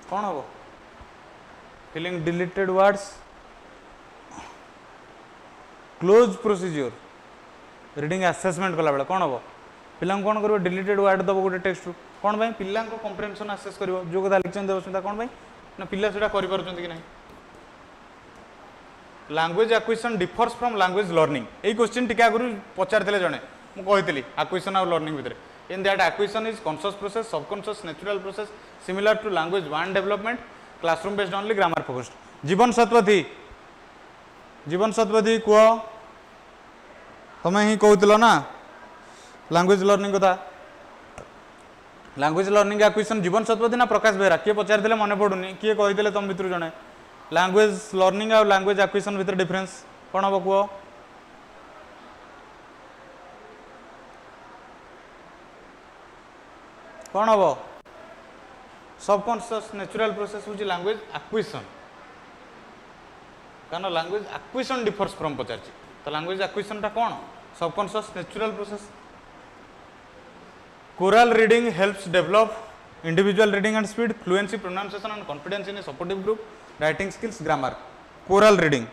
कौन हम filling deleted words cloze procedure reading assessment कला बेला कौन हम पिला कौन कर डिलीटेड वर्ड दब गोटे टेक्स्ट कौन भाई पिला कॉम्प्रिहेंशन असेस कर जो कथा लिखिं देवस्मिता कौन भाई ना पिला से कि नहीं language acquisition differs from language learning यही क्वेश्चन टिके आगु पचार जड़े मुझे एक्विजिशन और लर्निंग भितर In that, acquisition is conscious process, subconscious natural process similar to language one development, classroom based only, grammar focused. जीवन सत्पथी कह तुम ही कहूल ना लैंग्वेज लर्निंग कथा लैंग्वेज लर्निंग एक्विजिशन जीवन सत्पथी ना प्रकाश बेहरा किए पचार मन पड़ुनी किए कही तुम भितर जड़े लैंग्वेज लर्निंग और लैंग्वेज एक्विजिशन भितर डिफरेन्स कौन हम कह कौन हम सबकॉन्शियस नेचुरल प्रोसेस हूँ लैंग्वेज एक्विजिशन कारण लैंग्वेज एक्विजिशन डिफर्स फ्रॉम पचार तो लैंग्वेज एक्विजिशन टा कौन subconscious natural process coral reading helps develop individual reading and speed fluency pronunciation and confidence in a supportive group writing skills grammar coral reading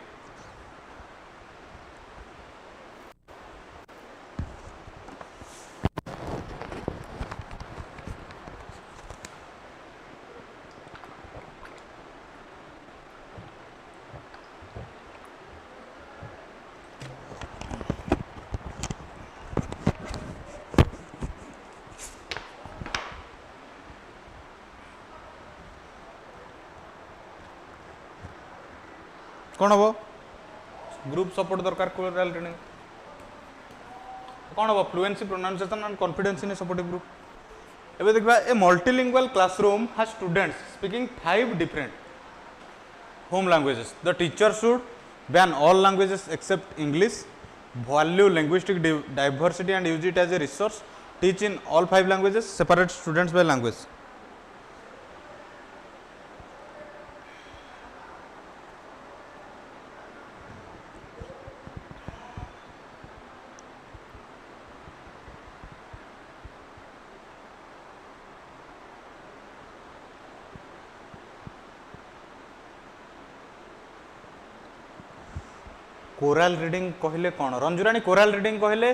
कौन हम group support दरकार coral reading कौन हम fluency pronunciation and confidence in a supportive group एबे देखबा a multilingual classroom has students speaking 5 different home languages the teacher should ban all languages except English value linguistic diversity and use it as a resource teach in all 5 languages separate students by language choral reading कहले कौन Ranjurani choral reading कहले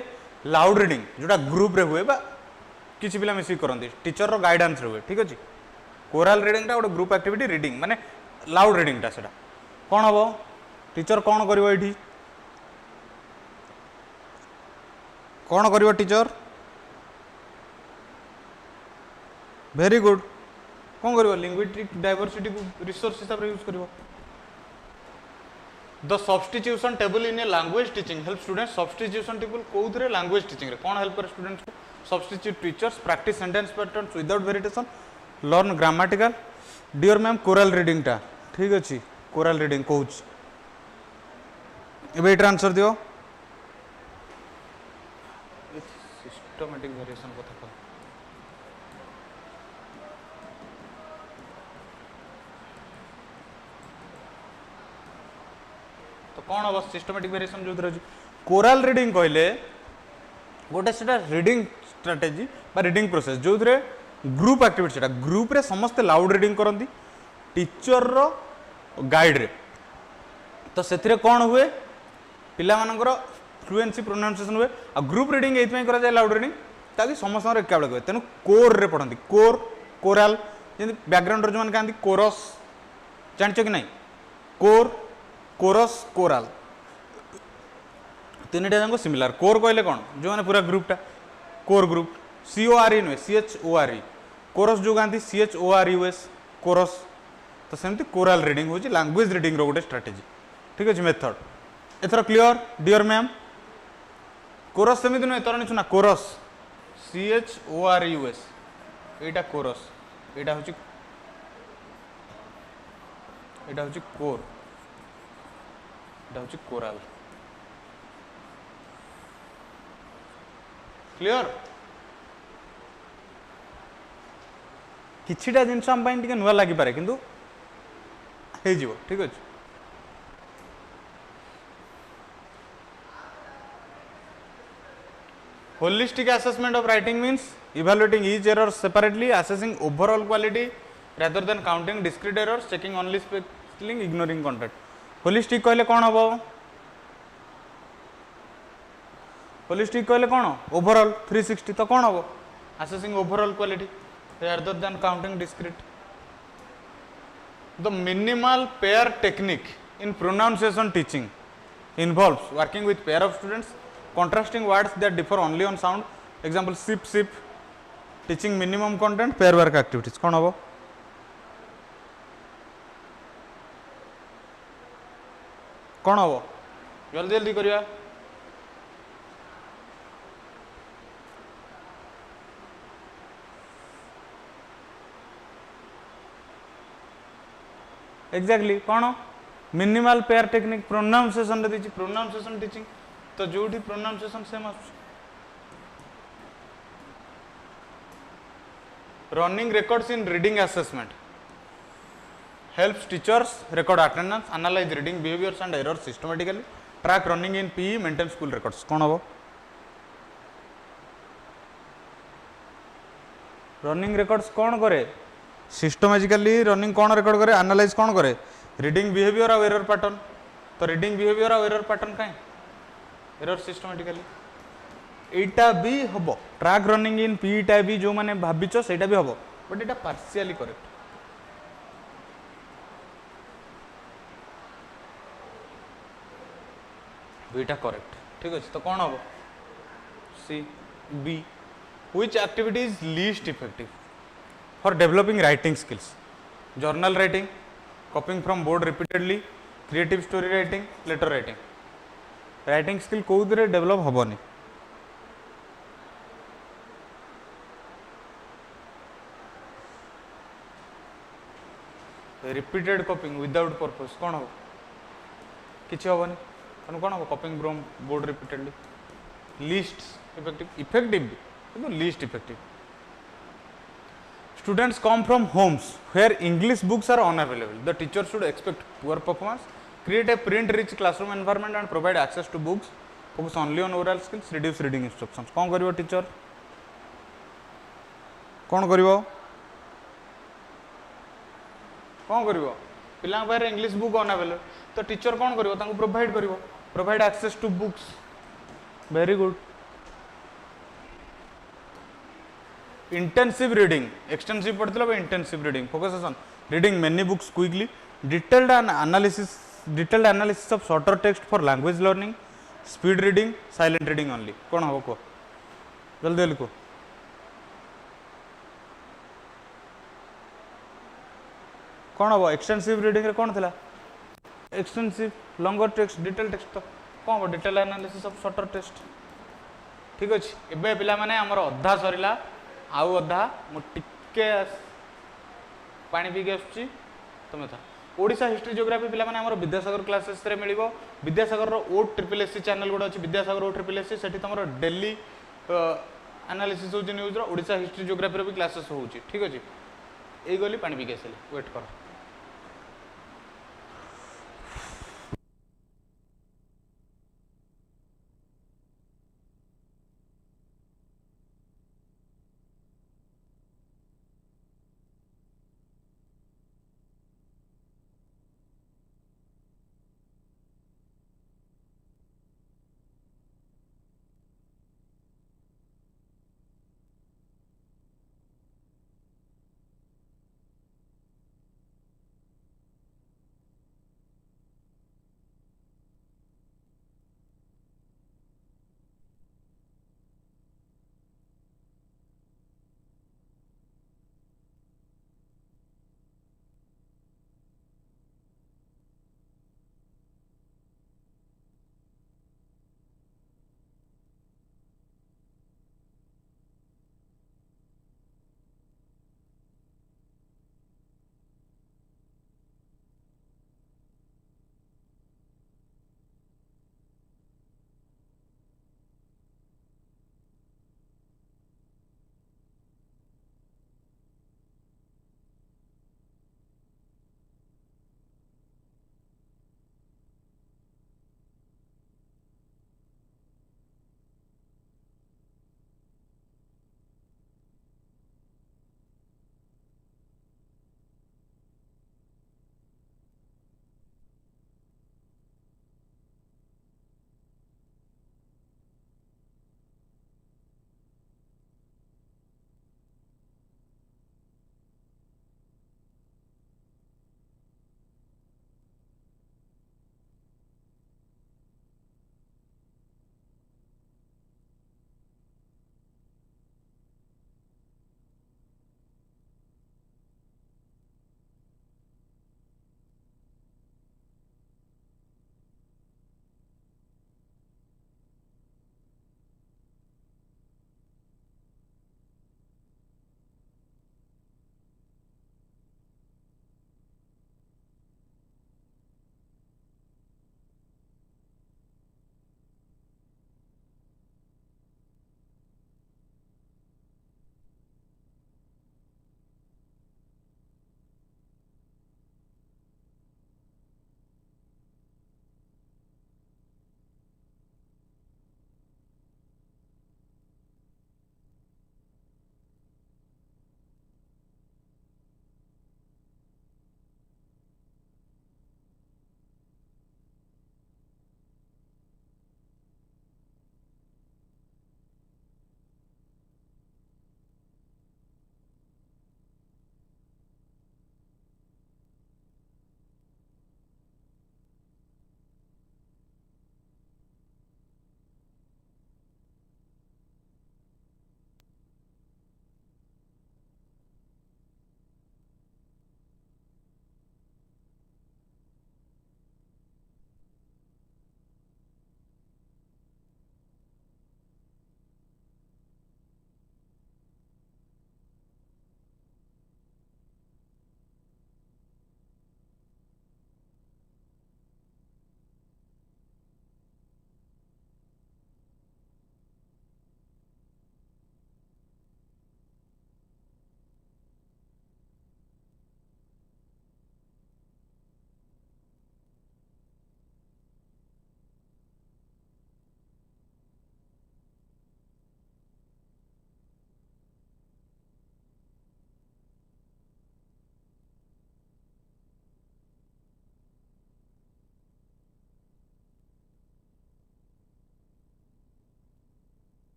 loud reading जोटा group रे हुए बा किसी पिला मिसी करंती टीचर रो गाइडेंस रे हुए ठीक अछि कोरल रीडिंग टा गोटे ग्रुप एक्टिविटी रीडिंग माने लाउड रीडिंग टा सेटा कौन हबो टीचर कौन करिवो एठी कौन करिवो टीचर वेरी गुड कौन करिवो लिंग्विस्टिक डाइवर्सिटी को रिसोर्स हिसाब रे यूज करिवो the substitution table in a language teaching help students substitution table कोउथरे लैंग्वेज टीचिंग रे कौन हेल्प करे स्टूडेंट्स को substitute teachers practice sentence patterns without variation learn grammatical dear ma'am choral reading टा ठीक अछि कोरल रीडिंग कहूछ एबे एटा आंसर दियो सिस्टमैटिक वेरिएशन कथा कह कौन हम सिस्टमैटिक वेरिएशन जो रही कोरल रीडिंग कहले गोटे से रीडिंग स्ट्रेटेजी बा रीडिंग प्रोसेस जो ग्रुप एक्टिविटी से ग्रुप रे समस्ते लाउड रीडिंग करती टीचर रो गाइड रे तो से कौन हुए पिला मानकर फ्लुएंसी प्रोनाउंसिएशन हुए आ ग्रुप रीडिंग ये करा जाए लाउड रीडिंग ताकि समस्त एका बेले हुए तेणु कोर रे पढ़ती कोर कोरल जमी बैकग्राउंड जो कहते कोरस जानच कि नहीं कोर कोरस कोरल तीन टाइम सिमिलर कोर कहले कौन जो मैंने पूरा ग्रुपटा कोर ग्रुप CORE नुहे CHORE कोरस जो कहती CHORUS कोरस तो सेमती कोरल रीडिंग हूँ लैंग्वेज रीडिंग रो गोटे स्ट्रेटेजी ठीक अच्छे मेथड एथर क्लियर डियर मैम कोरस सेमती नुहे तर निचुना कोरस CHORUS एटा कोरस एटा हूँ कोर कोरल क्लियर किछिटा जिनस आम टिके नुआ लगी पारे किंतु हे जीवो ठीक अछि holistic assessment of writing means evaluating each error separately assessing overall quality rather than counting discrete errors checking only spelling ignoring content holistic कहले कौन हम होलिस्टिक कहले कौन ओवरऑल 360 तो कौन हम assessing overall quality rather than counting discrete the minimal pair technique in pronunciation teaching involves working with pair of students contrasting words that differ only on sound example sip sip teaching minimum content pair work activities कौन हम कौन हम जल्दी जल्दी करिया exactly कौन minimal pair technique pronunciation रे दीची pronunciation teaching तो जोठी प्रोनाउंसिएशन सेम आसु running records in reading assessment helps teachers record attendance analyze reading behaviors and errors systematically track running in PE maintain school records कौन हम running records कौन करे systematically running कौन record करे analyse कौन करे रीडिंग बिहेवियर और एरर पैटर्न तो रीडिंग बिहेवियर और एरर पैटर्न कहीं एरर सिस्टमैटिकली एटा भी हम ट्रैक रनिंग इन पीटा भी जो मैंने भाविच सेटा भी हम बट एटा पार्शियली करेक्ट दुईटा करेक्ट ठीक अच्छे तो कौन हम सी बी which activity is least effective for developing writing skills journal writing copying from board repeatedly creative story writing letter writing writing skill कौन डेवलप हेनी रिपीटेड कॉपिंग विदाउट पर्पस कौन हम किसी हेनी तेणु कौन हम copying from board repeatedly least effective effective भी least effective students come from homes where English books are unavailable the teacher should expect poor performance create a print rich classroom environment and provide access to books focus only on oral skills reduce reading instructions कौन करिवो teacher कौन करिवो कौन करिवो पिला पारे English book unavailable तो teacher कौन करिवो तांको प्रोवाइड करिवो provide access to books very good intensive reading extensive पढ़ते intensive reading focus on reading many books quickly detailed analysis of shorter text for language learning speed reading silent reading only कौन हम कह जल्दी जल्दी कह कौन हम एक्सटेंसिव रीडिंग रे कौन थिला extensive longer text detail text तो कौन हम detail analysis of shorter text ठीक अच्छे एबे पिला माने हमर अधा सरिला आउ अधा मुझे पानी पीके आसुची तुम था ओडिशा हिस्ट्री जियोग्राफी पिला माने हमर विद्यासागर क्लासेस रे मिलिबो विद्यासागर रो ओ ट्रिपल एससी चैनल गुडा अछि विद्यासागर ओ ट्रिपल एससी सेठी तमरो डेली एनालिसिस होची न्यूज रो ओडिशा हिस्ट्री जियोग्राफी रो भी क्लासेस होची ठीक अछि एई गली पानी पीके आसले वेट कर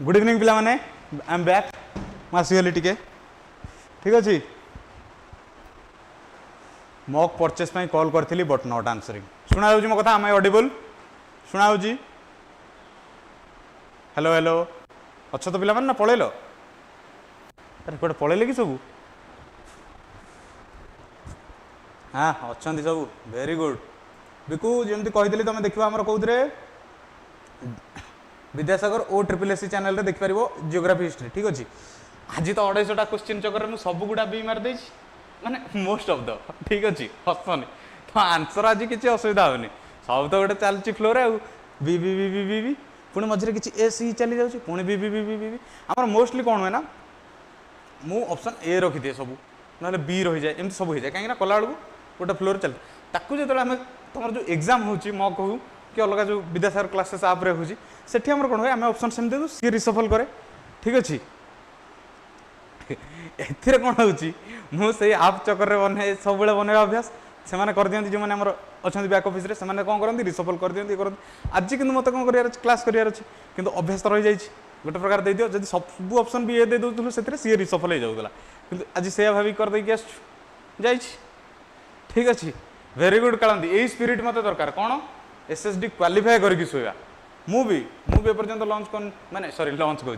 गुड इवनिंग पिला माने आई एम बैक आसीगली टिके ठीक अच्छे मॉक परचेस कॉल करी बट नॉट आंसरिंग शुणा मो कथा आम ऑडिबल शुणा हेलो हेलो अच्छा तो पिला ना पलैल अरे कौटे पलैले कि सब हाँ अच्छा सब वेरी गुड बिकू जमी कही तुम देख आम कौन विद्यासागर ओ ट्रिपल एस चैनल देखिपर जियोग्राफी हिस्ट्री ठीक अच्छे आज तो 250 क्वेश्चन चक्कर में सब गुड़ा बी मार माने मोस्ट ऑफ द ठीक अच्छे हसनी तो आंसर आज किसी असुविधा होनी सब तो गोटे चलती फ्लोर आउ बी बी बी बी बी बी पुणी मझे किसी एस इ चली जाऊँगी पुणी बी बी बी बी बी बी आम मोस्टली कौन हुए ना मु ऑप्शन ए रखी दिए सब ना बी रही जाए एमती सब हो जाए कहीं कला बेलू गोटे फ्लोर चलते ताकू जो आम तुम जो एग्जाम हो मॉक हो कि अलग जो विद्यासागर क्लासेस आप्रे हो सेठी आम कौन हुए आम ऑप्शन सेम दे सी रिसफल करे ठीक अच्छे ए कौन हो आप चक्कर में बने सब बनवा अभ्यास से कर दिखती जो मैंने अच्छा बैक ऑफिस से कौन करती रिसफल कर दिखती करती आज कि मत कौन कर क्लास करार अच्छे कि अभ्यास तो रही जाइए गोटे प्रकार दे दियो जब सब ऑप्शन भी ये दे दूँ से सी रिसफल हो जाऊला कि आज से भावी करदेकी आस ठीक अच्छे वेरी गुड कालंदी यही स्पिरिट मत दरकार कौन एसएसडी क्वालिफाई करके शोवा मुझे एपर्तंत लंच कर माने सॉरी लंच कह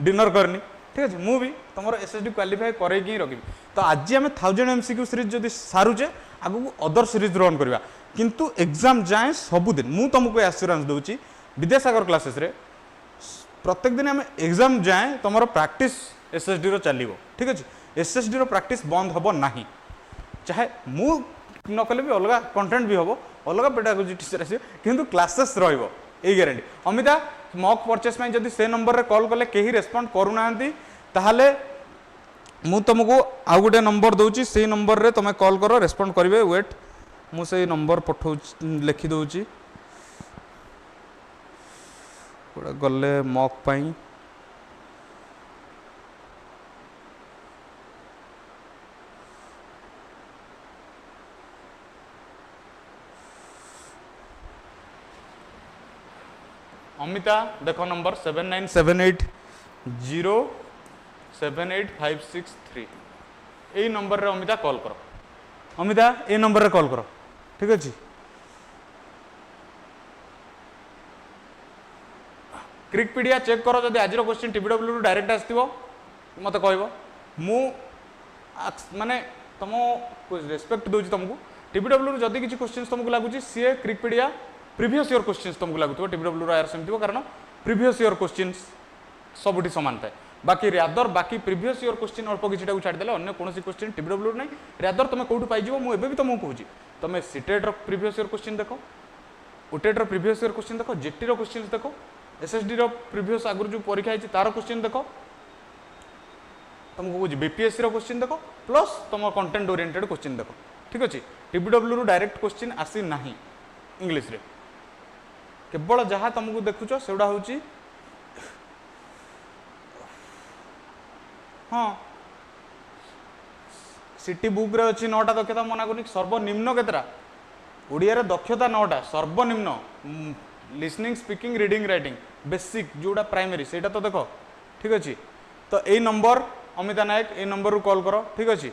डिनर करनी ठीक अच्छे मुझे तुम एसएसडी क्वालिफाई करके रखी तो आज आम 1000 MCQ सीरीज जब सारुचे आगू अदर सीरीज रन करवा किंतु एग्जाम जाए सबुदिन मु तुमको एश्योरेंस दूची विद्यासागर क्लासेस रे प्रत्येक दिन आम एग्जाम जाए तुम प्रैक्टिस एसएसडी रो चलो ठीक अच्छे एसएसडी रो प्रैक्टिस बंद हम ना चाहे मु न कले भी अलग कंटेंट भी हम अलग पेडागोजी टीचर आस कि क्लासेस रही ग्यारंटी अमिता मॉक परचेस जब से नंबर रे कॉल कले कहीं रेस्पॉन्ड करूना ताहले मु तुमको आउ गोटे नंबर दूची से नंबर रे तुम कॉल कर रेस्पॉन्ड करेंगे वेट मुझे नंबर पठौ लिखी दूची गले मॉक पाई अमिता देखो नंबर 7978078563 यही नंबर रे अमिता कॉल करो अमिता ये नंबर रे कॉल करो ठीक अच्छे क्रिकपीडिया चेक करो जब आज क्वेश्चन टीपीडब्ल्यू डायरेक्ट आसो मत कह मु माने तुम रेस्पेक्ट दूसरी तुमको टीपीडब्ल्यू जदि किसी क्वेश्चन तुमको लगुच सी क्रिकपीडिया प्रीवियस ईयर क्वेश्चंस तुमको लगुव टीपीडब्ल्यू आयर सेम कारण प्रीवियस ईयर क्वेश्चंस सबुठी सामान थाए बाकी रैदर बाकी प्रीवियस ईयर क्वेश्चन अल्प किसी छाड़देले अन्य कौन क्वेश्चन टीपीडब्ल्यू ना रैदर तुम कौटू पाइज मुझे भी तुमको कहूँ तुम सीटेट प्रीवियस ईयर क्वेश्चन देख ओटेट प्रीवियस ईयर क्वेश्चन देख जेटी क्वेश्चन देख एसएसडी प्रीवियस आगुरी जो परीक्षा है तार क्वेश्चन देख तुमको कहूँ बीपीएससी क्वेश्चन देख प्लस तुम कंटेंट ओरिएंटेड क्वेश्चन देख ठीक अच्छे टीपीडब्ल्यू डायरेक्ट क्वेश्चन आसी ना इंग्लीश रे केवल जहाँ तुमको देखुच से हूँ हाँ सिटी बुक रे अच्छी 9टा दक्षता मना करनी सर्वनिम्न केतरा ओडिया दक्षता 9टा सर्वनिम्न listening speaking reading writing basic जोड़ा प्राइमरी सेटा तो देख ठीक अच्छे तो यही नंबर अमिता नायक ये नंबर रू कॉल करो ठीक अच्छे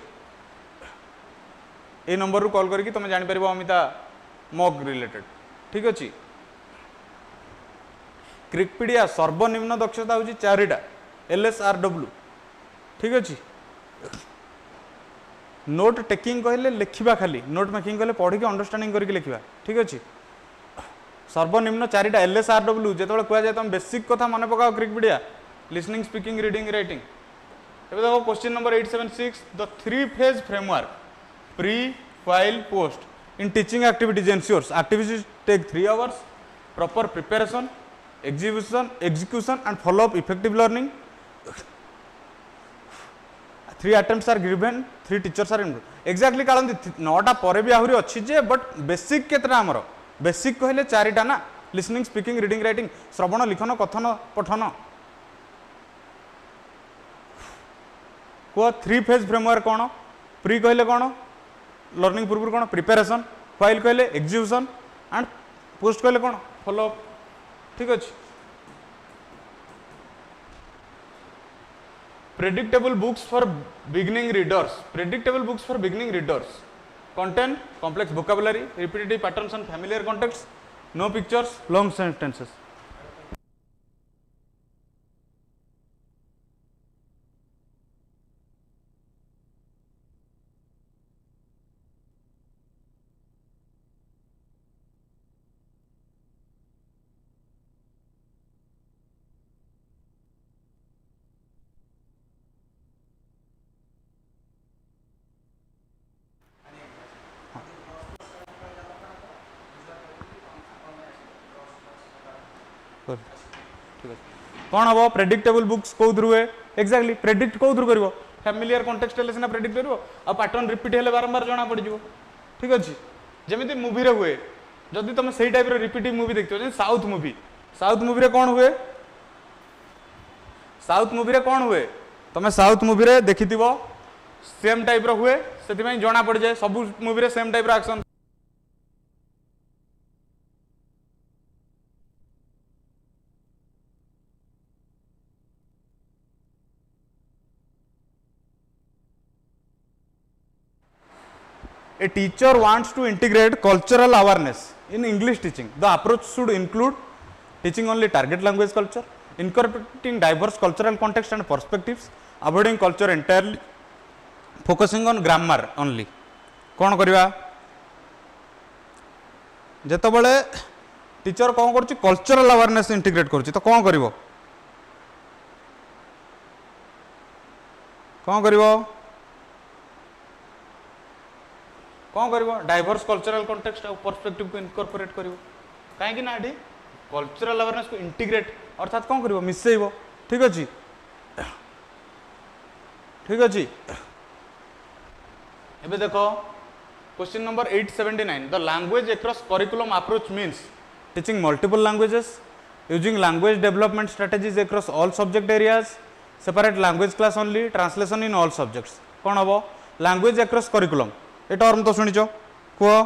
ये नंबर रू कॉल करके तुम जापर अमिता मॉक रिलेटेड ठीक अच्छे क्रिकपीडिया सर्वनिम्न दक्षता हूँ 4टा LSRW ठीक अच्छे नोट टेकिंग कहले लिखा खाली नोट मेकिंग कहले पढ़ी अंडरस्टैंडिंग करके लिखा ठीक अच्छे सर्वनिम्न 4टा LSRW जो कहुए तुम बेसिक कथा मन पकाओ क्रिकपीडिया लिसनिंग स्पीकिंग रीडिंग राइटिंग देखो question number 876 the 3 phase framework pre while post in teaching activities ensures activities take 3 hours proper preparation execution and follow up effective learning 3 attempts are given 3 teachers are involved exactly Kalandi 9टा पर भी आहुरी अच्छी जे but basic केतना हमर basic कहले 4टा ना listening speaking reading writing श्रवण लिखन कथन पठन को 3 फेज फ्रेमवर्क कौन प्री कहले कौन लर्निंग पूर्व कौन प्रिपेरेसन व्हाइल कहले एग्जीक्यूशन एंड पोस्ट कहले कौन फॉलो अप ठीक अच्छे predictable books for beginning readers. Predictable books for beginning readers contain complex vocabulary, repetitive patterns and familiar contexts, no pictures, long sentences. कौन हम प्रेडिक्टेबल बुक्स कौ through हुए exactly predict कौ through कर फैमिलियर कॉन्टेक्स्ट हेले सिना predict करिवो आ pattern repeat हेले बारंबार जना पड़ जिवो ठीक अछि जेमिति मूवी रे हुए जदि तुम सेही टाइप रो रिपीटिव मूवी देखियो जे साउथ मूवी रे कोन हुए साउथ मूवी रे कोन हुए तुम साउथ मूवी रे देखिथिबो सेम टाइप रो हुए सेति में जना पड़ जाए सब मूवी रे सेम टाइप रो action A teacher wants to integrate cultural awareness in English teaching. The approach should include teaching only target language culture, incorporating diverse cultural context and perspectives, avoiding culture entirely, focusing on grammar only. कौन करवा जेतबले teacher कौन कर cultural awareness integrate कर तो कौन कर कौन कर डाइवर्स कल्चरल कॉन्टेक्स्ट और पर्सपेक्टिव को इनकॉर्पोरेट करिवो कहीं ना कल्चरल अवेयरनेस को इंटीग्रेट अर्थात कौन कर मिसेइबो ठीक अछि एबे देखो question number 879 the language across curriculum approach means teaching multiple languages using language development strategies across all subject areas separate language class only translation in all subjects कौन हम लैंग्वेज अक्रॉस करिकुलम ये टर्म तो शुणिच कह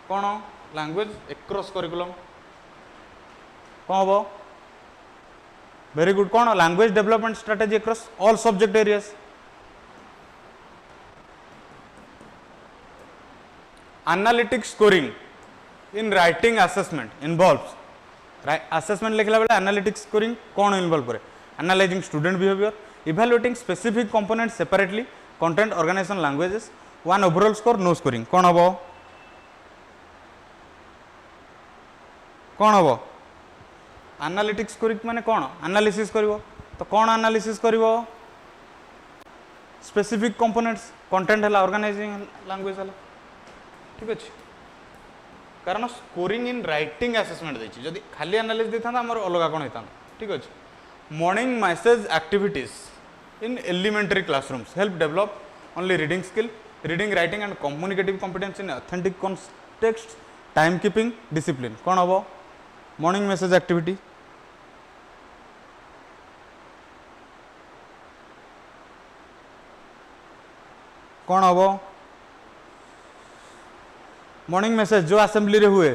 कौन language across curriculum कौन हम very good कौन language development strategy across all subject areas analytic scoring in writing assessment involves assessment लिखला बेले एनालिटिक स्कोरिंग कौन इन्वॉल्व करे analysing student behaviour evaluating specific components separately content organization languages one overall score no scoring कौन हम analytics scoring माने कौन analysis करिवो तो कौन एनालिसिस करिवो स्पेसिफिक कंपोनेंट्स कंटेंट है ऑर्गेनाइजिंग लैंग्वेज है ठीक अच्छे कारण स्कोरिंग इन राइटिंग असेसमेंट देछि जदि खाली एनालिसिस देथा हमर अलग कोन हेता ठीक अच्छे morning message activities in elementary classrooms help develop only reading skill reading writing and communicative competence in authentic context time keeping discipline कौन हम मॉर्निंग मैसेज एक्टिविटी कौन हम मॉर्निंग मैसेज जो असेंबली रे हुए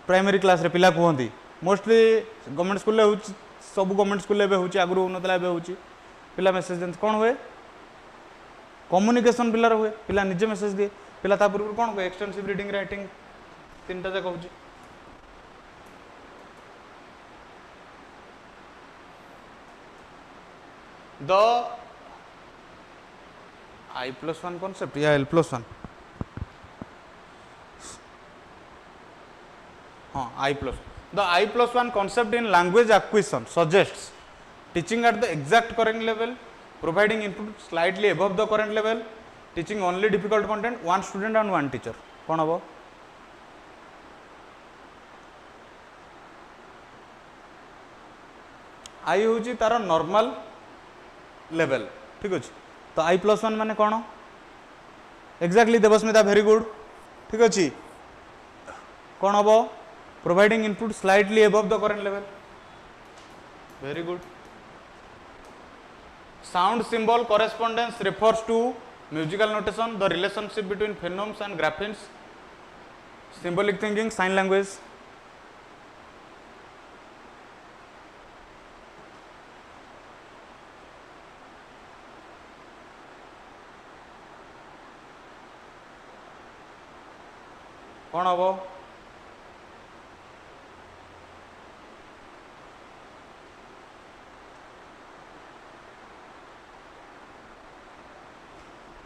प्राइमरी क्लास रे पिला कहती मोस्टली गवर्नमेंट स्कूल सब गवर्नमेंट स्कूल आगुरी होता पिला मेसेज देते कौन हुए कम्युनिकेशन पिलार हुए पिला निजे मेसेज दिए पिला ता पूर्व कौन कहे एक्सटेंसिव रीडिंग राइटिंग तीन टा कहूँ द I+1 concept या L+1 हाँ the I+1 concept in language acquisition suggests teaching at the exact current level, providing input slightly above the current level, teaching only difficult content, one student and one teacher. कौन हम I हूँ तार normal level ठीक अच्छे तो I+1 माने कौन exactly Devasmita very good ठीक अच्छे कौन हम providing input slightly above the current level very good sound symbol correspondence refers to musical notation the relationship between phonemes and graphemes symbolic thinking sign language कौन हम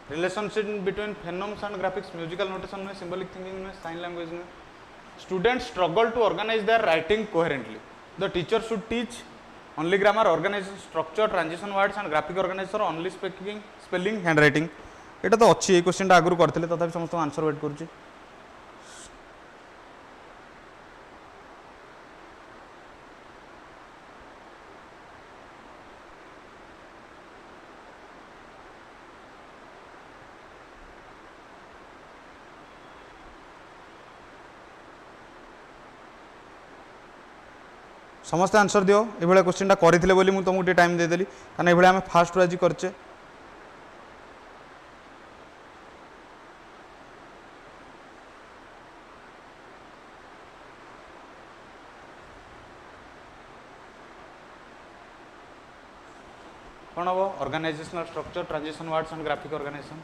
relationship between phonemes and graphics musical notation में symbolic thinking में sign language में students struggle to organize their writing coherently the teacher should teach only grammar organization structure transition words and graphic organizer only speaking spelling handwriting एटा तो अच्छी question आगुरी करते तथापि समस्त answer wait करुच्ची समस्त answer दियो ये क्वेश्चन करते बोली मुझे तुमको टाइम देदेली कारण ये आम फास्ट आज करचे कौन हम organizational structure transition words and graphic organization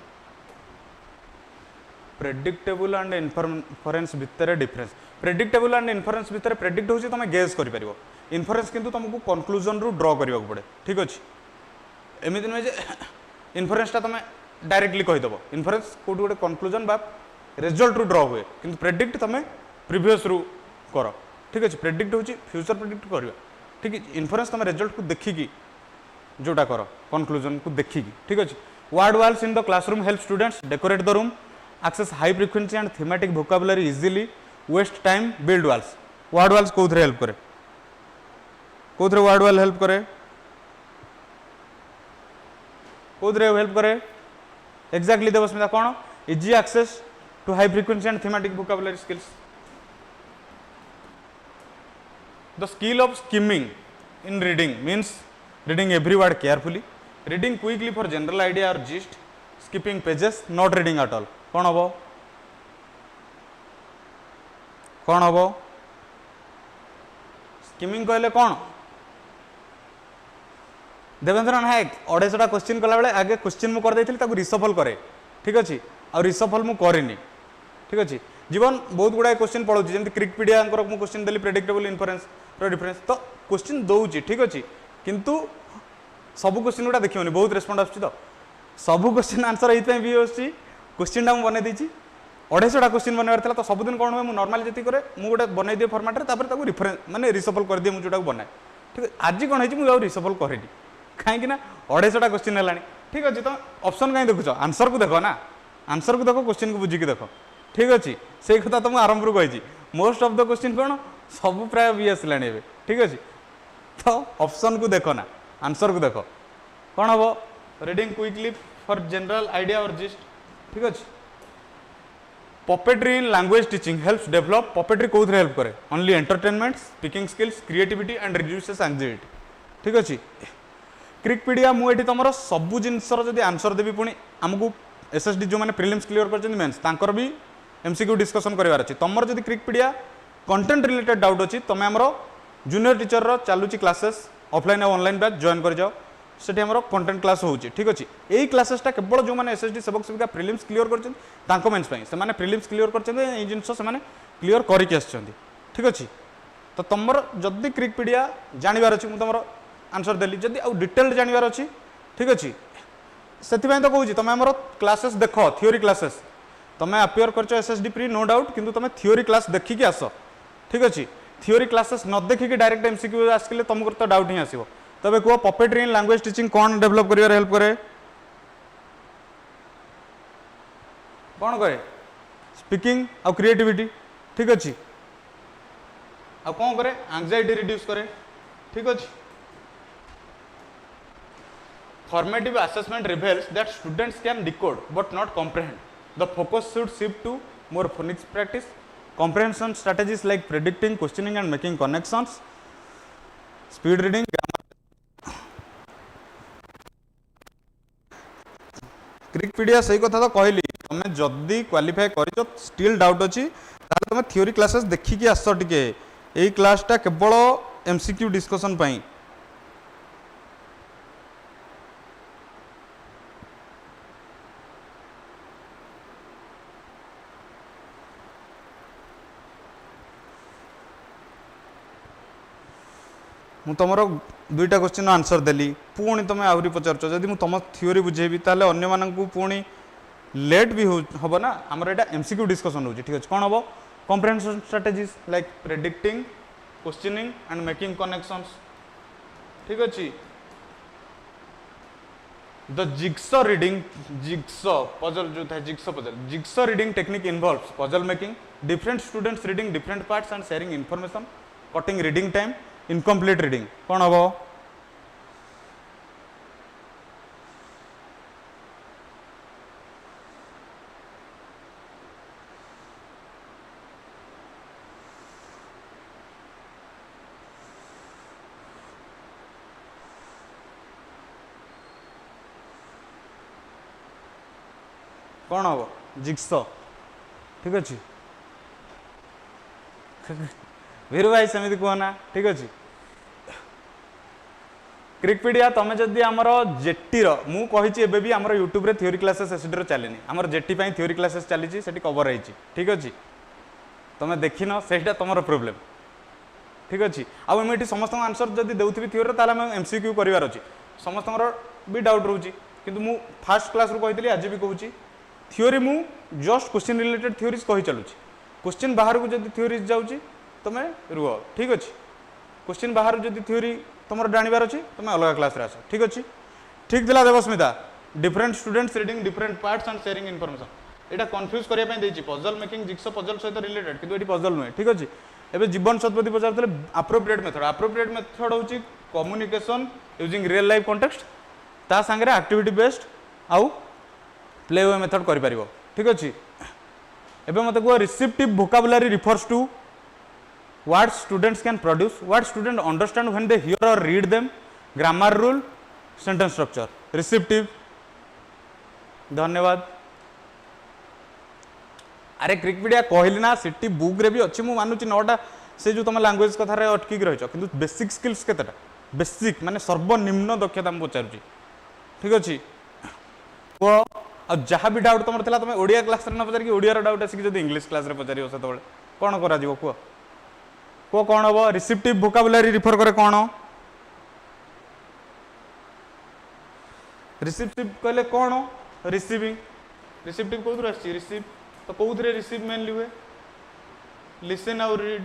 predictable and inference भितर डिफरेन्स प्रेडिक्टेबल एंड इन्फरेन्स भितर प्रेडिक्ट होची तुम गेस कर पारिबो इन्फरेन्स किंतु तुमको कंक्लूजन रु ड्रॉ करबा पड़े ठीक अछि एमिति नुहे जे इन्फरेन्स ता तुम डायरेक्टली कहि दबो इन्फरेन्स कोठी गोटे कंक्लूजन बा रिजल्ट रु ड्रॉ हुए किंतु प्रेडिक्ट तुम प्रीवियस रु कर ठीक अछि प्रेडिक्ट होची फ्यूचर प्रेडिक्ट करबा ठीक अछि इन्फरेन्स तुम रिजल्ट को देखिकी जोटा कर कंक्लूजन को देखिकी ठीक अछि word walls in the classroom help students decorate the room access high frequency and thematic vocabulary easily waste time build walls word walls कोथरे हेल्प करे कोथरे word wall हेल्प करे कोथरे हेल्प करे एग्जैक्टली देवस्मिता कौन easy access to high frequency and thematic vocabulary skills the skill of skimming in reading means reading every word carefully reading quickly for general idea or gist skipping pages not reading at all कौन हम कौन हम skimming कहले कौन देवेंद्र नायक 250 question कला बेले आगे question मु कर देथिली ताकू रिसफल करे ठीक अछि आ रिसफल मु करेनी ठीक अछि जीवन बहुत गुडा क्वेश्चन पढौछि जेंति क्रिकपीडिया अंकर मु क्वेश्चन देली प्रेडिक्टेबल इन्फरेन्स रो डिफरेंस तो क्वेश्चन दउछि ठीक अछि किंतु सब क्वेश्चन गुडा देखियोनी बहुत रेस्पोंड आछि तो सब क्वेश्चन आंसर एइतै भी होछि क्वेश्चन टा बनै दी 250 क्वेश्चन बनवार था तो सबुदिन कौन हुए नॉर्मल जी करे मुझे बनई दिए फर्माटे तापर रिफरेन्स माने रिसफल कर दिए मुझे बनाए ठीक है आज कौन है रिसफल करेनि कहीं 250 क्वेश्चन है ठीक अच्छे तुम ऑप्शन कहीं देखुच आंसर को देख ना आंसर को देख क्वेश्चन को बुझिकी देख ठीक अच्छे से कथा तुमको आरंभ रू कही मोस्ट ऑफ द क्वेश्चन कौन सब प्राय भी आसला ठीक अच्छे तो ऑप्शन को देख ना आंसर को देख कौन हम reading quickly for general idea और जिस्ट ठीक अच्छे पपेट्री इन language teaching helps develop puppetry कौन हेल्प करे only entertainment speaking skills creativity and reduces anxiety ठीक अच्छे क्रिकपीडिया मुझे तुम सबू जिनसर जब आंसर देवी पुणी आमको एसएसडी जो मैंने प्रिलिम्स क्लियर कर मेन्स तांकर भी एमसीक्यू डिस्कशन करार अच्छे तुम जब क्रिकपीडिया कंटेंट रिलेटेड डाउट अच्छी तुम आम जूनियर टीचर चलुची क्लासेस ऑफलाइन और ऑनलाइन बैच जॉइन कर जाओ सेठी हमरो कंटेंट क्लास होउची ठीक अछि एई क्लासेसटा केवल जो माने एसएसडी सेवक सेविका प्रीलिम्स क्लियर करछन तांको मेंस पई से माने प्रीलिम्स क्लियर करछन एई जिंस से माने क्लियर करि के आछछन्ती ठीक अछि तो तमर जदी क्रिकपीडिया जानिबार अछि मु तमरो आंसर देली जदी आ डिटेल जानिबार अछि ठीक अछि सेति पई तो कहउची तमे हमरो क्लासेस देखो थ्योरी क्लासेस तमे अपियर करछो एसएसडी प्री नो डाउट किंतु तमे थ्योरी क्लास देखि के आसो ठीक अछि थ्योरी क्लासेस न देखि के डायरेक्ट एमसीक्यू आसले तुमको तो डाउट ही आसीबो तबे कह पपेट्री इन लैंग्वेज टीचिंग कौन डेवलप कर हेल्प करे कौन करे स्पीकिंग और क्रिएटिविटी ठीक अच्छे आ कौन करे एंग्जाइटी रिड्यूस करे ठीक अच्छे formative assessment reveals that students can decode but not comprehend the focus should shift to more phonics practice comprehension strategies like predicting questioning and making connections speed reading क्रिकपीडिया सही कथा तो कहली तुम जदि क्वालिफाई कर स्टिल डाउट अच्छी तुम थ्योरी क्लासेस देखिकी आस टिके यही क्लासटा केवल एमसीक्यू डिस्कशन पाई मु तुमर दुईटा क्वेश्चन आंसर देली पुणी तुम आहरी पचार जदि मुझे तुम थ्योरी बुझेबी ताले अन्य मानक पुणी लेट भी हम ना आमर यहाँ एमसीक्यू डिस्कसन हो ठीक अच्छे कौन हम comprehension strategies like predicting questioning and making connections ठीक अच्छे the jigsaw reading jigsaw puzzle जो था jigsaw reading technique involves puzzle making different students reading different parts and sharing information cutting reading time incomplete reading कौन हम कौन हम jigsaw ठीक अच्छे वीर भाई सेमती कहना ठीक अच्छे क्रिकपीडिया तुम जदि आमर जेटी मु कही भी आम यूट्यूब रे थ्योरी क्लासेस एसडी चलनी आमर जेटी थ्योरी क्लासेस चली कवर होती ठीक अच्छे तुम देखन से तुम प्रोब्लेम ठीक अच्छे आउ मुझे समस्त आंसर जब देवि थ्योरी ताल एमसीक्यू करार अच्छी समस्त भी डाउट रोचे कि मु फास्ट क्लास रू कही आज भी कहूँ थ्योरी मु जस्ट क्वेश्चन रिलेटेड थ्योरीज कही चलुची क्वेश्चन बाहर को जब थ्योरीज जाऊँगी तुम रुह ठीक अच्छे क्वेश्चन बाहर जब थ्योरी तुम जानवर अच्छी तुम अलग क्लास रे आस ठीक अच्छे ठीक थिला Debasmita different students reading different parts and sharing information यहाँ कन्फ्यूज करने पजल मेकिंग जिक्स पजल सहित रिलेटेड किंतु ये पजल नुहे ठीक अच्छे एवं जीवन शतपथी पचार अप्रोप्रिएट मेथड हूँ communication using real life context ता सांगे एक्टिविटी बेस्ड आउ प्ले वे मेथड कर ठीक अच्छे एवं मत कह receptive vocabulary refers to what students can produce, what students understand when they hear or read them, grammar rule, sentence structure, receptive धन्यवाद अरे क्रिकपीडिया कहली ना सिटी बुक रे भी अच्छी मु मानुची नौटा से जो तुम लैंग्वेज कथार अटकिक रही कि बेसिक स्किल्स केतेटा बेसिक माने सर्वनिम्न दक्षता मैं पचारुची ठीक अच्छे कह जहाँ भी डाउट तुम तुम ओडिया क्लास न पचारिक ओडिया डाउट आसिक जब इंग्लिश क्लास पचार से कौन करा कह को कौन हम रिसिप्टिव वोकाबुलरी रिफर करे कौन रिसिप्टिव कहले कौन रिसीविंग रिसिप्टिव कौन आसी रिसीव तो कौन रिसीव मेनली हुए लिसन आउ रीड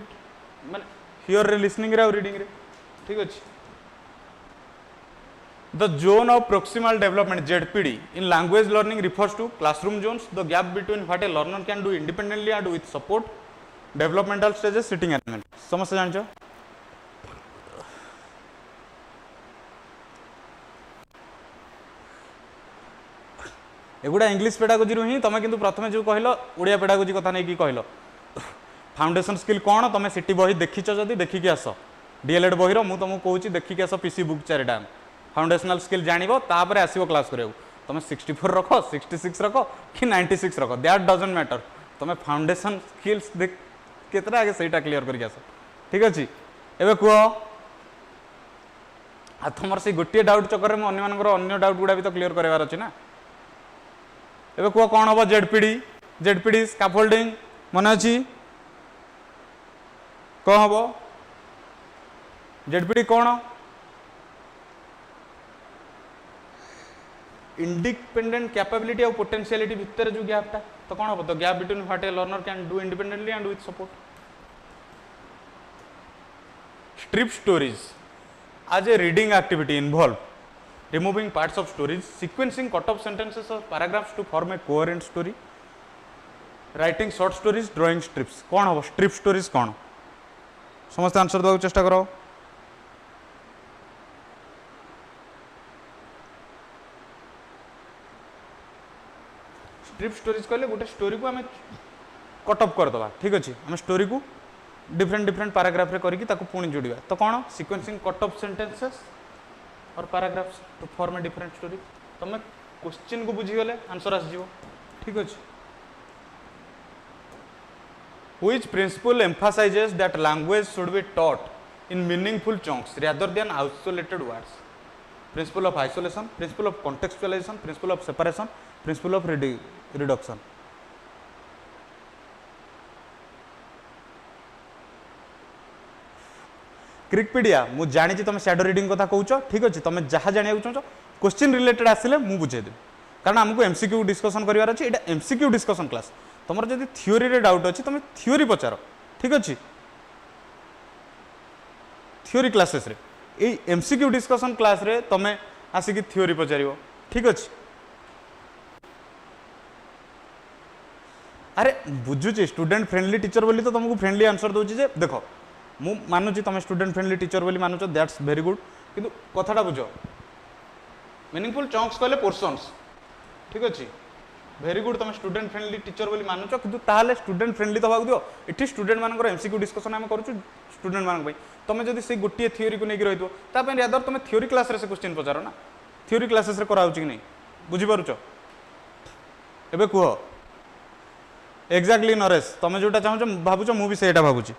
माने हियर रे लिसनिंग रे आउ रीडिंग रे ठीक अच्छे the zone of proximal development ZPD in language learning refers to classroom zones the gap between what a learner can do independently and with support developmental stages sitting arrangement समस्त जान एगुड़ा English pedagogy ही तुम किंतु प्रथम जो कहल Odia pedagogy कथा नहीं कहल फाउंडेशन स्किल कौन तुम सिटी बही देखीच जदि देखिकी आस डीएलएड बही मुझे तुमको कहूँ देखिकी आस पीसी बुक 4टा फाउंडेशनल स्किल जान तापर आसो क्लास करा तुम 64 रख 66 रख कि 96 रख दैट डजंट मैटर तुम फाउंडेशन स्किल्स केतरा आगे सहीटा क्लीयर करके आस ठीक अच्छे एवं कह तुम से गोटे डाउट चक्कर में अन्य डाउट गुड़ा भी तो क्लीयर करार अच्छे ना एवं कह कौन हम जेडपीडी स्कैफोल्डिंग मन अच्छी कौन हम जेडपीडी कौन इंडिपेंडेंट कैपेबिलिटी और पोटेंशियलिटी भितर जो गैपटा तो कौन हम तो gap between what a learner can do independently and with support strip stories as a reading activity involve removing parts of stories, sequencing cut off sentences or paragraphs to form a coherent story, writing short stories, drawing strips. कौन हम strip stories कौन समस्त answer देवा चेष्टा करो strip stories कहले गोटे story को आम कट अप करदे ठीक अच्छे आम स्टोरी को डिफरेंट डिफरेंट पैराग्राफ रे करके ताको पुणी जोड़िया तो कौन सीक्वेंसिंग कट ऑफ सेंटेंसेस और paragraphs to form a different story तुम क्वेश्चन को बुझीगले आंसर आसो ठीक अच्छे which principle emphasizes that language should be taught in meaningful chunks rather than isolated words principle of isolation principle of contextualization principle of separation principle of reduction क्रिकपीडिया मु जानी तुम शैडो रीडिंग कथा कहूच ठीक अच्छे तुम जहाँ जाना चाहो क्वेश्चन रिलेटेड आसिले मु बुझेदेवी कारण आमको एमसीक्यू डिस्कसन करार अच्छे यहाँ एमसीक्यू डिस्कसन क्लास तुम जब थ्योरी रे डाउट अच्छी तुम थ्योरी पचार ठीक अच्छे थ्योरी क्लासेस रे ये एमसीक्यू डिस्कसन क्लास रे तुम आसिक थ्योरी पचार ठीक अच्छे अरे बुझुची स्टूडेंट फ्रेंडली टीचर बोली तो तुमको फ्रेंडली आंसर दूसरी जे देख मु मानुची तुम स्टूडेंट फ्रेंडली टीचर बोली मानुच दैट्स वेरी गुड किंतु कथाटा बुझ मीनिंगफुल चंक्स कहले पोर्शंस ठीक अच्छे वेरी गुड तुम स्टूडेंट फ्रेंडली टीचर बोली मानुच किंतु ताहले स्टूडेंट फ्रेंडली तो दियो इठी स्टूडेंट मानकर एमसीक्यू डिस्कसन आम करूँ स्टूडेंट मान तुम जब से गोटे थ्योरी को लेकिन रही यादर तुम थ्योरी क्लास रे से क्वेश्चन पचार ना थ्योरी क्लासेस रे कराउची कि नहीं बुझीपारुच एबे कुह एक्जाक्टली नरेश तुम जोटा चाहो भावुच मु भी सेटा भावुची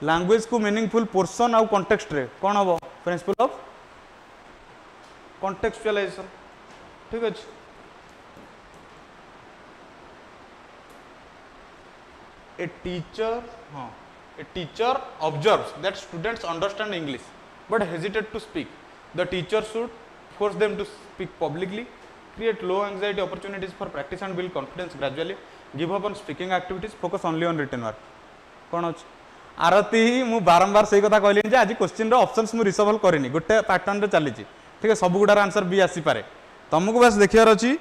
लैंग्वेज को मीनिंगफुल पोर्शन आउ कॉन्टेक्स्ट रे कौन हम प्रिंसिपल ऑफ कॉन्टेक्चुअलाइजेशन ठीक अच्छे ए टीचर हाँ a teacher observes that students understand English but hesitate to speak. The teacher should force them to speak publicly, create low anxiety opportunities for practice and build confidence gradually, give up on speaking activities, focus only on written work. कौन अच्छे आरती मु बारंबार से कथा कहली जे आज question options मु resolve करनी गोटे पैटर्न रे चली ठीक है सब गुडार आंसर भी आसी पारे तुमको बस देखियार अछि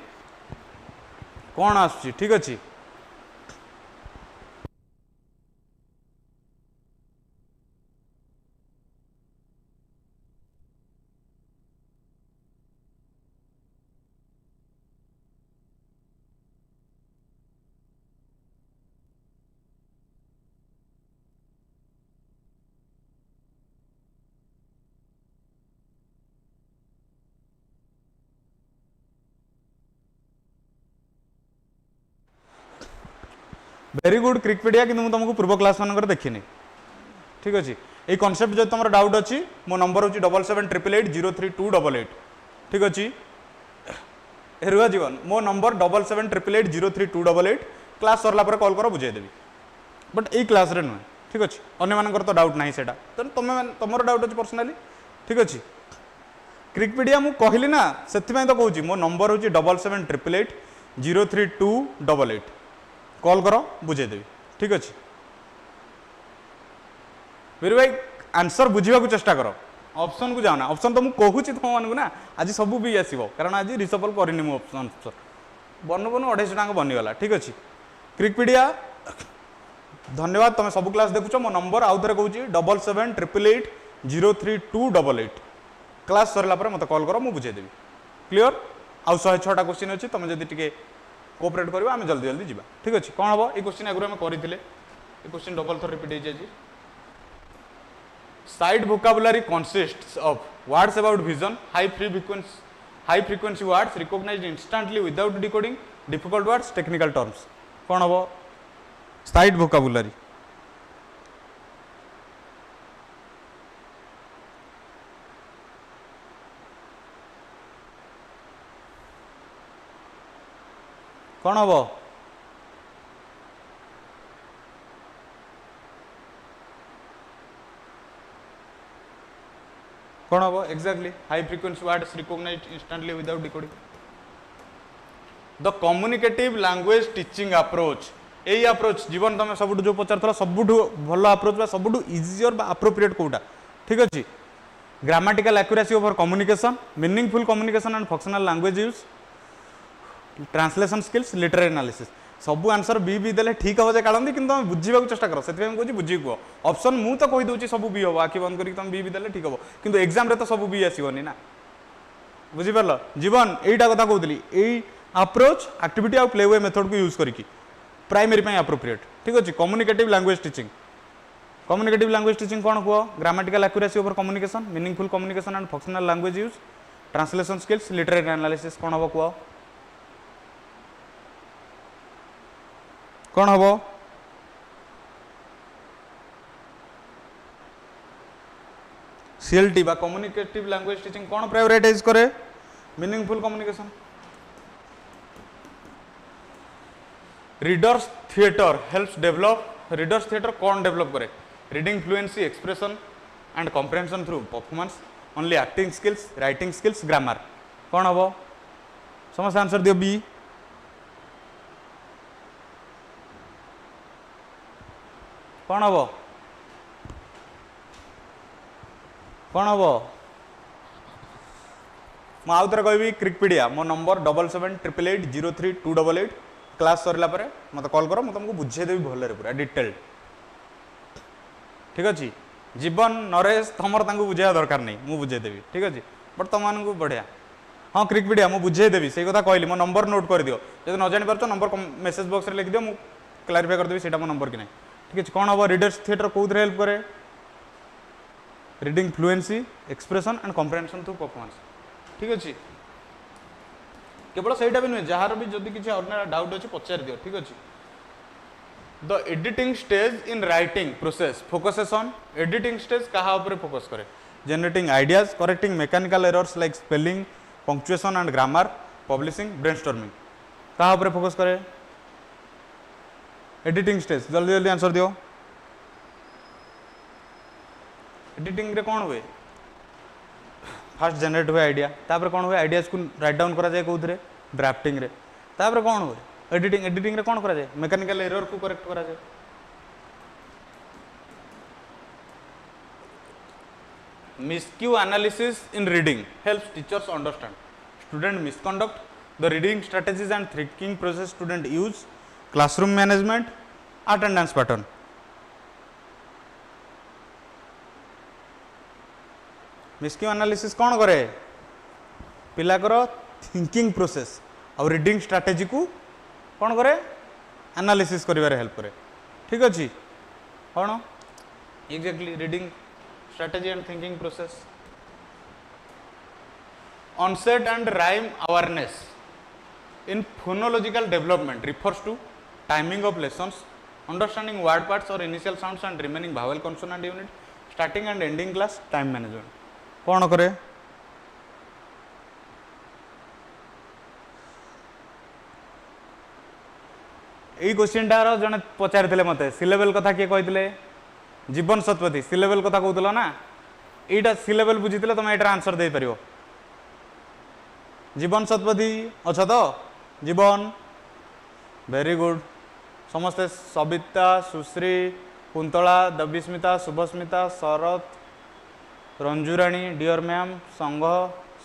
कौन आसुची ठीक अच्छे वेरी गुड क्रिकपीडिया कि तुमको पूर्व क्लास मान देखनी ठीक अच्छे ये कॉन्सेप्ट जो तुम डाउट अच्छी मो नंबर हूँ 7788803288 ठीक अच्छे रुआ जीवन मो नंबर 7788803288 क्लास सरला कॉल कर बुझेदेवी बट यही क्लास रे नुहे ठीक अच्छे अन्य तो डाउट ना से तुम तुम डाउट अच्छे पर्सनाली ठीक अच्छे क्रिकपीडिया मु कहली ना से तो कहूँ मो नंबर हूँ 7788803288 कॉल करो बुझेदेवी ठीक अच्छे वीर भाई आंसर बुझा चेष्टा कर ऑप्शन को जाओना ऑप्शन तो मुझे कहूँ तुम मानक ना आज सब भी आसो कारण आज रिसफल करनी मु ऑप्शन बनु बनु 250 टाँग बनीगला ठीक अच्छे क्रिकपीडिया धन्यवाद तुम सब क्लास देखुच मो नंबर आउ थे कहूँ 7788803288 क्लास सरला मत कॉल कर मुझे बुझेदेवी क्लीयर आउ 106टा क्वेश्चन अच्छी तुम जब टे कोऑपरेट करबा आम जल्दी जल्दी जीवा ठीक अच्छे कौन हम ये क्वेश्चन आगुरी आम करते क्वेश्चन डबल थर रिपीट हो जाए sight vocabulary consists of words about vision high frequency words recognised instantly without decoding difficult words technical terms कौन हम साइड वोकाबुलरी कौन हम कौन हम exactly high frequency words recognised instantly without decoding the communicative language teaching approach यही approach जीवन तुम सब जो पचार सबुठ भल अप्रोच सबुठ इजियर अप्रोप्रिएट कौटा ठीक अच्छे grammatical accuracy over communication meaningful communication and functional language use translation skills literary analysis सब आंसर बी देले ठीक हम काढ़ी कि तुम बुझा चेष्टा कर से कहूँ बुझी कह ऑप्शन मु तो कहीदे सब बी हम आखि बंद करके तुम बी देले ठीक हम कि एग्जाम रे तो सब बी आसबनी ना बुझीपार जीवन यहीटा कथा कहूली यही अप्रोच एक्टिविटी आ प्ले वे मेथड को यूज करके प्राइमरी अप्रोप्रिएट ठीक अच्छे कम्युनिकेटिव लैंग्वेज टीचिंग कौन कह grammatical accuracy over communication meaningful communication and functional language use translation skills literary analysis कौन हम कह कौन हम सीएलटी बा कम्युनिकेटिव लैंग्वेज टीचिंग कौन प्रायोरिटाइज करे meaningful communication. Readers theatre helps develop, readers theatre कौन डेवलप करे? Reading fluency, expression and comprehension through performance, only acting skills, writing skills, grammar. कौन हम? समस्त आंसर दियो बी। कौन हम? कौन हम? मुझे आउ थे कहि क्रिकपीडिया मो नंबर 7788803288 क्लास सरला मत कॉल कर, मुझे तुमको बुझेदेवी भलरे पूरा डिटेल्ड। ठीक अच्छे जीवन नरेश तुमर बुझाइवा दरकार नहीं, मुझे बुझेदेवी। ठीक अच्छे बट तुम बढ़िया। हाँ क्रिकपीडिया मुझे बुझेदेवी से कथा कहली, मो नंबर नोट कर दियो, जब न जानी पार्छ नंबर मेसेज बॉक्स रे लिख दियो, मुझे क्लारिफाई करदेवी से मो नंबर कि नहीं। ठीक अच्छे कौन हम? रीडर्स थिएटर कौन हेल्प करे? Reading fluency, expression and comprehension through performance. ठीक अच्छे केवल सहीटा भी नुहे, जार भी जदि किसी अन्य डाउट अच्छे पचार दियो। ठीक अच्छे the editing stage in writing process focuses on, editing stage कहा ऊपर फोकस करे? Generating ideas, correcting mechanical errors like spelling, punctuation and grammar, publishing, brainstorming. कहा ऊपर फोकस करे? Editing stage. जल्दी जल्दी आंसर दियो। एडिटिंग रे कौन हुए? फास्ट जनरेट हुए आइडिया, तापर कौन हुए? आइडियाज को राइट डाउन करा जाए कौन? ड्राफ्टिंग रे। तापर कौन हुए? एडिटिंग। एडिटिंग रे कौन करा जाए? मैकेनिकल एरर को करेक्ट करा जाए। Miscue analysis in reading helps teachers understand student misconduct, the reading strategies and thinking process student use, classroom management, attendance pattern. Miscue analysis कौन करे? पिलाकर थिंकिंग प्रोसेस और रीडिंग स्ट्रैटेजी को कौन करे? एनालिसिस करिवारे हेल्प करे। ठीक अच्छे कौन exactly? Reading strategy and thinking process. Onset and rhyme awareness in phonological development refers to timing of lessons, understanding word parts और initial sounds and remaining vowel consonant unit, starting and ending class, time management. कौन करे? यही question टार जड़े पचारि मत syllable कथा किए कहते? जीवन शतपथी सिलेबल कथा कहूल ना, यहीटा सिलेबल बुझी तुम यार आंसर दे पार। जीवन शतपथी अच्छा तो जीवन वेरी गुड समस्ते सबिता, सुश्री, कुंतला, दबिस्मिता, शुभस्मिता, शरत, रंजुराणी, डियर मैम, संघ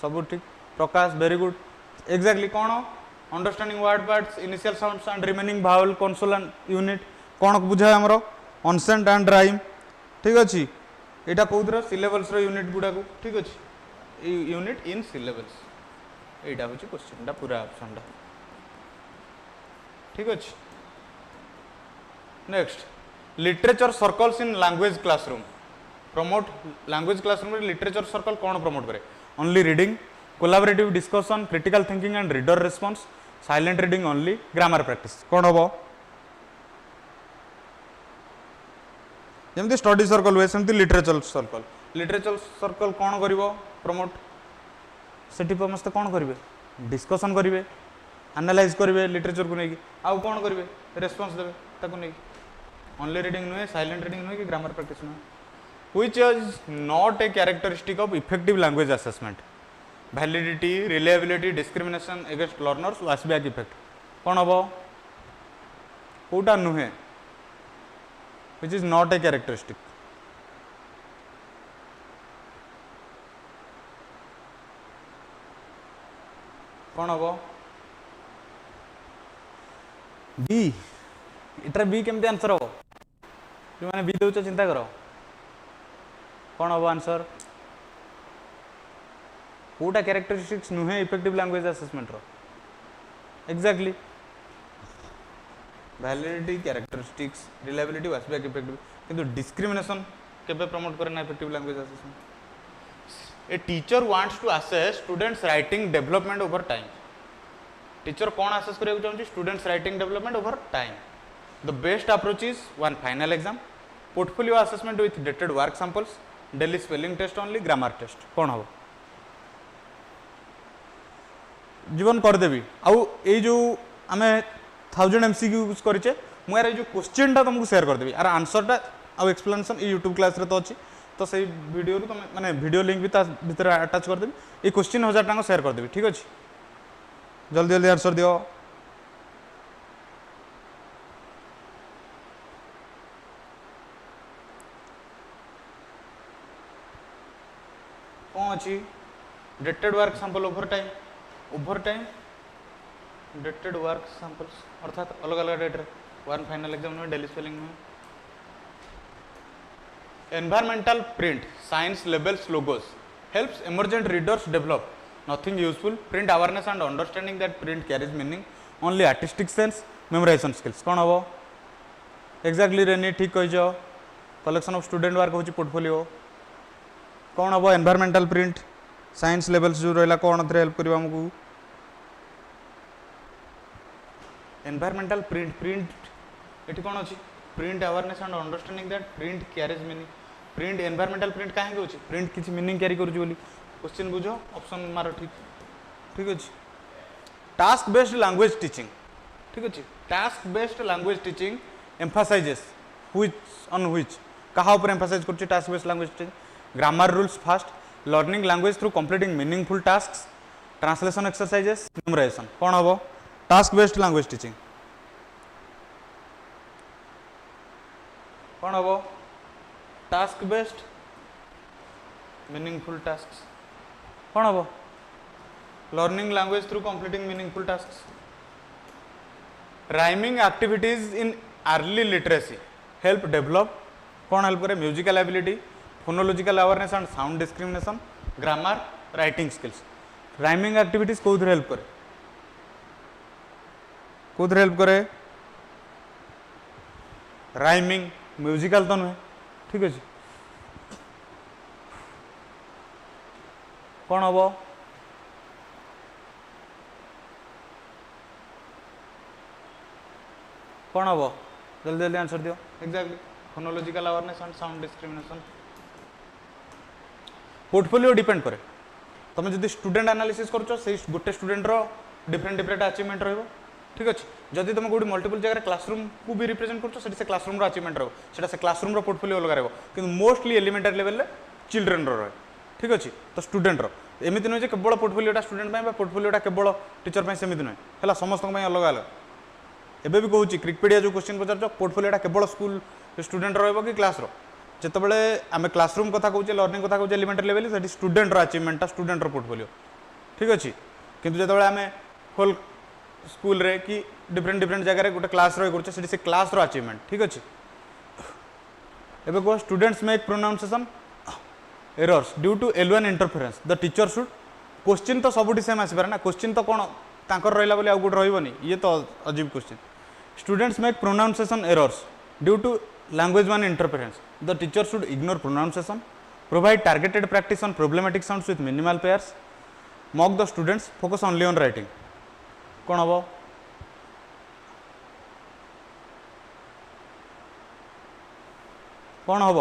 सब ठीक, प्रकाश वेरी गुड एक्जाक्टली कौन? Understanding word parts, initial sounds and remaining vowel consonant unit कौन बुझाए आमर? ऑनसेंट एंड राइम। ठीक अच्छे यहाँ कौर सिलेबल्स यूनिट गुड़ा को। ठीक अच्छे यूनिट इन सिलेबल्स यहाँ हूँ क्वेश्चन पूरा ऑप्शन। ठीक अच्छे next literature circles in language classroom promote, language classroom literature circle कौन प्रमोट करे? Only reading, collaborative discussion, critical thinking and reader response, silent reading only, grammar practice. कौन हम? जमती स्टडी सर्कल हुए सेमती लिटरेचर सर्कल। लिटरेचर सर्कल कौन करिवो promote? सेठी समस्त कौन करेंगे? डिस्कसन करेंगे, एनालाइज करेंगे लिटरेचर को लेकिन, आउ कौन करेंगे? रेस्पॉन्स देवे ताको नहीं। ओनली रीडिंग नुहे, साइलेंट रीडिंग नुहे कि ग्रामर प्रैक्टिस नुहे। Which is not a characteristic of effective language assessment? Validity, reliability, discrimination against learners, washback effect. कौन हम? कौटा नुहे? Which is not a characteristic? कौन हम? बी। इटर बी केमती आंसर हम? जो मैंने बी दौच चिंता कर कौन हम आंसर? कौटा कैरेक्टरिस्टिक्स नुहे इफेक्टिव लैंग्वेज असेसमेंट रो? Exactly validity, characteristics, reliability, washback effective, किंतु डिस्क्रिमिनेशन केबे प्रमोट करे ना effective language assessment. A teacher wants to assess students writing development over time. Teacher कौन असेस करिया चाहूँ? Students writing development over time. The best approach is one final exam, portfolio assessment with dated work samples, daily spelling test only, grammar test. कौन हम? जीवन करदेवी आउ ये जो आम 1000 MCQs करेचे मुझे यार जो क्वेश्चन तुमको शेयर करदेवी यार आंसरटा आउ एक्सप्लेनेशन ये यूट्यूब क्लास रे तो अच्छी तो से वीडियो तुम मैंने वीडियो लिंक भी भीतर अटैच करदेवी ये क्वेश्चन 1000 टाँग शेयर करदेवी ठीक अच्छे जल्दी जल्दी आंसर दियो कौन अच्छी dated work sample over time dated work samples अर्थात अलग अलग डेट रे वन फाइनल एग्जाम में डेली स्पेलिंग में environmental print science labels logos helps emergent readers develop nothing useful print awareness and understanding that print carries meaning only artistic sense memorisation skills कौन हम exactly रेनी ठीक कह collection of student work होची portfolio कौन हम environmental print science levels जो रहा कौन हेल्प कर आमको एनवायरमेंटल प्रिंट प्रिंट ये कौन अच्छी print awareness and understanding that print carries meaning print environmental print कहीं होची प्रिंट किसी मीनिंग कैरी करूँ बोली क्वेश्चन बुझ ऑप्शन मार ठीक ठीक अच्छे टास्क बेस्ड लैंग्वेज टीचिंग ठीक अच्छे task based language teaching emphasizes which कहा ऊपर एम्फासाइज कर task based language teaching grammar rules first learning language through completing meaningful tasks translation exercises memorization कौन हम टास्क बेस्ड लैंग्वेज टीचिंग कौन हम task based meaningful tasks कौन हम learning language through completing meaningful tasks rhyming activities in early literacy help develop कौन help करे musical ability phonological awareness and sound discrimination grammar writing skills rhyming activities कौन help करे कौन help करे rhyming musical तो नुहे ठीक अच्छे कौन हम कौन हम जल्दी जल्दी आंसर दियो exactly phonological awareness and sound discrimination portfolio depend करे तुम जब स्टूडेंट एनालिसिस कर गोटे स्टूडेंट डिफरेंट डिफरेंट अचीवमेंट रही ठीक अच्छे जदि तुम गोटे मल्टीपल जगह क्लासरूम को भी रिप्रेजेंट कर क्लासरूम अचीवमेंट रहा से क्लासरूम पोर्टफोलियो अलग रहा कि मोस्टली एलिमेंटरी लेवल चिल्ड्रेन रहे ठीक अच्छे तो स्टूडेंट एमती नुहे केवल पोर्टफोलियोटा स्टूडेंट पोर्टफोलियोटा केवल टीचर सेमती नुहे है समस्त अलग अलग एबे भी कहूँ क्रिकपीडिया जो क्वेश्चन पचार पोर्टफोलियोटा केवल स्कूल स्टूडेंट रहा कि क्लास जितेबाला आम क्लासरूम कथा कहूँ लर्निंग कथा कहूँ एलिमेंटरी लेवल से स्टूडेंट अचीवमेंटा स्टूडेंट पोर्टफोलियो ठीक अच्छे किंतु जो आम होल स्कूल रे कि डिफरेंट डिफरेंट जगह गोटे क्लास रही से क्लास अचीवमेंट ठीक अच्छे एबे कह students make pronunciation errors due to L1 interference the teacher should question तो सबुठी सेम आसपारे ना क्वेश्चन तो कौन तांकर रहिला बोली आउ गोटे रहिबनी ये तो अजीब question students make pronunciation errors due to language one interference the teacher should ignore pronunciation provide targeted practice on problematic sounds with minimal pairs mock the students focus only on writing कौन हम कौन हम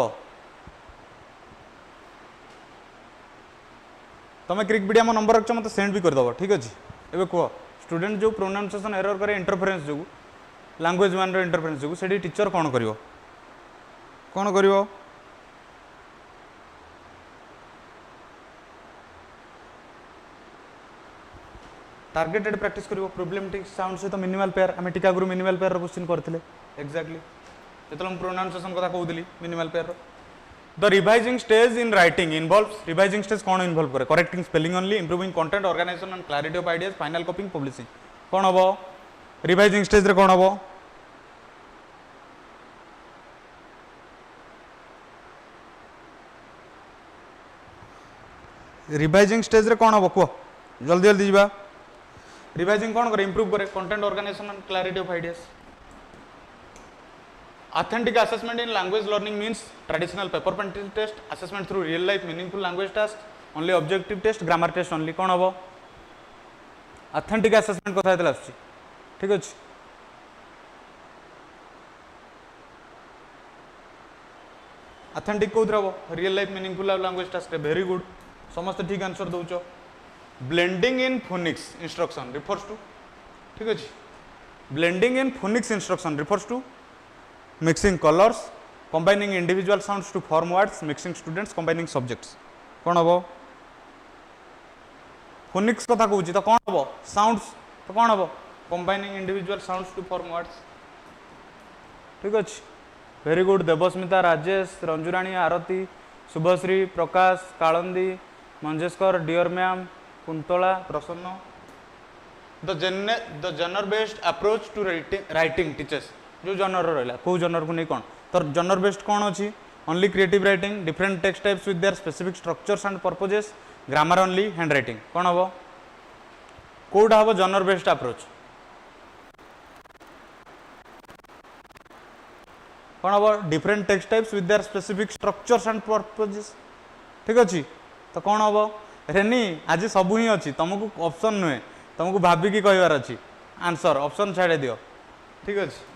तुम क्रिकपीडिया मो number रख मत send भी करदेव ठीक अच्छे एवं कह स्टूडेंट जो प्रोनाउंसिएशन एरर करे इंटरफेरेंस जो लैंग्वेज वन इंटरफेरेंस जो से टीचर कौन कर कौन कर टारगेटेड प्रैक्टिस करिवो प्रॉब्लमेटिक साउंड सहित मिनिमल पेयर आम टीका गुरु मिनिमल पेयर क्वेश्चन करथिले एक्जाक्टली जेतले हम प्रोनाउंसिएशन कथा कहउतली minimal pair the revising stage in writing involves revising stage कौन इन्वॉल्व करे correcting spelling only improving content organisation and clarity of ideas final copying publishing कौन हम रिवाइजिंग स्टेज रे कौन हम रिवाइजिंग स्टेज रे कौन हम कह जल्दी जल्दी जा रिवाइजिंग कौन करे इंप्रूव करे content organisation and clarity of ideas Authentic assessment in language learning means traditional paper pen test, assessment through real life meaningful language tasks, only objective test, grammar test only. कौन हम authentic assessment कथा हेतला आछि ठीक अछि authentic कोथरा हो real life meaningful language task रे very good समस्त ठीक आंसर दउचो blending in phonics instruction refers to ठीक अच्छे blending in phonics instruction refers to mixing colours combining individual sounds to form words mixing students combining subjects कौन हम phoenix कथा कहूँ तो कौन हम साउंड्स तो कौन हम combining individual sounds to form words ठीक अच्छे very good Debasmita Rajesh Ranjurani Arati Subhashree Prakash Kalandi Manjeshkar dear ma'am Kuntala Prasanna the genre based approach to writing teachers जो जनर रहा कौ जनर को नहीं कौन तो जनर बेस्ड कौन अच्छी only creative writing different text types with their specific structures and purposes grammar only hand writing कौन हम कौटा हम जनर बेस्ड अप्रोच कौन हम different text types with their specific structures and purposes ठीक अच्छे तो कौन हम रेनी आज सब ही अच्छी तुमको ऑप्शन नुहे तुमको भाविकी कहबार अच्छी आंसर ऑप्शन छाड़े दियो ठीक अच्छे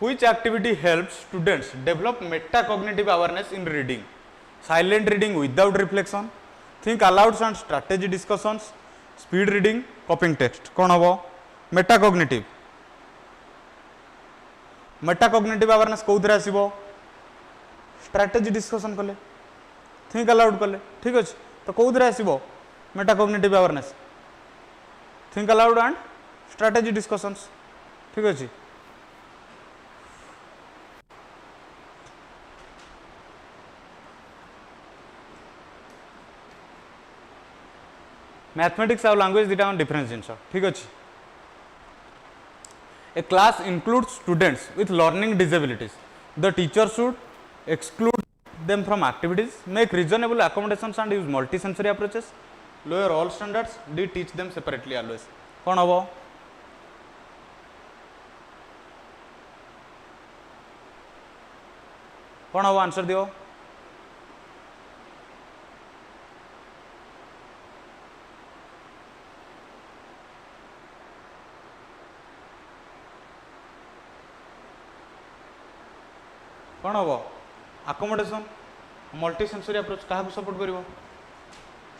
Which activity helps students develop metacognitive awareness in reading? Silent reading without reflection, think aloud and strategy discussions, speed reading, copying text. कौन हम metacognitive metacognitive awareness कौन आसो strategy discussion कले think aloud कले ठीक अच्छे तो कौन आसो metacognitive awareness think aloud and strategy discussions ठीक अच्छे मैथमेटिक्स और लैंग्वेज दुटा डिफरेंस जिनस ठीक अच्छे a class include students with learning disabilities the teacher should exclude them from activities make reasonable accommodations and use multi sensory approaches lower all standards D teach them separately always कौन हम कौन हम answer दियो कौन हम accommodation multi sensory approach क्या support कर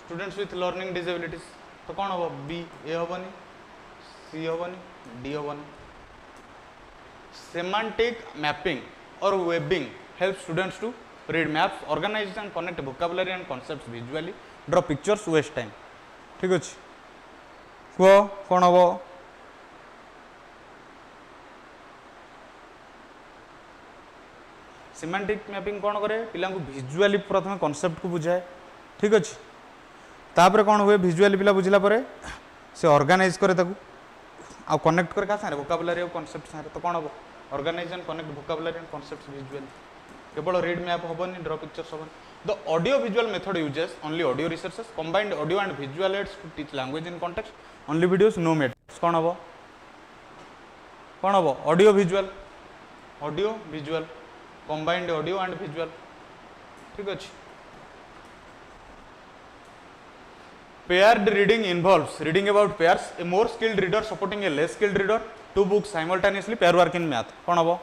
students with learning disabilities तो कौन हम बी ए हेनी सी हेनी डी हेनी semantic mapping or webbing help students to read maps organise and connect vocabulary and concepts visually draw pictures waste time ठीक अच्छे कह कौन हम सिमेंटिक मैपिंग कौन करे पिला भिजुआली प्रथम कॉन्सेप्ट को बुझाए ठीक अच्छे तापर कौन हुए भिजुआली पिला बुझला से ऑर्गेनाइज करे आ कनेक्ट करे क्या सारे वोकाबुलरी और कॉन्सेप्ट सारे तो कौन हम organise and connect vocabulary and concepts visually केवल रीड मैप हेनी ड्रॉ पिक्चर्स हेनी the audio visual method uses only audio resources combined audio and visual aids to teach language in context only videos no methods कौन हम audio visual combined audio and visual ठीक अच्छे paired reading involves reading about pairs a more skilled reader supporting a less skilled reader two books simultaneously pair work in math कौन हम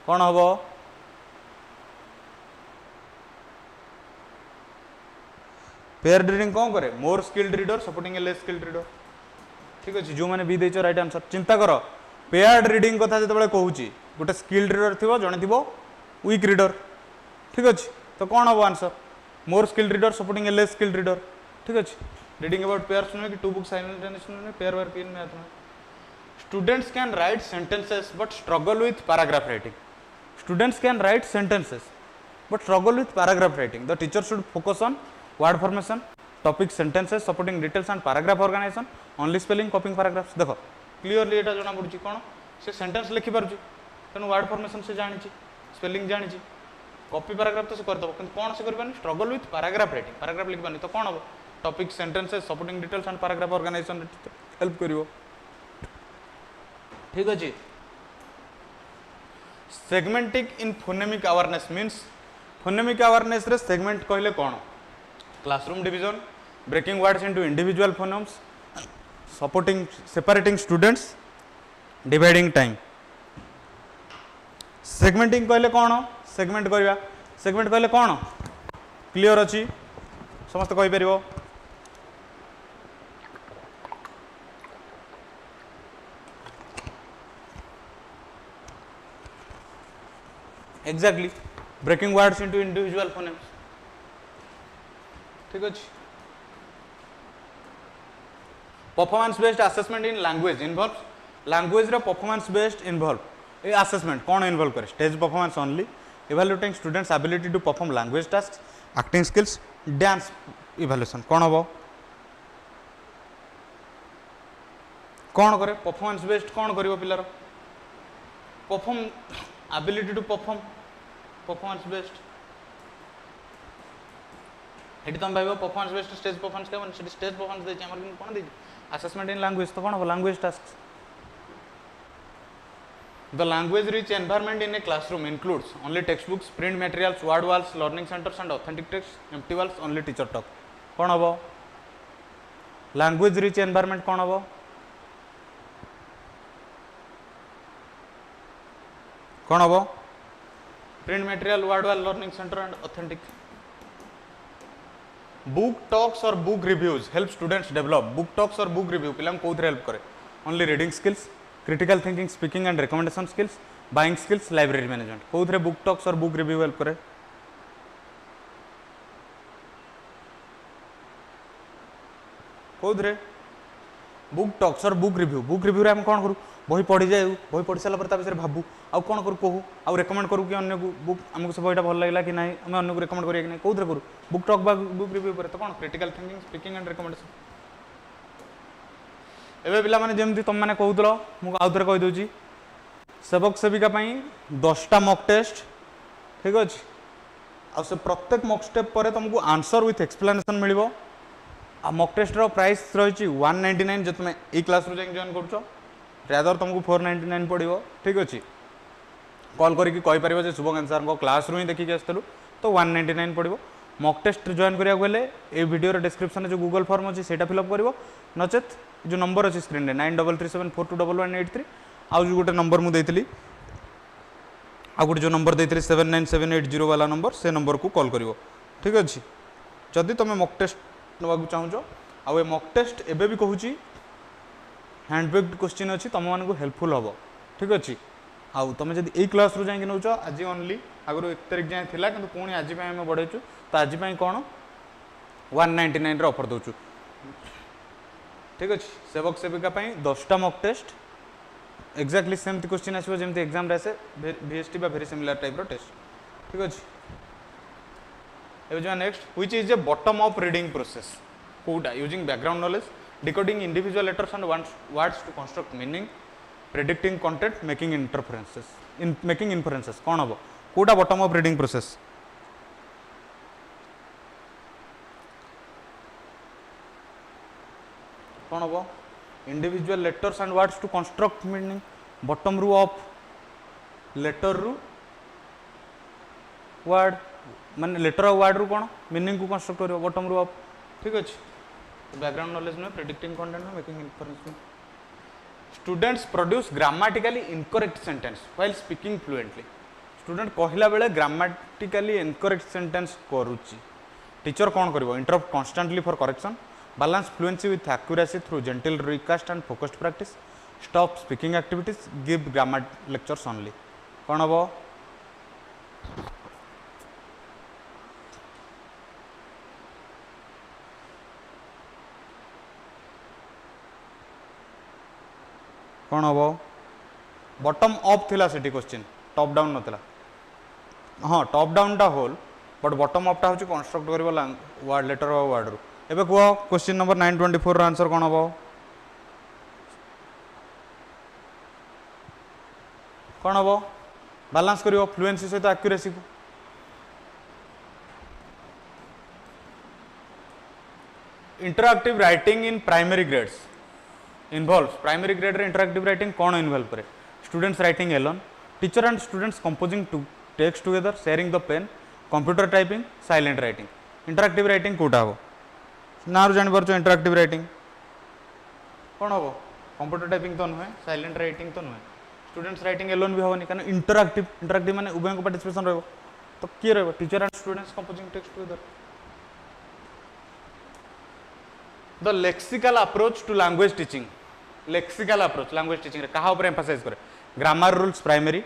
कौन हम pair reading कौन करे मोर skilled reader supporting a less skilled reader ठीक अच्छे जो मैंने बी देच राइट आंसर चिंता कर पेयर्ड रीडिंग कथा जो कहूँ गोटे स्किल्ड रीडर थी जड़े थी वीक रीडर ठीक अच्छे तो कौन हम answer more skilled reader supporting a less skilled reader ठीक अच्छे रीडिंग अबाउट पेयर्स नुहे कि two books simultaneously pair work in math students can write sentences but struggle with paragraph writing students can write sentences but struggle with paragraph writing the teacher should focus on word formation topic sentences supporting details and paragraph organization only spelling copying paragraphs देखो clearly एटा जना पड़ुची कोन से sentence लिखि पारुची तनु word formation से जानिची spelling जानिची copy paragraph तो से कर दबो किंतु कोन से करबानी struggle with paragraph writing paragraph लिखबानी तो कोन हो topic sentences supporting details and paragraph organization help करिवो ठीक अछि segmenting in phonemic awareness means phonemic awareness रे सेगमेंट कहले कौन classroom division breaking words into individual phonemes supporting separating students dividing time segmenting कहले कौन सेगमेंट करवा सेगमेंट कहले कौन क्लियर अच्छी समस्त कहि परिबो exactly breaking words into individual phonemes ठीक अच्छे performance based assessment in language involve language रे performance based involve a assessment कौन इन्वॉल्व करे stage performance only evaluating students ability to perform language task acting skills dance evaluation कौन हम कौन करे performance based कौन करिवो पिलार perform ability to perform performance based एटी तुम भाई परफॉर्मेंस बेस्ड स्टेज परफॉर्मेंस क्या स्टेज परफॉर्मेंस देछि हमर कौन देछि असेसमेंट इन लैंग्वेज तो कौन हो language task the language rich environment in a classroom includes only textbooks print materials word walls learning centres and authentic text empty walls only teacher talk कौन हम language rich environment कौन हम कौन हम print material word wall learning centre and authentic book talks और book reviews help students develop book talks और book review पिला कौन हेल्प करे only reading skills critical thinking speaking and recommendation skills buying skills library management कौन book talks और book review help करे कौन book talks और बुक रिव्यू रे हम कौन करूँ बही पढ़ी जाए बही पढ़ी सारा विषय भावु आउ कौन करूँ कहूँ आउ रेकमेंड करूँ कि अन्य बुक आमको से बहीटा भल लगे कि ना आम अन्य को रेकमेंड करिए कि नहीं कौन करूँ बुक टॉक बुक रिव्यू पर तो कौन critical thinking speaking and recommendation एवं पिला माने जमती तुम मैंने कहूल मुझे आउ थे कहीदे सेवक सेविका 10टा मॉक टेस्ट ठीक अच्छे आ से प्रत्येक मॉक स्टेप पर तुमको आंसर विथ एक्सप्लेनेशन मिल आ मॉक टेस्ट रो प्राइस रही 199 जो तुम ए क्लास रू जॉइन कर रादर तुमको 499 पड़ो ठीक अच्छे कॉल करके कहीपर शुभकांत सर क्लास रू ही देखिए आसलु तो 199 पड़ो मॉक टेस्ट जॉइन करा ये वीडियो डिस्क्रिप्शन जो गूगल फॉर्म अच्छी से फिलअप कर नचेत जो नंबर अच्छी स्क्रीन 9337421183 आउ जो गोटे नंबर मुझे आउ गोटे जो नंबर देती 79780 वाला नंबर से नंबर को कॉल कर ठीक अच्छे जदि तुम मॉक टेस्ट नाक चाहूँ आउ मॉक टेस्ट एबे भी कहूँ हैंडबेक्ड क्वेश्चन अच्छी तुम मानक हेल्पफुल हम ठीक अच्छे आउ तुम जब यही क्लास रू जाकि नौ आज ओनली आगु 1 तारिख जाए थी कि पुणी आज आम बढ़ेचु तो आज कौन 199 ऑफर दौचु ठीक अच्छे सेवक सेविका 10टा मॉक टेस्ट एक्जाक्टली सेमती क्वेश्चन आसो जमी एग्जाम आसे VST बा वेरी सिमिलर टाइप टेस्ट ठीक अच्छे एवं next which is a bottom up reading process कोटा using background knowledge decoding individual letters and words to construct meaning predicting content making inferences कौन हम कोटा बॉटम अप रीडिंग प्रोसेस कौन हम individual letters and words to construct meaning bottom रू up letter रू word माने letter और word रू कौन मीनिंग को कंस्ट्रक्ट कर बॉटम रू अप ठीक अच्छे बैकग्राउंड नॉलेज में प्रेडिक्टिंग कंटेंट में मेकिंग इन्फरेंस में students produce grammatically incorrect sentence while speaking fluently student कहला बेले ग्रामेटिकली इनकरेक्ट सेंटेंस करुच्ची टीचर कौन करिवो interrupt constantly for correction balance fluency with accuracy through gentle recast and focused practice stop speaking activities give grammar lectures only कौन हम कौन हम bottom up थिला सेठी क्वेश्चन टॉप डाउन नथिला हाँ टॉप डाउन टा होल बट बॉटम अप टा होची कंस्ट्रक्ट करिवो वर्ड लेटर और वर्ड रू एबे कह क्वेश्चन नंबर 924 आंसर कौन हम कौन हम बैलेंस करिवो फ्लुएंसी सहित एक्यूरेसी को interactive writing in primary grades involve primary grade रे इंटरएक्टिव राइटिंग कौन इन्वॉल्व करे students writing alone teacher and students composing to text together sharing the pen computer typing silent writing interactive writing कोटा हम ना जानी पार्छ interactive writing कौन हम कंप्यूटर टाइपिंग तो नुहे साइलेंट राइटिंग तो नुहे स्टूडेंट्स राइटिंग एलोन भी हेनी कारण इंटरएक्टिव इंटरएक्टिव माने उभय पार्टिसिपेशन रहिबो तो किए रहिबो teacher and students composing text together the lexical approach to language teaching lexical approach language teaching रे कहा ऊपर एम्फसाइज करे grammar rules primary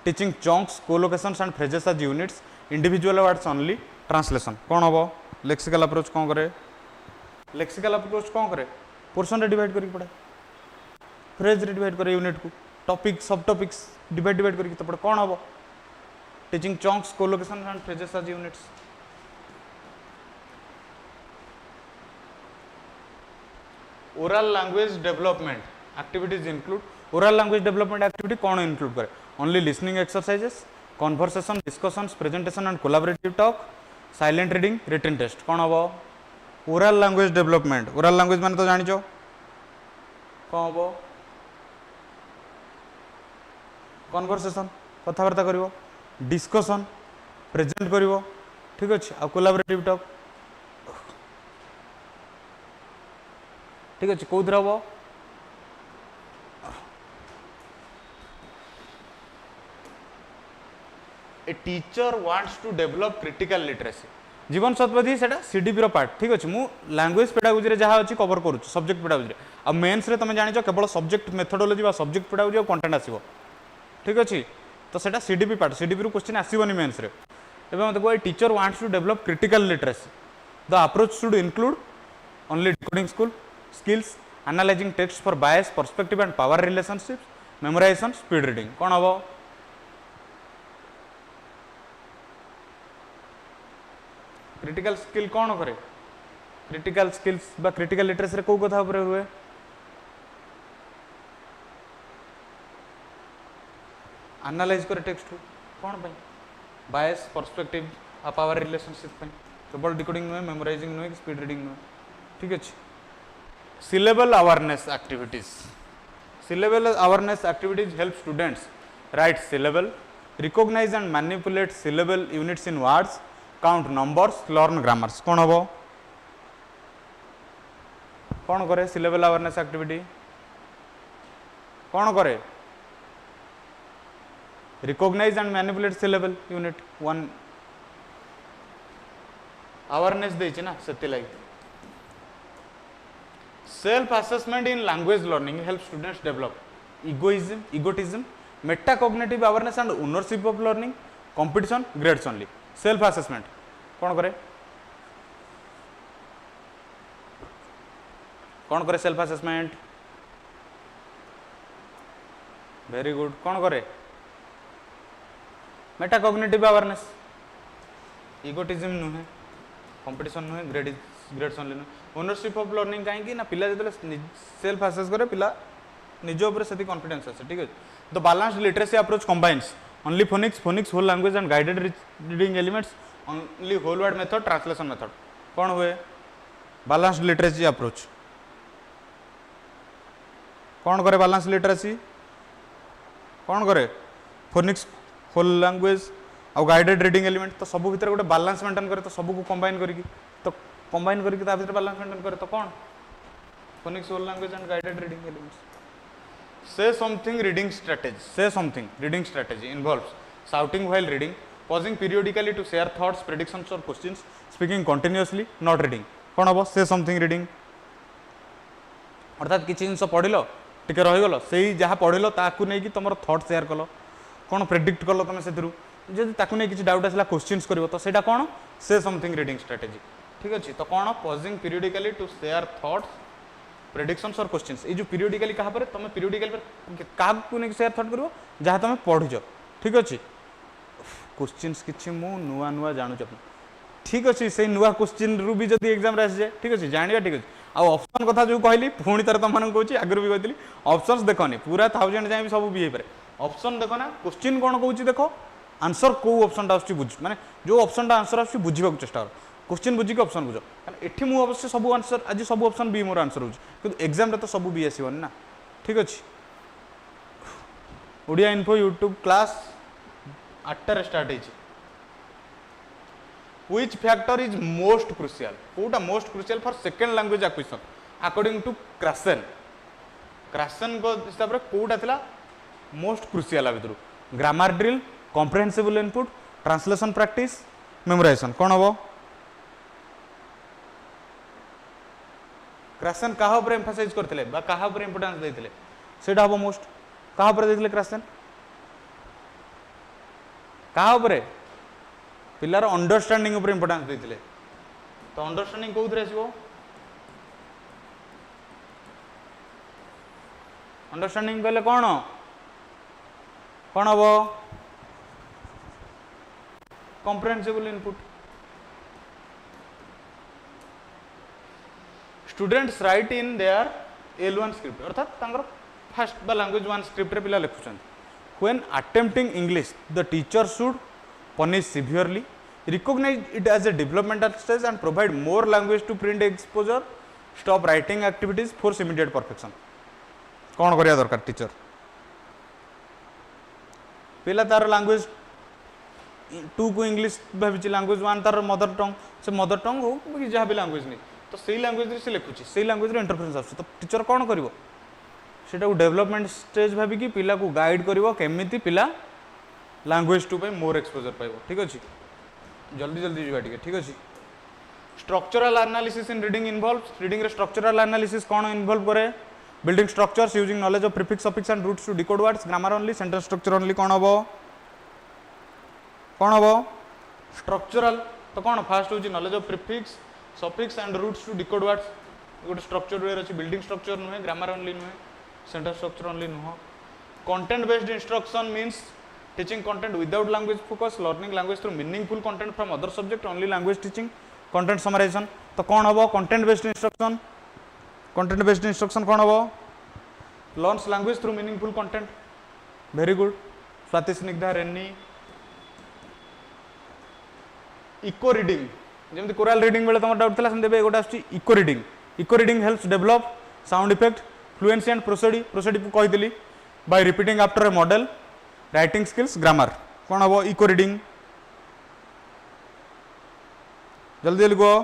teaching chunks collocations and phrases as units individual words only translation कौन हम lexical approach कौन करे lexical approach कौन करे पोर्शन रे डिवाइड करके पढ़े फ्रेज रे डिवाइड करे यूनिट को टॉपिक सब टॉपिक्स डिवाइड करके तो पढ़े कौन हम teaching chunks collocations and phrases as units oral language development activities include oral language development activity कौन इंक्लूड करे only listening exercises conversation discussions presentation and collaborative talk silent reading written test कौन हम oral language development oral language माने तो जानिचो कौन हम conversation कथबार्ता करिवो डिस्कशन प्रेजेंट करिवो ठीक अछि आ कोलैबोरेटिव टॉक ठीक अच्छे कौन हम a teacher wants to develop critical literacy जीवन शतपथी से सीडीपी पार्ट ठीक अच्छे मु लैंग्वेज पेडागोजी रे जहाँ अच्छी कवर करूँ सब्जेक्ट पेडागोजी आ मेन्स रे तुम जानिच केवल सब्जेक्ट मेथोडोलॉजी सब्जेक्ट पेडागोजी और कंटेंट आसो ठीक अच्छे तो सेटा सीडीपी पार्ट सीडीपी रु क्वेश्चन आसोनी मेन्स रे एवं मत कह teacher wants to develop critical literacy the approach should include only decoding school skills analyzing text for bias perspective and power relationships memorization speed reading कौन हम क्रिटिकल स्किल कौन करे क्रिटिकल स्किल्स बा क्रिटिकल लिटरेसी रे को कथा ऊपर हुए एनालाइज करे टेक्स्ट को कौन पे बायस पर्सपेक्टिव आ पावर रिलेशनशिप पे केवल डिकोडिंग नुहे मेमोराइजिंग नुहे स्पीड रीडिंग नुहे ठीक अच्छे syllable awareness activities syllable awareness activities help students write syllable recognize and manipulate syllable units in words count numbers learn grammars कौन हम कौन करे syllable awareness activity कौन करे recognize and manipulate syllable unit 1 awareness देछि ना सेति लागि self assessment in language learning help students develop egotism metacognitive awareness and ownership of learning competition grades only self assessment कौन करे सेल्फ असेसमेंट वेरी गुड कौन करे मेटाकोग्निटिव अवेयरनेस इगोटिज्म नुहे competition नुहे ग्रेड्स ओनली नुहे ओनरशिप ऑफ लर्निंग कहीं ना पिला जो सेल्फ असेस करे पिला निज ऊपर से कॉन्फिडेंस आसे ठीक है the balanced literacy approach combines only phonics whole language and guided reading elements only whole word method translation method कौन हुए बैलेंस्ड लिटरेसी अप्रोच कौन करे बैलेंस लिटरेसी कौन करे फोनिक्स होल लैंग्वेज और गाइडेड रीडिंग एलिमेंट तो सब भीतर गोटे बैलेंस मेंटेन करे तो सबको कंबाइन करके तो कंबाइन करके ता भीतर बैलेंस मेंटेन करे तो कौन phonics whole language and guided reading elements से something reading strategy involves shouting while reading pausing periodically to share thoughts predictions or questions speaking continuously not reading कौन हम से समथिंग रीडिंग अर्थात किसी जिन पढ़ल टे रहीगल से जहाँ पढ़ल ताकू नहीं तुम थॉट शेयर कल कौन प्रेडिक्ट कल तुम से जब नहीं किसी डाउट आसला क्वेश्चंस कर तो सेटा कौन से समथिंग रीडिंग स्ट्रेटजी ठीक अच्छे तो कौन pausing periodically to share thoughts predictions और क्वेश्चंस ये जो पीरियडिकली कहा पर तुम पीरियडिकली क्या शेयर थॉट कर जहाँ तुम पढ़ुच ठीक अच्छे क्वेश्चंस किसी नुआ नुआ जानूच ठीक अच्छे से नुआ क्वेश्चन रू भी जब एग्जाम आसी जाए ठीक अच्छे जाना ठीक अच्छे ऑप्शन कथा जो कहली पुणी तर तुम कौन आगुरी भी कहती ऑप्शंस देखनी पूरा 1000 जाए सब भी हो ऑप्शन देख ना क्वेश्चन कौन कौन देख आंसर कौ ऑप्शन बुझ माने जो ऑप्शन आंसर आस बुझा चेष्टा कर क्वेश्चन बुझिक ऑप्शन बुझ कारण ये अवश्य सब आंसर आज सब ऑप्शन बी मोर आंसर हो एग्जाम तो सब बी आसबन ना ठीक अच्छे Odia info YouTube class 8 start हो which factor is most crucial कोटा most crucial for second language acquisition according to Krashen को हिसाब रे कोटा थिला मोस्ट क्रुशियल भितर grammar drill comprehensible input translation practice memorization कौन हम क्रासन क्या एम्फासाइज करते क्या इंपोर्टेंस देते से हम मोस्ट क्या देते क्रासन क्या पिलार अंडरस्टैंडिंग इंपोर्टेंस देते तो अंडरस्टैंडिंग कौन आसो अंडरस्टैंडिंग कहले कौन कौन हम comprehensible input students write in their L1 script अर्थात फर्स्ट बा लैंग्वेज 1 स्क्रिप्ट रे पिला लिखुछन when attempting English the teacher should punish severely recognize it as a developmental stage and provide more language to print exposure stop writing activities force immediate perfection कौन करिया दरकार teacher पिला तार language 2 को English भावी लैंग्वेज 1 तार mother tongue से mother tongue हो कि जहाँ भी लैंग्वेज नहीं तो सही लैंग्वेज से लिखुची सही लैंग्वेज इंटरप्रेशन आस तो टीचर कौन करिवो सेटा को डेवलपमेंट स्टेज भावी कि पिला को गाइड करिवो केमिति पिला लैंग्वेज 2 पे मोर एक्सपोजर पाइबो ठीक अछि जल्दी जल्दी जीवा ठीक ठीक अछि structural analysis in reading involves reading रे स्ट्रक्चरल एनालिसिस कौन इन्वॉल्व करे building structures using knowledge of prefix suffix and roots to decode words grammar only sentence structure only कौन हम स्ट्रक्चरल तो कौन फास्ट होची knowledge of prefix suffix and roots to decode words गोटे structure वे अच्छी बिल्डिंग स्ट्रक्चर नुहे grammar only नुहे सेंटेंस स्ट्रक्चर ओनली नुह content based instruction means teaching content without language focus learning language through meaningful content from other subject only language teaching content summarization तो कौन हम content based instruction कौन हम learns language through meaningful content very good Swati Snigdha रेन्नी echo reading जमी choral reading बेले तुम doubt था सेमती गोटे आस echo reading helps develop sound effect fluency and prosody कही by repeating after a model writing skills grammar कौन हम इको रीडिंग जल्दी जल्दी कह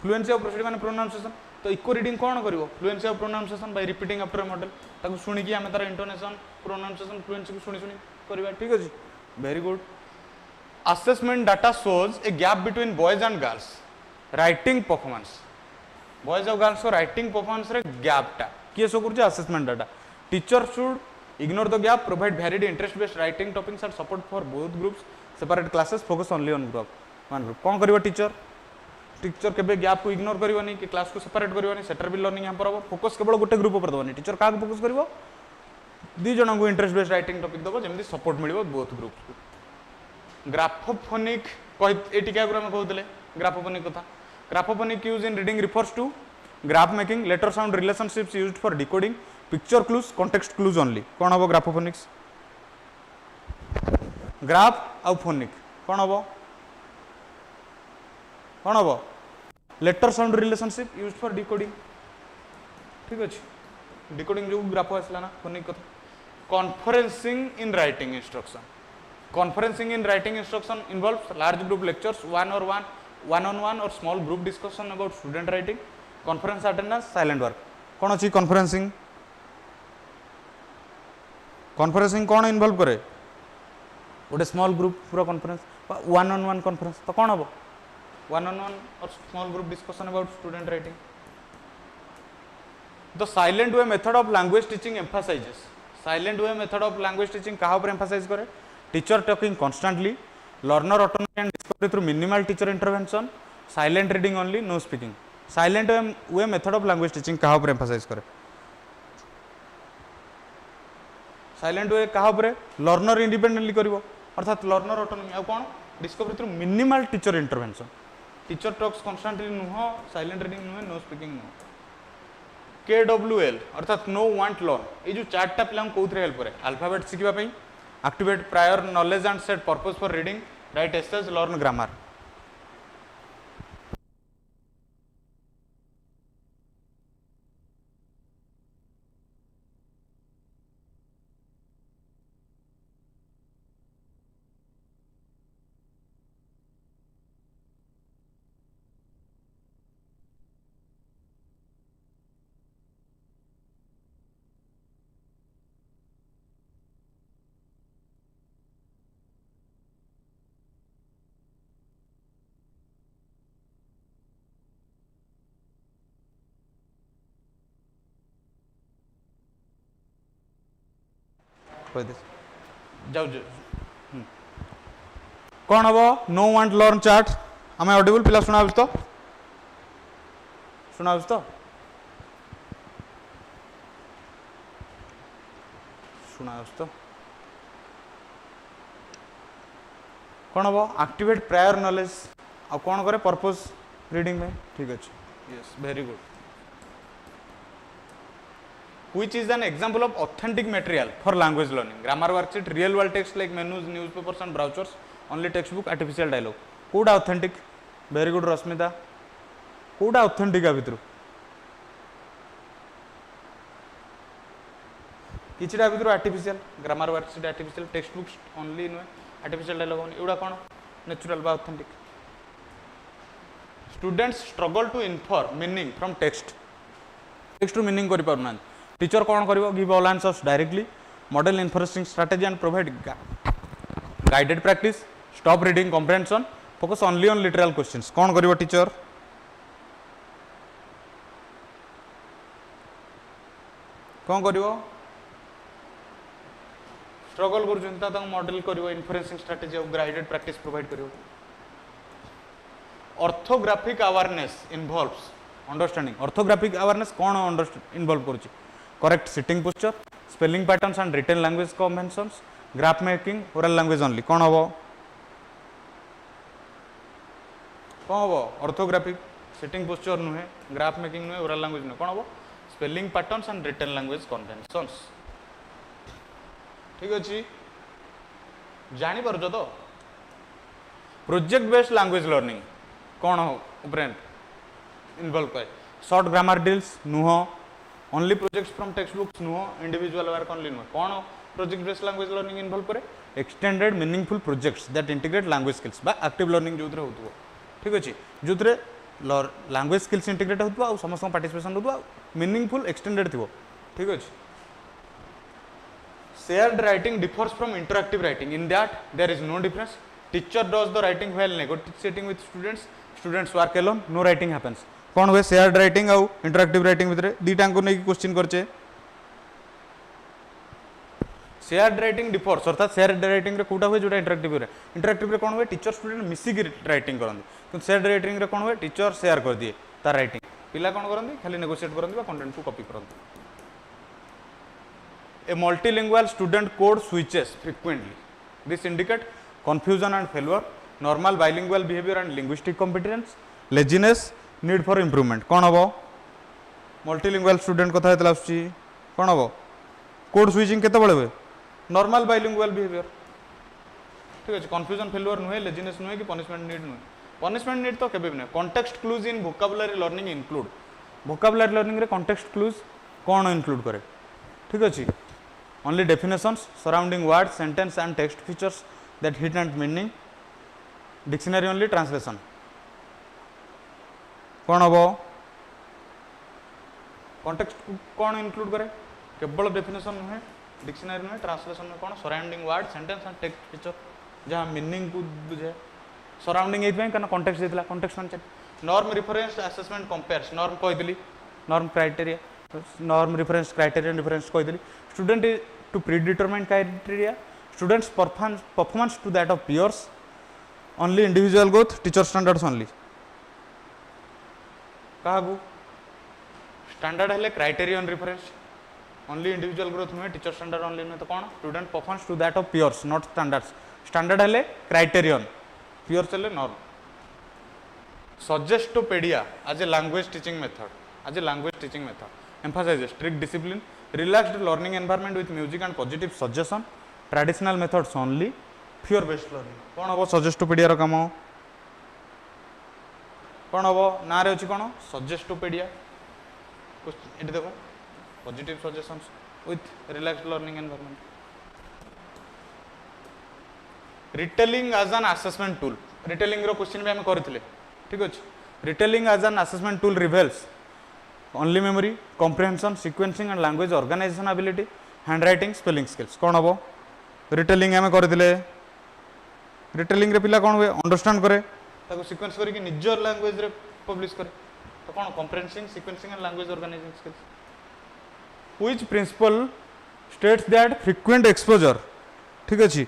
फ्लुएंसी और प्रोसेडी माने प्रोनाउंसिएशन तो इको रीडिंग कौन करिवो फ्लुएंसी और pronunciation bye repeating after a model ताको सुनी कि हमें तार इंटोनेशन प्रोनाउंसिएशन फ्लुएंसी को सुनी सुनी करबा ठीक अछि very good assessment data shows a gap between boys and girls writing performance boys और girls को writing performance रे gap टा किए शो करछ assessment data teacher should ignore the gap provide varied interest based writing topics and support for both groups separate classes focus only on group one group कौन करिवो teacher केबे gap को ignore करिवनी कि class को separate करिवनी shutter भी learning हम पर हो फोकस केवल गोटे ग्रुप पर दबनी टीचर का फोकस करिवो दी जन को इंटरेस्ट बेस्ड राइटिंग टॉपिक दबो जेमति सपोर्ट मिलिवो बोथ ग्रुप्स को ग्राफोफोनिक कहि एटिका गुरा में कहउतले ग्राफोफोनिक कथा graphophonic use in reading refers to graph making letter sound relationships used for decoding picture clues context clues only कौन हम ग्राफोफोनिक्स ग्राफ आउ फोनिक कौन हम letter sound relationship used for decoding ठीक अच्छे डिकोडिंग जो ग्राफ आसला ना फोनिक कथा conferencing in writing instruction Conferencing in writing instruction involves large group lectures, one-on-one or small group discussion about student writing. Conference attendance, silent work. कौन अच्छी conferencing? Conferencing कौन involve करे? उटे small group पूरा conference, one-on-one conference. तो कौन हबो? One-on-one or small group discussion about student writing. The silent way method of language teaching emphasizes. Silent way method of language teaching कहाँ पर emphasize करे? Teacher talking constantly, learner autonomy and discovery through minimal teacher intervention, silent reading only, no speaking. Silent way method of language teaching कहाँ पर emphasize करे? Silent way कहाँ पर? Learner independently करिवो, अर्थात learner autonomy और कौन? Discovery through minimal teacher intervention. Teacher talks constantly नुह, silent reading नुह, no speaking नुह. KWL अर्थात no want learn. ये जो चार्टा पिलांग कोउथरे हेल्प करे? Alphabet सिखिबा पई activate prior knowledge and set purpose for reading write essays learn grammar कह दे जाऊ कौन हम नो वांट लर्न चार्ट आम ऑडिबल पिला शुणा तो शुणा तो कौन हम एक्टिवेट प्रायर नॉलेज आ कौन करे पर्पस रीडिंग में ठीक अच्छे yes very good which is an example of authentic material for language learning grammar worksheet real world text like menus newspapers and brochures only textbook artificial dialogue कोडा authentic very good Rashmita कोडा authentic आ भितर किछिटा भितर artificial grammar worksheet artificial textbooks only नुहे artificial dialogue only एउडा कोन natural बा authentic students struggle to infer meaning from text to meaning करि पारना teacher कौन कर give all answers directly model inferencing strategy and provide guided practice stop reading comprehension focus only on literal questions कौन कर teacher कौन कर struggle कर model कर inferencing strategy और गाइडेड प्रैक्टिस प्रोवाइड कर orthographic awareness involves understanding orthographic awareness कौन involve करुच्ची correct sitting posture spelling patterns and written language conventions graph making oral language only कौन हम ऑर्थोग्राफिक सिटिंग पोस्चर नुहे graph making नुहे oral language नुहे कौन हम spelling patterns and written language conventions ठीक अच्छे जानी पारुछ तो प्रोजेक्ट बेस्ड लैंग्वेज लर्निंग कौन हो इन्वॉल्व करे शॉर्ट ग्रामर ड्रिल्स नुह only projects from textbooks नुह इंडिविजुअल वर्क ओनली नुह कौन project based language learning involve करे extended meaningful projects that integrate language skills बा एक्टिव लर्निंग जो होतो ठीक अच्छे जो लैंग्वेज स्किल्स इंटीग्रेट होतो आ समस्त पार्टिसिपेशन होतो मीनिंगफुल एक्सटेंडेड थी ठीक अच्छे shared writing differs from interactive writing in that there is no difference teacher does the writing while negotiating with students work alone no writing happens कौन हुए shared writing आउ interactive writing भितर दीटा को नहीं क्वेश्चन करचे शेयर्ड राइटिंग डिफर्स अर्थात shared writing रे कोटा हुए जोटा इंटरएक्टिव रे कौन हुए टीचर स्टूडेंट मिसिक राइटिंग करते किंतु शेयर्ड राइटिंग रे कौन हुए टीचर शेयर कर दिए तार राइटिंग पिला कौन करते खाली नेगोशिएट करते बा कंटेंट को कॉपी करते a multilingual student code switches frequently this indicate confusion and failure normal bilingual behavior and linguistic competence laziness need for improvement कौन हम मल्टीलिंगुअल स्टूडेंट कथा हेतला आछी कौन हम कोड स्विचिंग केते बळे हुए नॉर्मल बाइलिंगुअल बिहेवियर ठीक अछि कंफ्यूजन फेल्युअर नुहे लेजिनेस नुहे कि पनिशमेंट नीड नुहे पनिशमेंट नीड तो केबे नै context clues in vocabulary learning include vocabulary learning रे कॉन्टेक्स्ट क्लूज कौन इंक्लूड करे ठीक अछि only definitions surrounding word sentence and text features that hint and meaning dictionary only translation कौन हम कॉन्टेक्स्ट कौन इंक्लूड करे केवल डेफिनेशन नुहे डिक्शनरी नुहे ट्रांसलेशन में कौन surrounding word sentence and text feature जहाँ मीनिंग को बुझे सराउंडिंग ये कॉन्टेक्स्ट देता कॉन्टेक्स्ट मान norm reference assessment compares norm कहीदी norm criteria norm reference criteria difference कहीदी student to predetermine criteria students performance to that of peers only individual growth teacher standards only क्या standard है criterion reference only individual growth नुहे teacher standard only नुहे तो कौन student performance to that of piers not standards standard है criterion peers है norm suggestopedia as a language teaching method emphasizes strict discipline relaxed learning environment with music and positive suggestion traditional methods only fear based learning कौन हम सजेस्टोपेडिया रो काम कौन हम ना रे अछि कौन सजेस्टोपेडिया ये देखो positive suggestions with relaxed learning environment retelling as an assessment tool retelling रो क्वेश्चन भी हम करथिले ठीक अछि retelling as an assessment tool reveals only memory comprehension sequencing and language organization ability handwriting spelling skills कौन हम रिटेलिंग आम करथिले रिटेलिंग रे पिला कौन हुए अंडरस्टैंड करे ताको सीक्वेंस करी कि निज लैंग्वेज रे पब्लिश करे तो कौन comprehending sequencing and language organizing skills which principle states that frequent exposure, ठीक अच्छी,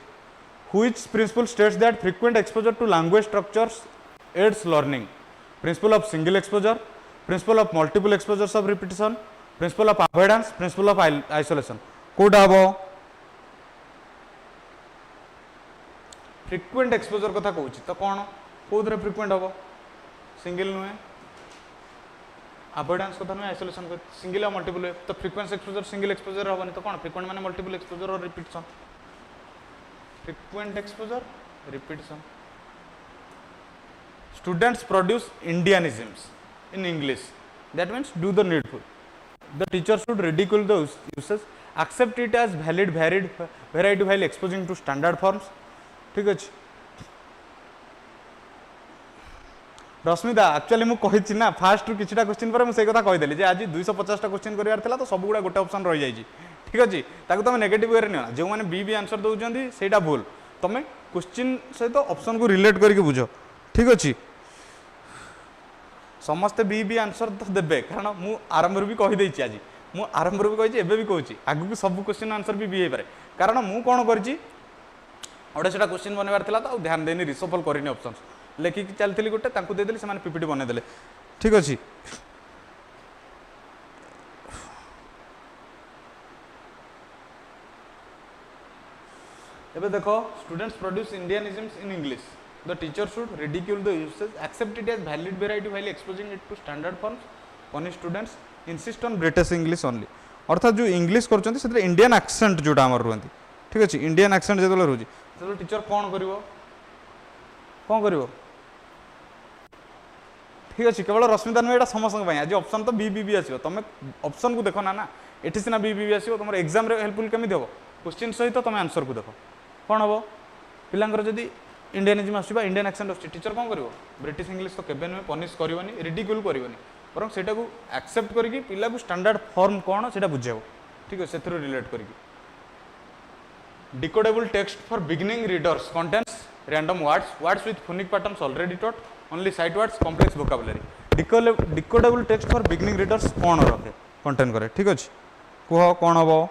which principle states that frequent exposure to language structures aids learning? Principle of single exposure, principle of multiple exposures of repetition, principle of avoidance, principle of isolation. Kota हबो frequent exposure कथा कहूची तो कौन कोथरे frequent हबो single नुहे avoidance कथा नुहे isolation को single और मल्टीपल तो फ्रीक्वेंट एक्सपोजर सिंगल एक्सपोजर हबनी तो कौन फ्रीक्वेंट माने मल्टीपल एक्सपोजर और repetition frequent exposure repetition. Students produce Indianisms in English, that means do the needful. The teacher should ridicule the uses, accept it as valid variety while exposing to standard forms. ठीक अच्छे Rashmita actually मुझे ना fast किसी question पर मुझे कथा कहीदेली आज 250 question करार तो सब गुड़ा गोटे ऑप्शन रही जाए ठीक अच्छे तुम नेगेटिव वे नि जो मैंने बी आंसर दौरान से भूल तुम क्वेश्चन सहित ऑप्शन को रिलेट करके बुझ ठीक अच्छे समस्ते बी आंसर तो देवे कारण मु आरंभ भी कहीदे आज मु आरंभ भी कही भी कहूँ आगू सब क्वेश्चन आंसर भी हो पाए कारण मु कौन कर गोटे से क्वेश्चन बनवार तो ध्यान देनी रिसफल करनी ऑप्शन लिखिकी चलती गोटे देदेली से पीपीटी बनईदे ठीक अच्छे एबे देखो students produce Indianisms in English the teacher should ridicule the usage accept it as valid variety while exposing it to standard forms punish students insist on British English only अर्थात जो English करछन्ती सेते Indian accent जोटा हमर रहंती ठीक अछि Indian accent जेतले रहउजी सेतले teacher कोन करिवो ठीक अच्छे केवल रश्मिता नुहे यहाँ समस्त आज ऑप्शन तो बी आसो तुम ऑप्शन को देख ना ये सीना बी आसो तुम एग्जाम हेल्पफुल केमी हम क्वेश्चन सहित तुम आंसर को देख कौन हम पिलांकर जदि इंडियनिज्म आस इंडियन एक्सेंट आस टीचर कौन कर ब्रिटिश इंग्लिश तो केबे नुहे पनिश करनी रिडिक्यूल करनी बर से एक्सेप्ट करके पिला को स्टैंडर्ड फॉर्म कौन से बुझेब ठीक है से रिलेट कर decodable text for beginning readers contains random words with phonic patterns already taught only sight words complex vocabulary decodable text for beginning readers कौन रखे कंटेन करे ठीक अच्छे कह कौन हम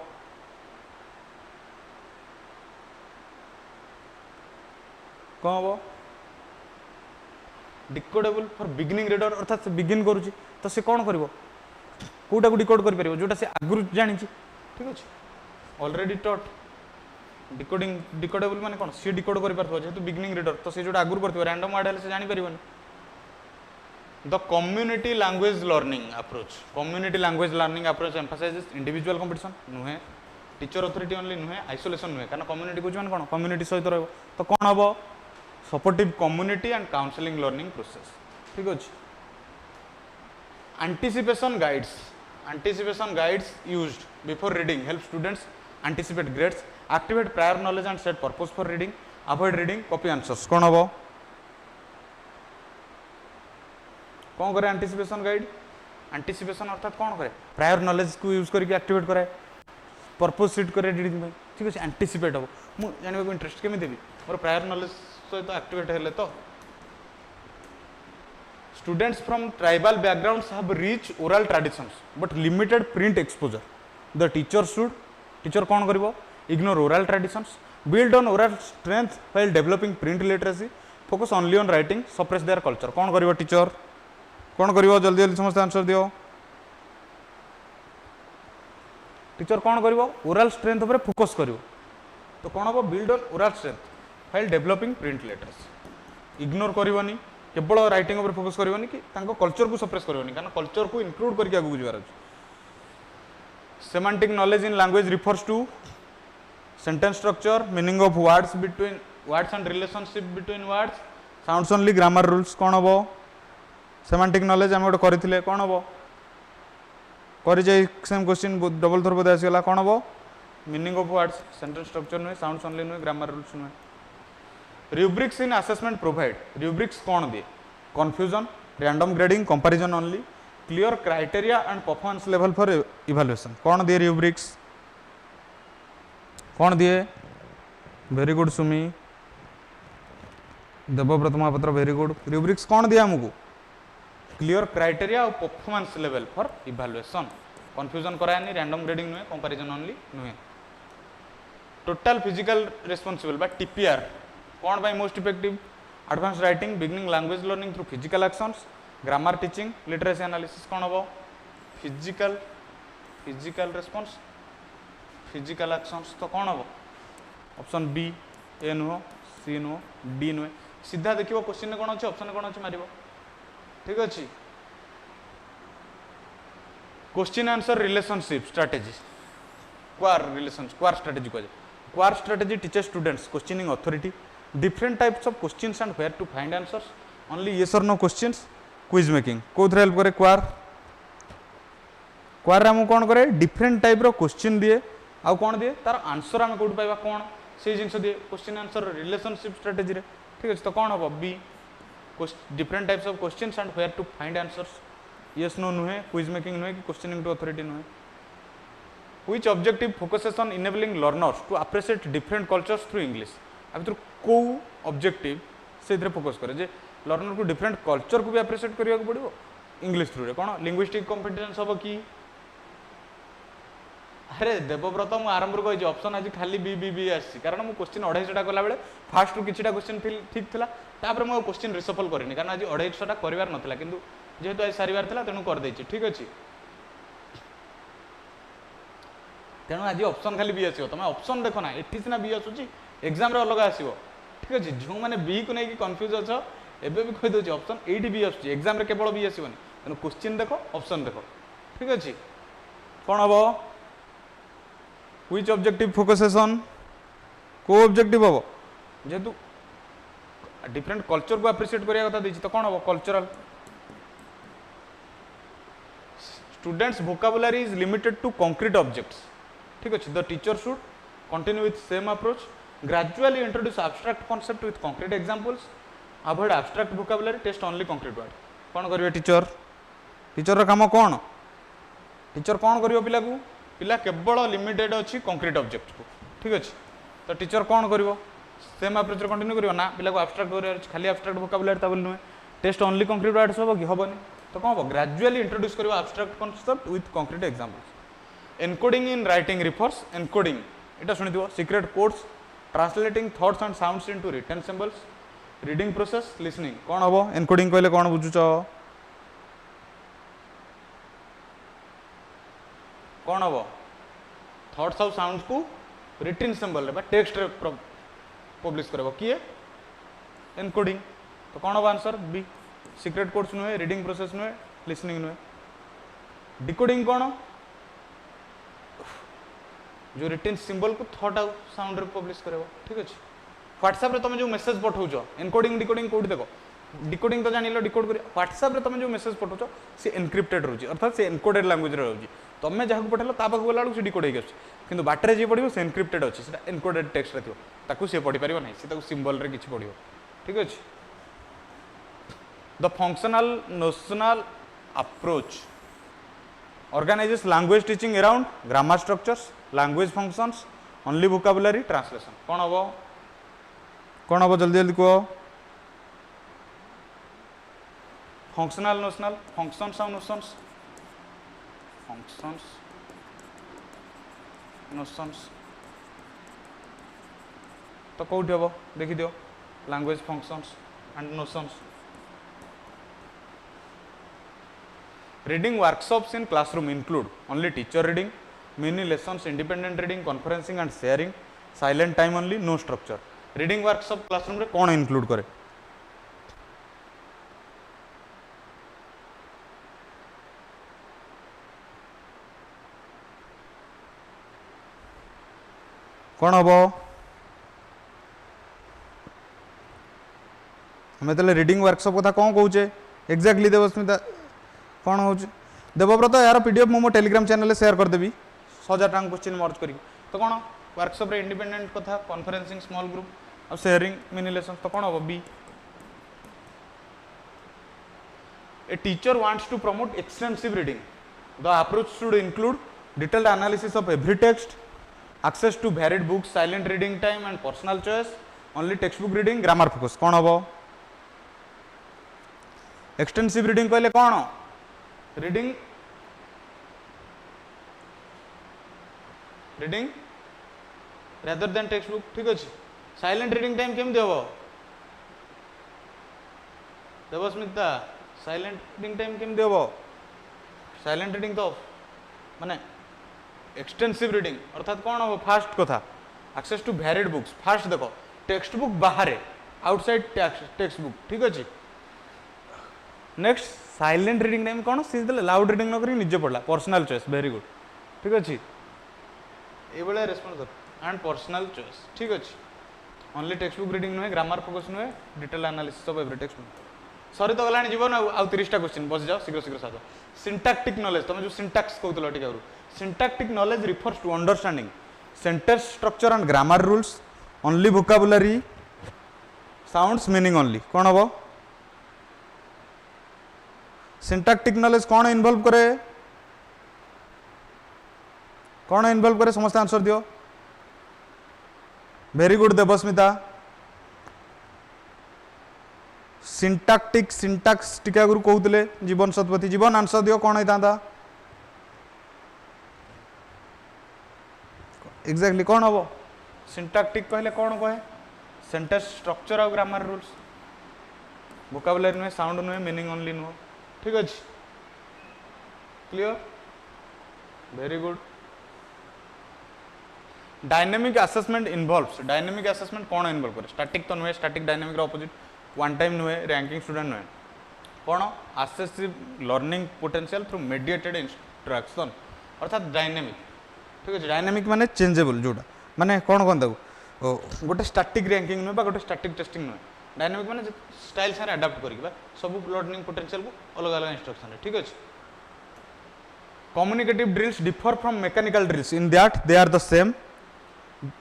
कौन हम डिकोडेबल फॉर बिगिनिंग रीडर अर्थात बिगिन करुच्ची तो सी कौन कर कौटा को डिकोड कर जोटा से आगु जानी ठीक अच्छे ऑलरेडी टॉट डिकोडिंग डिकोडेबल माने कौन सी डिकोड कर जेहेतु बिगिनिंग रीडर तो सी जो आगुरी कर रैंडम वर्ड से जानी पारिबनी the community language learning approach emphasizes individual competition नुहे टीचर अथॉरिटी ओनली नुहे आइसोलेशन नुहे कारण कम्युनिटी को कौन कम्युनिटी सहित रहिबो तो कौन हम supportive community and counselling learning process ठीक अच्छे anticipation guides used before reading help students anticipate grades activate prior knowledge and set purpose for reading avoid reading copy answers कौन हम कौन करे एंटीसिपेशन अर्थात कौन करे प्रायर नॉलेज को यूज करके एक्टिवेट करे पर्पस सेट करे रीडिंग में ठीक अच्छे एंटीसिपेट हम मुझे जानवा इंटरेस्ट केमी देवी मोर प्रायर नॉलेज सहित एक्टिवेट हेले तो students from tribal backgrounds have rich oral traditions but limited print exposure the teacher कौन करिवो ignore oral traditions build on oral strength while developing print literacy focus only on writing suppress their culture कौन करिवो teacher कौन करिवो जल्दी जल्दी समस्त answer दियो teacher कौन करिवो ओरल स्ट्रेंथ ऊपर फोकस करिवो तो कौन हम build on oral strength while developing print literacy ignore करनी केवल राइटिंग ऊपर फोकस करनी कि कल्चर को सप्रेस करनी कारण कल्चर को इंक्लूड करके आगू जबार अच्छे semantic knowledge in language refers to sentence structure meaning of words and relationship between words sounds only grammar rules कौन हम सेमांटिक नॉलेज आम गोटे करते कौन हम कर सेम क्वेश्चन डबल थर बोधे आसगला कौन हम meaning of words sentence structure नुहे साउंड्स ओनली नुहे ग्रामर रूल्स नुहे rubrics in assessment provide rubrics कौन दिए confusion random grading comparison only clear criteria and performance level for evaluation कौन दिए rubrics कौन दिए very good Sumi Debabrata Mahapatra very good rubrics कौन दिया हमको क्लियर क्राइटेरिया और performance level for evaluation confusion करानी रैंडम ग्रेडिंग नुहे कंपैरिजन ओनली नुहे टोटल फिजिकल रेस्पॉन्सिबल बा टीपीआर कौन by most effective advanced writing beginning language learning through physical actions grammar teaching literacy analysis कौन हम physical physical response physical actions तो कौन हम ऑप्शन बी ए नुह सी नुह डी नुहे सीधा देखिए क्वेश्चन कौन अच्छे ऑप्शन कौन अच्छे मार ठीक अच्छे question answer relationship strategy QAR strategy कहे QAR strategy teacher students questioning authority different types of questions and where to find answers only yes और नो क्वेश्चंस क्विज मेकिंग कौन हेल्प करे क्वार क्वार आम कौन करे डिफरेंट टाइप रो question दिए आउ कौन दिए तार आंसर आम कौट पाइबा कौन से जिन दिए क्वेश्चन आंसर रिलेशनशिप स्ट्रेटेजी ठीक अच्छे तो कौन हम B different types of questions and where to find answers yes no नुहे क्विज मेकिंग नुहे कि क्वेश्चनिंग टू अथॉरिटी नुहे which objective focuses on enabling learners to appreciate different cultures through English आ भर को ऑब्जेक्टिव से फोकस करे जे लर्नर को डिफरेंट कल्चर को भी अप्रिशिएट करिया को पड़िबो इंग्लिश थ्रू रे कौन लिंग्विस्टिक कॉम्पिटेंस हम कि अरे देवव्रत मुझे आरंभ कही ऑप्शन आज खाली बी बी बी आसी कारण मुझे क्वेश्चन 250 कला बेले फास्ट किछिटा क्वेश्चन ठीक थिला तापर मैं क्वेश्चन रिसफल करनी कारण आज 250 करिवार नथिला किंतु जेहेतु आज सारिवार थिला तेणु कर देछि ठीक अछि तेणु आज ऑप्शन खाली बी आसीबो तमे ऑप्शन देखो ना एठी सिना बी आसुची एग्जाम रे अलग आसीबो ठीक अछि जो माने बी को नै कि कंफ्यूज अछ एबे भी कहि दोछि ऑप्शन एठी बी आसुची एग्जाम रे केवल बी आसीबोनी तेणु क्वेश्चन देखो ऑप्शन देखो ठीक अछि कोन हबो व्हिच ऑब्जेक्टिव फोकसेस ऑन को ऑब्जेक्टिव हम जेहेतु डिफरेंट कल्चर को अप्रिशिएट करिया कथा देछि तो कोन हम cultural students vocabulary is limited to concrete objects ठीक अच्छे the teacher should continue with same approach gradually introduce abstract concept with concrete examples avoid abstract vocabulary test only concrete word कौन करिवे टीचर टीचर रो काम कौन teacher कौन करियो पिला को पिला केवल लिमिटेड अच्छी कंक्रीट ऑब्जेक्ट को ठीक अच्छे तो टीचर कौन कर सेम अप्रोच कंटिन्यू कर ना पिला को एब्स्ट्रैक्ट कर खाली एब्स्ट्रैक्ट वोकाबुलरी ता बोली नुहे टेस्ट ओनली कंक्रीट वर्ड्स हम कि हेनी तो कौन हम ग्रेजुअली इंट्रोड्यूस कर abstract concept with concrete examples encoding in writing refers encoding एटा सुनिथिबो secret codes translating thoughts and sounds into written symbols reading process listening कौन हम एनकोडिंग कहले कौन बुझुच कौन हम थॉट्स ऑफ साउंड्स को रिटन सिंबल रे टेक्स्ट रे पब्लिश करबो किए एनकोडिंग तो कौन हम आंसर बी सीक्रेट कोड्स नुहे रीडिंग प्रोसेस नुहे लिसनिंग नुहे डिकोडिंग कौन जो रिटन सिंबल को थॉट आउ साउंड रे पब्लिश करबो ठीक अछि व्हाट्सएप रे तुम जो मेसेज पठाउछो एनकोडिंग डिकोडिंग कोड देखो डिकोडिंग तो जानिलो डिकोड कर व्हाट्सएप रे तुम जो मेसेज पठाउछो से एनक्रिप्टेड रहउची अर्थात से एनकोडेड लैंग्वेज रे रहउची तमे जहां को पठेलो ता पाख गला से डिकोड हेक आछी किंतु बाटरे जे पढिबो से एनक्रिप्टेड अछि सेटा एनकोडेड टेक्स्ट रे थियो ताकू से पढि परिबो नै से ताकू सिंबल रे किछि पढिबो ठीक अछि the functional notional approach organizes language teaching around grammar structures language functions only vocabulary translation कौन हम जल्दी जल्दी कहो फंक्शनल नोशनल फंक्शंस और नोशंस फंक्शंस नोशंस तो कौटी हम देखी दियो language functions and notions reading workshops in classroom include only teacher reading mini lessons independent reading conferencing and sharing silent time only no structure reading workshop classroom रे कौन include करे कौन हम हमें तेल रीडिंग वर्कशॉप कथा कौन कौचे एक्जाक्टली देवस्मिता कौन हो देवव्रत यार पीडीएफ मो टेलीग्राम चैनल में शेयर करदेवी 1000 टाइम क्वेश्चन मर्ज करी तो कौन वर्कशॉप रे इंडिपेंडेंट कथा कॉन्फ्रेंसिंग स्मॉल ग्रुप और शेयरिंग मिनी लेसन तो कौन हम B a teacher wants to promote extensive reading the approach should include detailed analysis of every text access to varied books silent reading time and personal choice only textbook reading grammar focus कौन हम extensive reading कहले कौन reading reading rather than text book ठीक अच्छे silent reading time केमती हम Devasmita silent reading time केमती हम साइलेंट रीडिंग तो माने एक्सटेंसिव रीडिंग अर्थात कौन हम फास्ट कथा access to varied books fast देखो टेक्स्ट बुक बाहर आउटसाइड टेक्स्ट बुक ठीक अच्छे नेक्स्ट साइलेंट रीडिंग टाइम कौन सी लाउड रीडिंग नक निजे पढ़ला पर्सनल चॉइस वेरी गुड ठीक अच्छे ये रेस्पॉन्स एंड पर्सनल चॉइस ठीक अच्छे ओनली टेक्स्ट बुक रीडिंग नुहे ग्रामर फोकस नुहे detail analysis of every text book सरी तो गलानी जीवन आउ 30टा क्वेश्चन बस जाओ शीघ्र शीघ्र साथ सिंटैक्टिक नॉलेज तुम जो सिंटैक्स कहूल टिके syntactic knowledge refers to understanding sentence structure and grammar rules only vocabulary sounds meaning only कौन हम सिंटैक्टिक नॉलेज कौन इन्वॉल्व करे समस्त आंसर दियो very good Debasmita syntactic syntax टिके आगु कहते जीवन शतपथी जीवन आंसर दियो कौन होता एक्जाक्टली कौन हम सिंटैक्टिक कहले कौन कहे सेंटेंस स्ट्रक्चर और ग्रामर रूल्स वोकाबुलरी नुहे साउंड नुहे मीनिंग ओनली नुह ठीक अच्छे clear very good dynamic assessment involves dynamic assessment कौन इन्वॉल्व करे स्टैटिक तो नुहे static dynamic opposite one time नुहे रैंकिंग स्टूडेंट नुहे कौन assesses learning potential through mediated instruction अर्थात डायनेमिक ठीक है डायनेमिक माने चेंजेबल जोड़ा माने कौन कहता गोटे स्टैटिक रैंकिंग नुहे गोटे स्टैटिक टेस्टिंग नुहे डायनेमिक माने स्टाइल सारे अडाप्ट करके सब लर्निंग पोटेंशियल को अलग अलग इंस्ट्रक्शन है ठीक अच्छे communicative drills differ from mechanical drills in that they are the same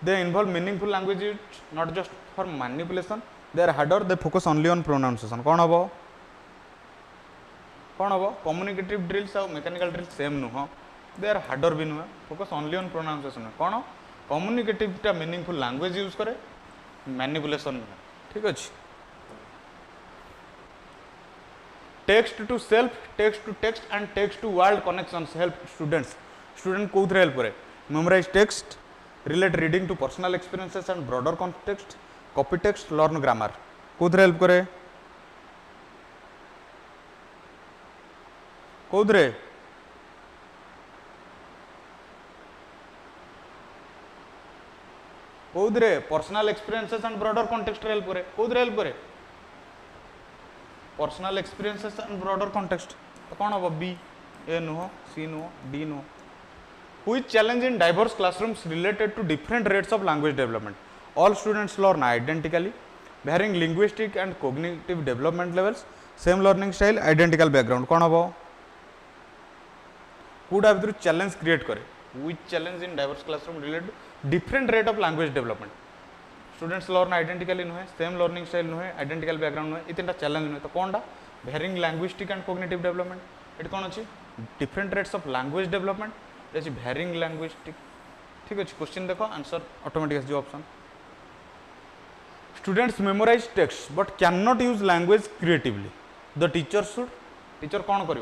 they involve meaningful language use not just for manipulation they are harder they focus only on pronunciation कौन हम communicative drills और mechanical drills same नुह they are harder भी नुह focus only on pronunciation कौन communicative टा meaningful language use करे manipulation नुह ठीक अच्छे text to self text to text and text to world connections help student कोथरे हेल्प करे memorize text relate reading to personal experiences and broader context copy text learn grammar कोथरे help करे कोथरे personal experiences and broader context help करे कोथरे help करे personal experiences and broader context तो कौन हम बी ए नुह सी नुह डी नुह Which challenge in diverse classrooms related to different rates of language development? All students learn identically, varying linguistic and cognitive development levels, same learning style, identical background. कौन हम कौटा भर चैलेंज क्रिएट करे which challenge in diverse classroom related to different rate of language development? Students learn identically नुहे same learning style नुहे identical background नुहे ये तीनटा चैलेंज नुहे तो कौनटा varying linguistic and cognitive development ये कौन अच्छी different rates of language development ये varying linguistic ठीक अच्छे क्वेश्चन देखो आंसर ऑटोमेटिक जो option students memorize text but can not use language creatively the teacher should teacher कौन कर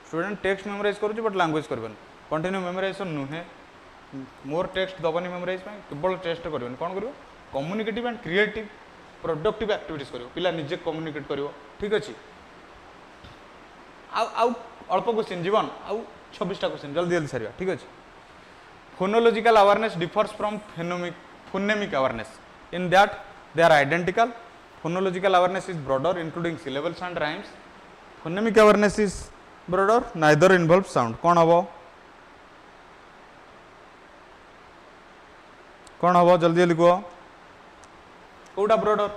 स्टूडेंट टेक्स्ट मेमोराइज करुच्च बट लैंग्वेज कर कंटिन्यू मेमोराइजेशन नुहे मोर टेक्स्ट दबनी मेमोराइज केवल टेस्ट कर कौन कर communicative and creative productive activities कर पिला निजे कम्युनिकेट कर ठीक अच्छे आउ अल्प क्वेश्चन जीवन आउ 26टा क्वेश्चन जल्दी जल्दी सारा ठीक अच्छे phonological awareness differs from phonemic awareness in that they are identical phonological awareness is broader including syllables and rhymes phonemic awareness is broader neither involve sound कौन हम जल्दी जल्दी कह कौटा ब्रॉडर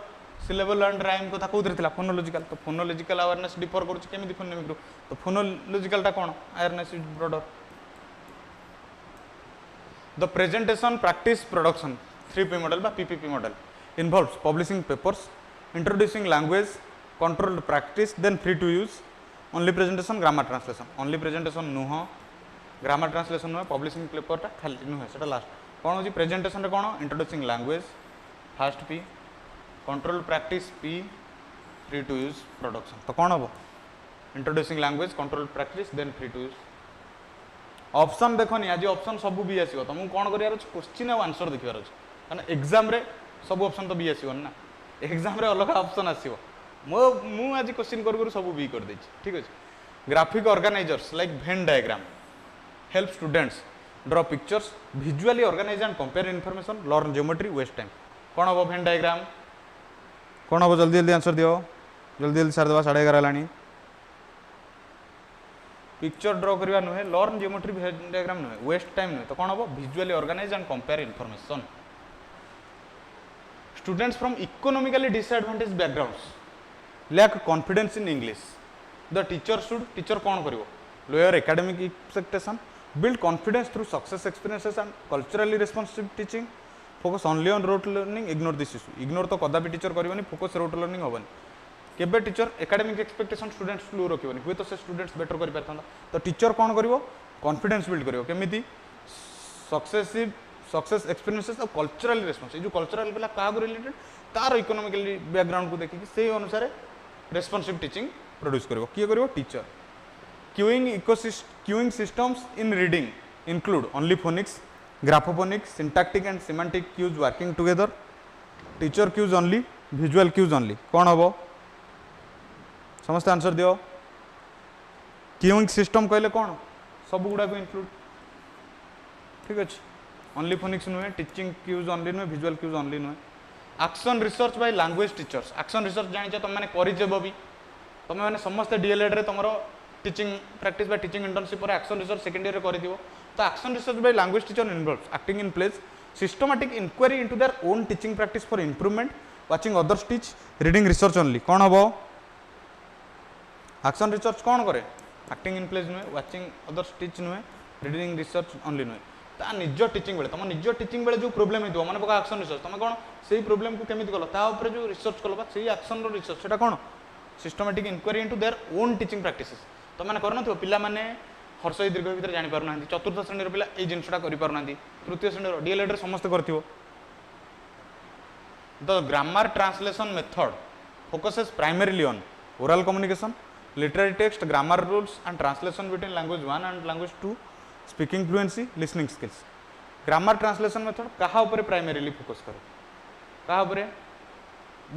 सिलेबल एंड राइम कथा कौन थी फोनोलॉजिकल तो फोनोलॉजिकल अवेयरनेस डिफर करुच्ची फोनेमिक रू तो फोनोलॉजिकल टा कौन awareness is broader the presentation practice production 3P model बा PPP model involves publishing papers introducing language controlled practice then free to use only presentation grammar translation only presentation नुह grammar translation नुह publishing पेपरटा खाली नुहे से last कौन हो presentation कौन introducing language fast P control practice P free to use production तो कौन हम introducing language control practice then free to use option देखनी आज ऑप्शन सब भी आसो तुमको कौन कर क्वेश्चन और आंसर देखार अच्छे कारण एग्जाम सब ऑप्शन तो भी आसोनी ना एग्जाम अलग ऑप्शन आसो मु आज क्वेश्चन कर सब भी कर देछि ठीक अच्छे graphic organizers like Venn diagram help students draw pictures visually organize and compare information learn geometry waste time कौन हम वेन डायग्राम कौन हम जल्दी जल्दी आंसर दियो जल्दी जल्दी सारी 11:30 है पिक्चर ड्रॉ करवा नुहे लर्न ज्योमेट्री वेन डायग्राम नुहे वेस्ट टाइम नुहे तो कौन हम visually organize and compare information students from economically disadvantage backgrounds lack confidence in English the teacher कौन करिवो lower academic expectation build confidence through success experiences and culturally responsive teaching focus only on rote learning ignore this issue ignore तो कदापि teacher करबनी focus rote learning होबनी केबे teacher academic expectation students low रखिबनी हुए तो से स्टूडेंट्स बेटर कर पारथांदा तो टीचर कौन करिवो कॉन्फिडेंस बिल्ड करिवो केमिति सक्सेस एक्सपीरियंसेस और कल्चरल रेस्पॉन्स जो कल्चरल बेला का रिलेटेड तार इकोनॉमिकली बैकग्राउंड को देखिए से अनुसार रेस्पॉन्सिव टीचिंग प्रोड्यूस करिवो किए करिवो teacher cueing systems in reading include only phonics graphophonics syntactic and semantic cues working together teacher cues only visual cues only कौन हम समस्त आंसर दियो क्यूइंग सिस्टम कहले कौन सब गुड़ा इंक्लूड ठीक अच्छे ओनली फोनिक्स नुहे टीचिंग क्यूज ओनली नुहे विजुअल क्यूज ओनली नुहे action research by language teachers action research जान तुम मैंने करजेब भी तुम मैंने समस्ते डीएलएड रे तुम teaching practice by teaching internship पर एक्शन रिसर्च सेकेंड ईयर कर तो action research by language teacher involves acting in place systematic inquiry into their own teaching practice for improvement watching others teach reading research only कौन हम action research कौन करे acting in place नुहे watching others teach नुहे reading research only नुहे ता निज teaching बेले तुम निज टीचिंग बेले जो प्रोब्लेम होतो माने पका एक्शन रिसर्च तुम कौन से प्रोब्लेम को केमिति कल ता ऊपर जो रिसर्च कल से एक्शन रो रिसर्च सेटा कौन systematic inquiry into their own teaching practices तो मैंने करन पिला माने हर्ष दीर्घ भितर जानि पारना चतुर्थ श्रेणी पिला ए जिनसटा करि पारना तृतीय श्रेणी डीएलएड समस्त करथिवो the grammar translation method focuses primarily on oral communication literary text grammar rules and translation between language 1 and language 2 speaking fluency listening skills grammar translation method कहा ऊपर प्राइमरीली फोकस करे कहा ऊपर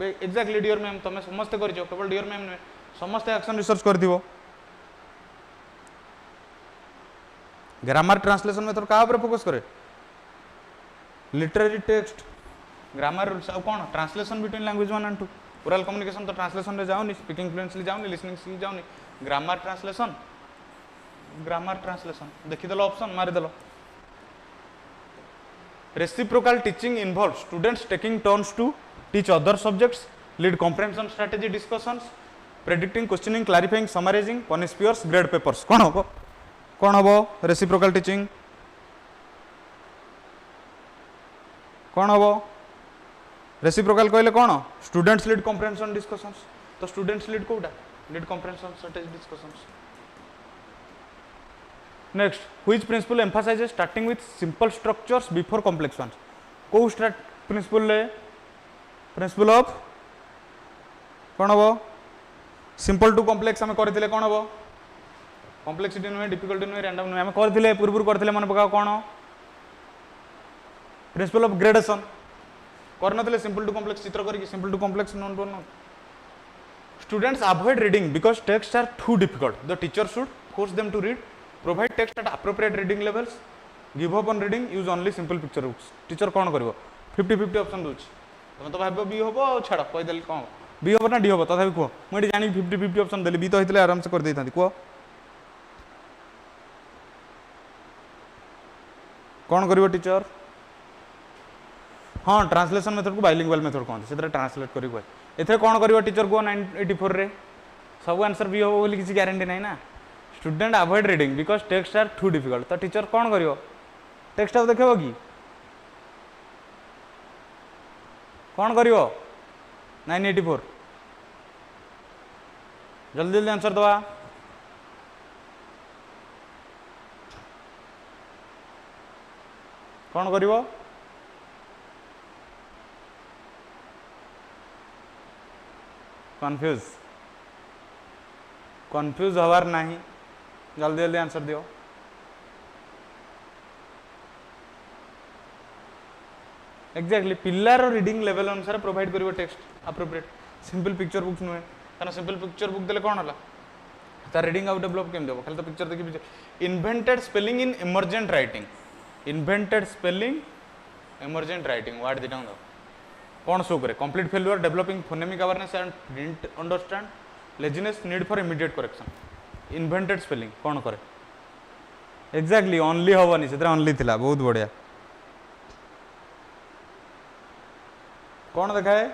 एक्जाक्टली डियर मैम तुम समस्त कर केवल dear ma'am नुहे समस्त एक्शन रिसर्च करथिवो ग्रामर ट्रांसलेशन मेथड कहा ऊपर फोकस करे लिटरेरी टेक्स्ट ग्रामर रूल्स आ कौन translation between language 1 and 2 oral communication तो ट्रांसलेशन रे जाऊनी स्पीकिंग फ्लुएंटली जाऊनी लिसनिंग स्किल जाऊनी ग्रामर ट्रांसलेशन देखिदेल ऑप्शन मारिदेल reciprocal teaching involve students taking turns to teach other subjects lead comprehension strategy discussions predicting questioning clarifying summarizing punish pairs grade papers कौन हम reciprocal teaching कौन हम reciprocal कहले कौन स्टूडेंट्स लीड कॉम्प्रिहेंशन डिस्कशंस तो students lead कोटा lead comprehension strategy discussions next which principle emphasizes starting with simple structures before complex ones को principle of कौन हम सिंपल टू कॉम्प्लेक्स आम करथिले कौन हम कॉम्प्लेक्सिटी नुहे डिफिकल्टी नुहे रैंडम नुहे आम करथिले पूर्व करथिले मन पका कौन प्रिंसिपल ऑफ ग्रेडेशन करनथिले सिंपल टू कॉम्प्लेक्स चित्र करके सिंपल टू कॉम्प्लेक्स नॉन बोनो students avoid reading because text are too difficult the teacher should force them to read provide text at appropriate reading levels give up on reading use only simple picture books teacher कौन करिवो 50-50 option दूची तुम तो भाबो B होबो छाड़ कहि देली कौन B होबो ना डी होबो तथापि कहो मुझे जानी 50-50 ऑप्शन देली बी तो हितले आराम से कर देई थांती कहो कौन करिवो टीचर हाँ ट्रांसलेशन मेथड को बाइलिंगुअल मेथड कहते से ट्रांसलेट करी कहे एथे कौन करिवो टीचर को 984 रे सब आंसर बी होबो बोली किसी गारंटी नहीं ना student avoid reading because text are too difficult तो टीचर कौन करिवो टेक्स्ट आउ देखो कि कौन करिवो 984 जल्दी जल्दी आंसर दवा कौन करिवो कन्फ्यूज हवार नहीं जल्दी जल्दी आंसर दियो एक्जाक्टली पिलार रीडिंग लेवल अनुसार प्रोवाइड करिवो text appropriate simple picture books नुहे कारण सिंपल पिक्चर बुक देले कोन होला तार रीडिंग आउट डेवलप केम देबो खाली तो पिक्चर देखि invented spelling in emergent writing invented spelling emergent writing word दिटा दो कौन शो करे complete failure developing phonemic awareness and didn't understand laziness need for immediate correction invented spelling कौन करे एक्जाक्टली ओनली हवनी से ओनली थिला बहुत बढ़िया कौन देखा है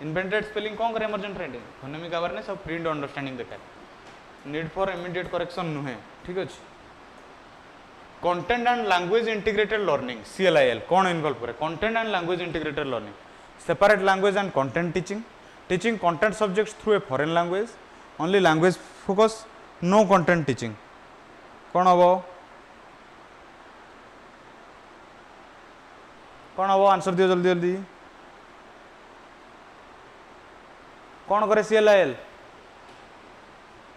इन्वेंटेड स्पेलिंग कौन करे इमर्जेंट राइटिंग फोनेमिक अवेयरनेस और प्रिंट अंडरस्टैंडिंग देखा है नीड फॉर इमीडिएट करेक्शन नुहे ठीक अच्छे content and language integrated learning CLIL कौन इन्वॉल्व करे content and language integrated learning separate language and content teaching content subjects through a foreign language only language focus no content teaching कौन हम answer दियो जल्दी जल्दी कौन करे CLIL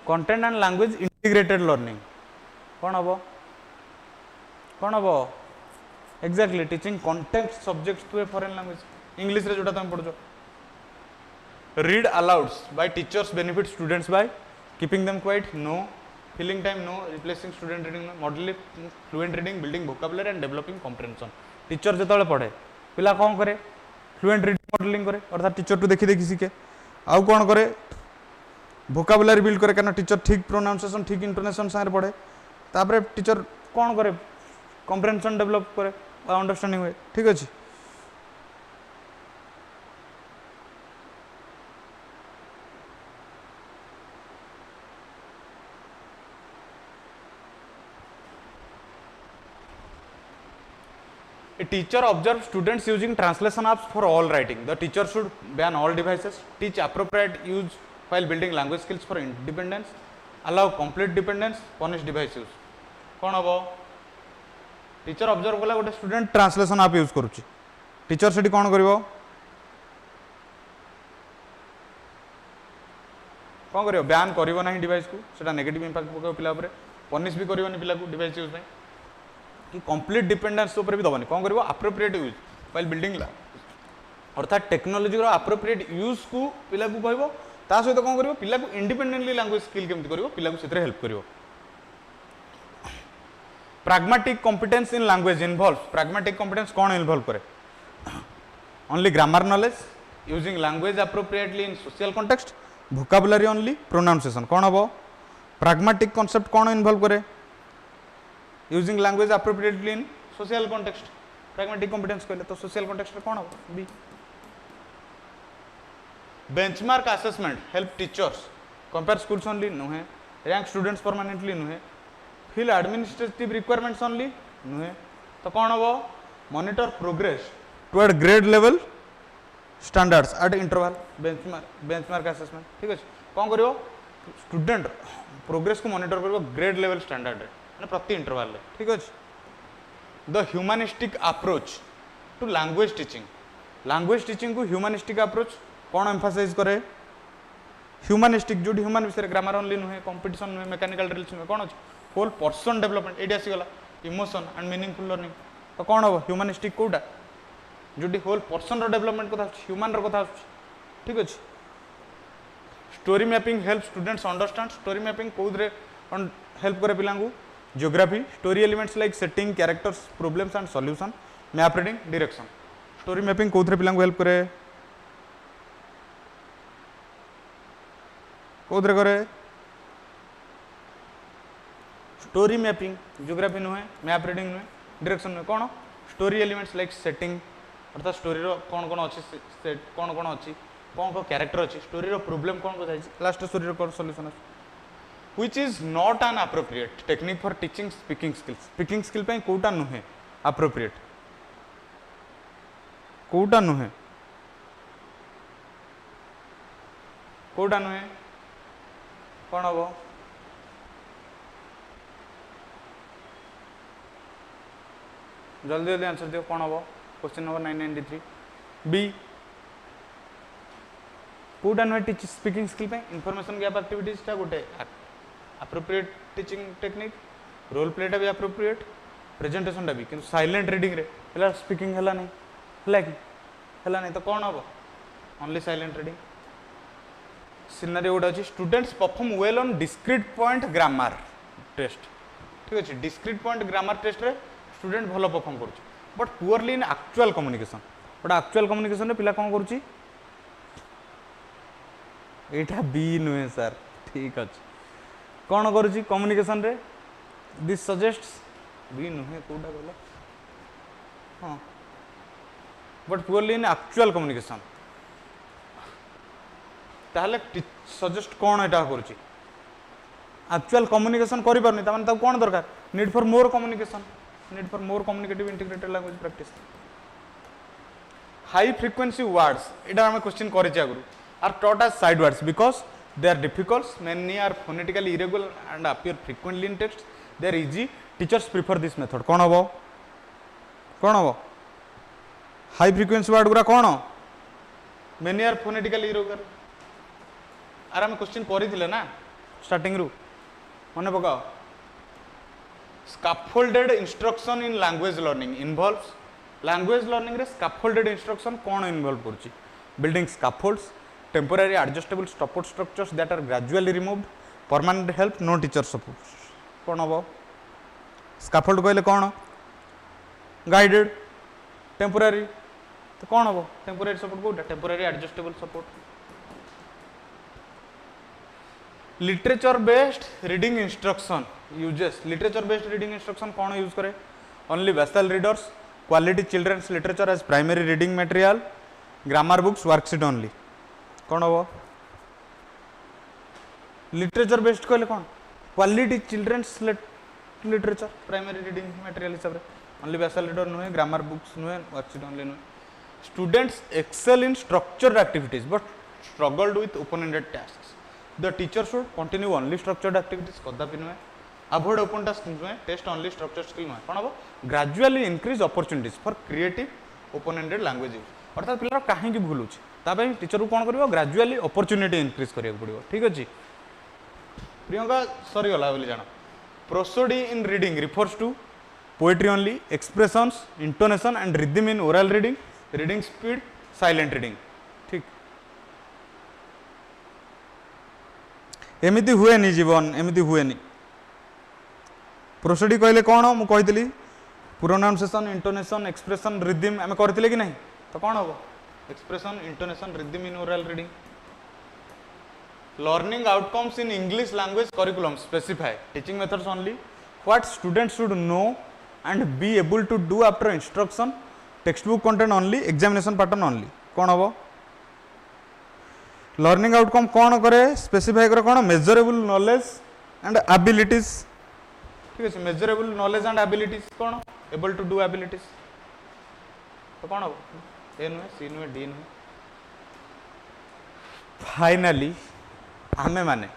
content and language integrated learning कौन हम exactly teaching content subjects to a foreign language English रे जोटा तुम पढ़ो read alouds by teachers benefit students by keeping them quiet no filling time no replacing student reading modelling fluent reading building vocabulary and developing comprehension teacher जो पढ़े पिला कौन करे fluent reading modelling करे अर्थात टीचर टू देखी देखी शिखे आउ कौन करे वोकैबुलरी बिल्ड करे कारण टीचर ठीक प्रोनाउंसिएशन ठीक इंटोनेशन सारे पढ़े तापर टीचर कौन करे कॉम्प्रिहेंशन डेवलप करे अंडरस्टैंडिंग हुए ठीक अच्छे A teacher observes students using translation apps for all writing. The teacher should ban all devices, teach appropriate use while building language skills for independence, allow complete dependence, punish device use. कौन हम teacher observe कला गोटे student translation आप use करुच्ची teacher से कौन कर ban कर device को सेटा नेगेटिव इंपैक्ट पकाओ पिला ऊपर पनिश भी करनी पिला को डिवाइस यूज कि कंप्लीट डिपेंडेंस भी दबनी कौन कर एप्रोप्रिएट यूज वाइल बिल्डिंग अर्थात टेक्नोलोजी एप्रोप्रिएट यूज को पिला को कहबो ता सहित कौन कर पिला को इंडिपेंडेंटली लैंग्वेज स्किल केमती कर पिला को सेतरे हेल्प करिवो pragmatic competence in language involves pragmatic competence कौन इन्वॉल्व करे only grammar knowledge using language appropriately in social context vocabulary only pronunciation कौन हम pragmatic concept कौन इन्वॉल्व करे using language appropriately in social context pragmatic competence कहले तो social context कौन हम B benchmark assessment help teachers compare schools only नुहे rank students permanently नुहे फिल एडमिनिस्ट्रेटिव रिक्वायरमेंट्स ओनली नुहे तो कौन हम monitor progress toward grade level standards at interval benchmark assessment ठीक अच्छे कौन कर स्टूडेंट प्रोग्रेस को मॉनिटर कर ग्रेड लेवल स्टैंडर्ड मैंने प्रति इंटरवल ठीक अच्छे the humanistic approach to language teaching को ह्यूमनिस्टिक अप्रोच कौन एम्फासाइज करे ह्यूमनिस्टिक जो ह्यूमन विषय ग्रामर ओनली नुहे कंपटीशन नुहे मेकानिकल ड्रिल्स नुहे कौन अच्छे होल पर्सन डेवलपमेंट ये आसीगला इमोशन एंड मीनिंगफुल लर्निंग तो कौन हम ह्यूमनिस्टिक कौटा जो होल पर्सन डेवलपमेंट कथा ह्यूमन कथा ठीक अच्छे story mapping help students understand story mapping कौन हेल्प करे पिला geography story elements like setting characters problems and solution map reading direction story mapping कौन पिला हेल्प करे कौन करे स्टोरी मैपिंग जियोग्राफी नुहे मैप रीडिंग नुहे डायरेक्शन नुहे कौन स्टोरी एलिमेंट्स लाइक सेटिंग अर्थात स्टोरी कौन कौन अच्छी कौन कौन अच्छी कौन कौन कैरेक्टर अच्छी स्टोरी प्रोब्लेम कौन कौन लास्ट स्टोरी कौन solution which is not an appropriate technique for teaching speaking skill कौटा नुहे एप्रोप्रिएट कौटा नुहे कौटा नुहे कौन हम जल्दी जल्दी आंसर दियो कौन हम क्वेश्चन नंबर 993 बी कौटा नुहे teach speaking skill information gap activities टा गोटे एप्रोप्रिएट टीचिंग टेक्निक रोल प्लेटा भी एप्रोप्रिएट प्रेजेंटेशन टा भी किंतु साइलेंट रीडिंग रे पिला स्पीकिंग हला नहीं है कि है नहीं तो कौन हम ओनली साइलेंट रीडिंग सिनारी गोटे अच्छी students perform well on discrete point grammar test ठीक अच्छे डिस्क्रीट पॉइंट ग्रामर टेस्ट रे स्टूडेंट भल परफॉर्म कर but poorly in actual communication but actual communication रे पिला कौन करुच्ची एटा बी नुहे सर ठीक अच्छे कौन करुच्ची कम्युनिकेशन रे दिस सजेस्ट्स बी नुहे कोटा कहला हाँ but poorly in actual communication ताहले सजेस्ट कौन एटा करुच्ची एक्चुअल कम्युनिकेशन करि पारनी त माने कौन दरकार need for more communicative integrated language practice high frequency words एटा हम क्वेश्चन करिचे आगु are taught as sight words because they are difficult many are phonetically irregular and appear frequently in text they are easy teachers prefer this method कौन हम high frequency word गुरा कौन many are phonetically irregular are हम question करिथिले ना starting रु मन पकाओ scaffolded instruction in language learning involves language learning रे स्कैफोल्डेड इंस्ट्रक्शन कौन इन्वॉल्व करछि building scaffolds temporary adjustable support structures that are gradually removed permanent help no teacher support कौन हम स्कैफोल्ड कहले कौन गाइडेड टेम्पोररी तो कौन हम टेम्पोररी सपोर्ट कोटा temporary adjustable support literature based reading instruction uses literature based reading instruction कौन use करे only basal readers quality children's literature as primary reading material grammar books worksheet only कौन हम literature based कहले कौन quality children's literature primary reading material हिसाब से only basal reader नुहे grammar books नुहे वर्कशीट ओनली नुहे students excel in structured activities but struggled with open ended task The teacher should continue only structured activities कदापि नुहे avoid open task नुहे test only structured skill नुहे कौन हम gradually increase opportunities for creative open ended language use अर्थात पिलार कहीं भूल होची टीचर को कौन करिवो gradually opportunity increase करिया पड़िवो ठीक अछि प्रियंका सॉरी गला बोली जानो prosody in reading refers to poetry only expressions intonation and rhythm in oral reading speed silent reading ठीक एमिति हुए नहीं जीवन एमिति हुए नहीं प्रोसीडी कहले कौन मु कहितली प्रोनाउंसिएशन इंटोनेशन एक्सप्रेशन रिदम आम करथिले कि नहीं तो कौन हम expression intonation rhythm in oral reading learning outcomes in English language curriculum specify teaching methods only what students should know and be able to do after instruction text book content only examination pattern only कौन हम learning outcome कौन करे specify करे कौन measurable knowledge and abilities ठीक है measurable knowledge and abilities कौन able to do abilities तो कौन हम ए नुहे सी नुहे डी नुहे फाइनाली आमे माने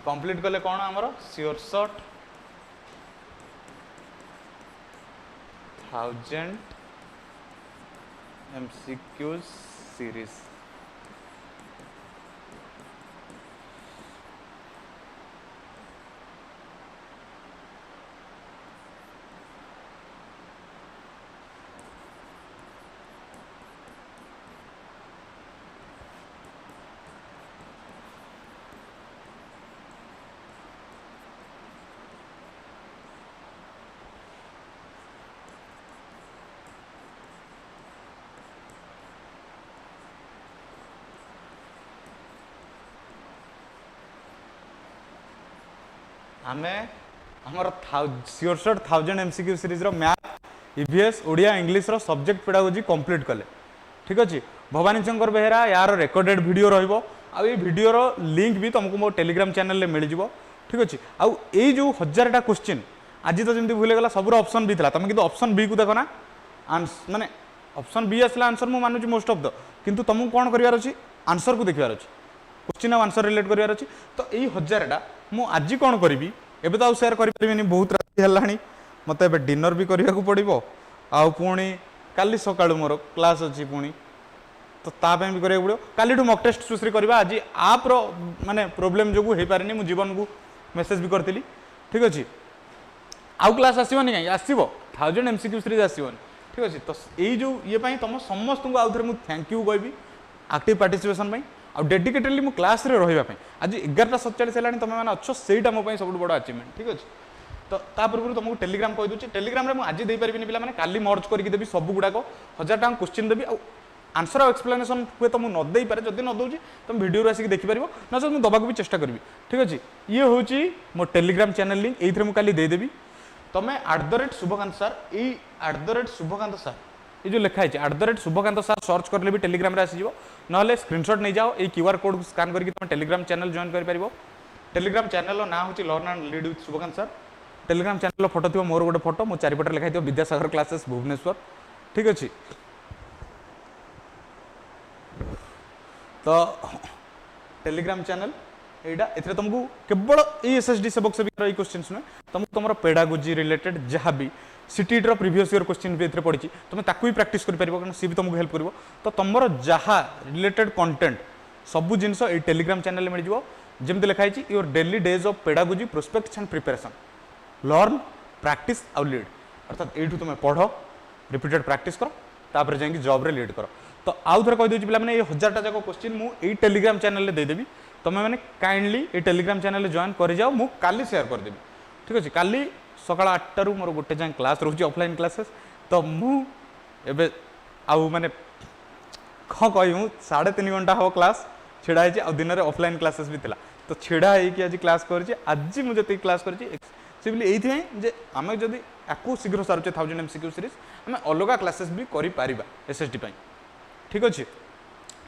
कंप्लीट कले कौन आमर श्योर शॉट 1000 MCQs सीरीज आमे हमर श्योर शॉट 1000 MCQ सीरीज रो मैथ ईवीएस ओडिया इंग्लिश रो सब्जेक्ट पेडागोजी कंप्लीट कले ठीक अछि भवानी शंकर बेहेरा यार रिकॉर्डेड वीडियो रहइबो आ ए वीडियो रो लिंक भी तुमको मो टेलीग्राम चैनल ले मिल जिवो ठीक अछि आ ए जो 1000टा क्वेश्चन आज तो जमती भूले गला सबरो ऑप्शन बी थिला तमे किंतु ऑप्शन बी को देखो ना माने ऑप्शन बी आसला आंसर मु मानु मोस्ट ऑफ द किंतु तुमको कोन करिवार अछि आंसर को देखिवार अछि क्वेश्चन आ आंसर रिलेट करिवार अछि तो एई 1000टा मु आज कोन करिवि एबे तो शेयर करि परिबिनी बहुत राति हलाणी मते एबे डिनर भी करिया को पड़िबो आ पुणी काली सकाळु मोर क्लास अछि पुणी तो ता पे भी करिया पड़िबो काली ठु मॉक टेस्ट सुश्री करबा आज आप रो माने प्रॉब्लम जोगु हे पारिनी मु जीवन को मेसेज भी करतिली ठीक अछि आउ क्लास आसीबो नि काई आसीबो 1000 MCQ सीरीज आसीबो ठीक अच्छे। तो यही जो ये तुम समस्त को आउ थे मुझे थैंक यू कहबी एक्टिव पार्टिसिपेशन आ डेडिकेटेडली मो क्लास रे रहिबा आज 11:47 है तुम मैंने अच्छो सेटा मो सब बड़ अचिवमेंट ठीक अच्छे। तो ता पूर्व तुमको टेलीग्राम कही दूसरी टेलीग्राम रे आज दे पारिबिनी पिला माने काली मर्ज करके देबी सब गुड़ाक 1000 टका क्वेश्चन देबी आंसर और एक्सप्लेनेशन हुए तो मुझे न दे पारे जब न दूसरी तुम वीडियो आसिक देखिपार ना मुझे दबाक भी चेष्टा करी ठीक अच्छे। ये हूँ मो टेलीग्राम चैनल लिंक ये मुझे देदेवी तुम्हें @शुभकांत सर ये @शुभकांत सर ये जो लिखाई @शुभकांत सर सर्च कर भी टेलीग्राम रे आसीजिवो नहले स्क्रीनशॉट नहीं जाओ ये QR कोड स्कान करके तुम टेलीग्राम चैनल जॉइन कर पारिबो। टेलीग्राम चैनल ना हूँ learn and lead with Shubhkant sir. Telegram channel फोटो थी मोर गोटे फोटो मो चारिपटे लिखाई थी विद्यासागर क्लासेस भुवनेश्वर ठीक अच्छे। तो टेलीग्राम चैनल यहाँ तुमको केवल SSD सेवक सेविका ये क्वेश्चन नुहे तुमको तुम पेडागोजी रिलेटेड जहाँ भी CTET रो प्रीवियस ईयर क्वेश्चन भी ये पड़ी तुम ताकू भी प्रैक्टिस कर पार कारण सी भी तुमको हेल्प कर तो तुम जहाँ रिलेटेड कंटेंट सबू जिनस ये टेलीग्राम चैनल मिल जाए जमी लिखाई your daily days of pedagogy prospects and preparation learn practice आउ लीड अर्थात ये तुम पढ़ रिपीटेड प्रैक्टिस कर तापर जाकि जॉब रे लीड कर। तो आउ थे कहीदे पे ये 1000टा जाक क्वेश्चन मुझे टेलीग्राम चैनल देदेवी तुम्हें मैंने काइंडली ये टेलीग्राम चैनल जॉइन कर जाओ मु काली शेयर करदेवी ठीक अच्छे। काली सकाल 8 रु मोर गोटे जाए क्लास रोचे ऑफलाइन क्लासेस तो मुझे आउ माने कह कह 3.5 घंटा हम क्लास छिड़ा है दिन में ऑफलाइन क्लासेस भी थिला तो छिड़ा है आज क्लास कर आज मुझे क्लास कर सिंपली ये आम जदि आपको शीघ्र सारुचे 1000 MCQ सीरीज आम अलग क्लासेस भी कर SSD ठीक अच्छे।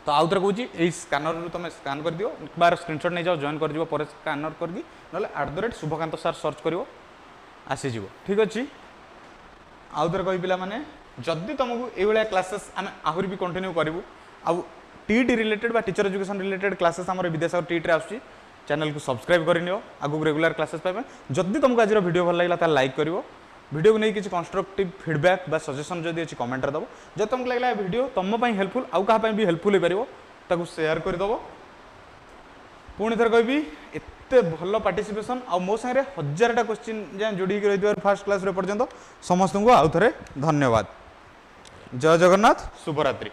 तो आउ थे कहूँ यही स्कानर रू तुम स्कान कर दियो बार स्क्रीनशॉट नहीं जाओ जॉइन कर दियो पर स्कानर करके ना @शुभकांत सर सर्च करिवो आसीज ठीक अच्छे। आउ थे कही पिला माने जदि तुमको ये क्लासेस आम आहरी भी कंटिन्यू करूँ आउ TET रिलेटेड बा टीचर एजुकेशन रिलेटेड क्लासेस आम विद्यासागर TET रे आसुची चैनल को सब्सक्राइब करनी आगू रेगुलर क्लासेस पाइबा जदि तुमको आज वीडियो भल लगा लाइक करिवो वीडियो को नहीं किसी कंस्ट्रक्टिव फीडबैक बा सजेशन जदि अच्छी कमेंट दबो जब तुमको लगला वीडियो तुम हेल्पफुल आउ कहाँ भी हेल्पफुल हो पार ताकू शेयर करदेव। पुणी थर कहि एत भल पार्टिसिपेशन आ मो सागे 1000टा क्वेश्चन जाए जोड़ी रही फास्ट क्लास पर्यंत समस्त को आउ थे धन्यवाद। जय जगन्नाथ शुभरात्रि।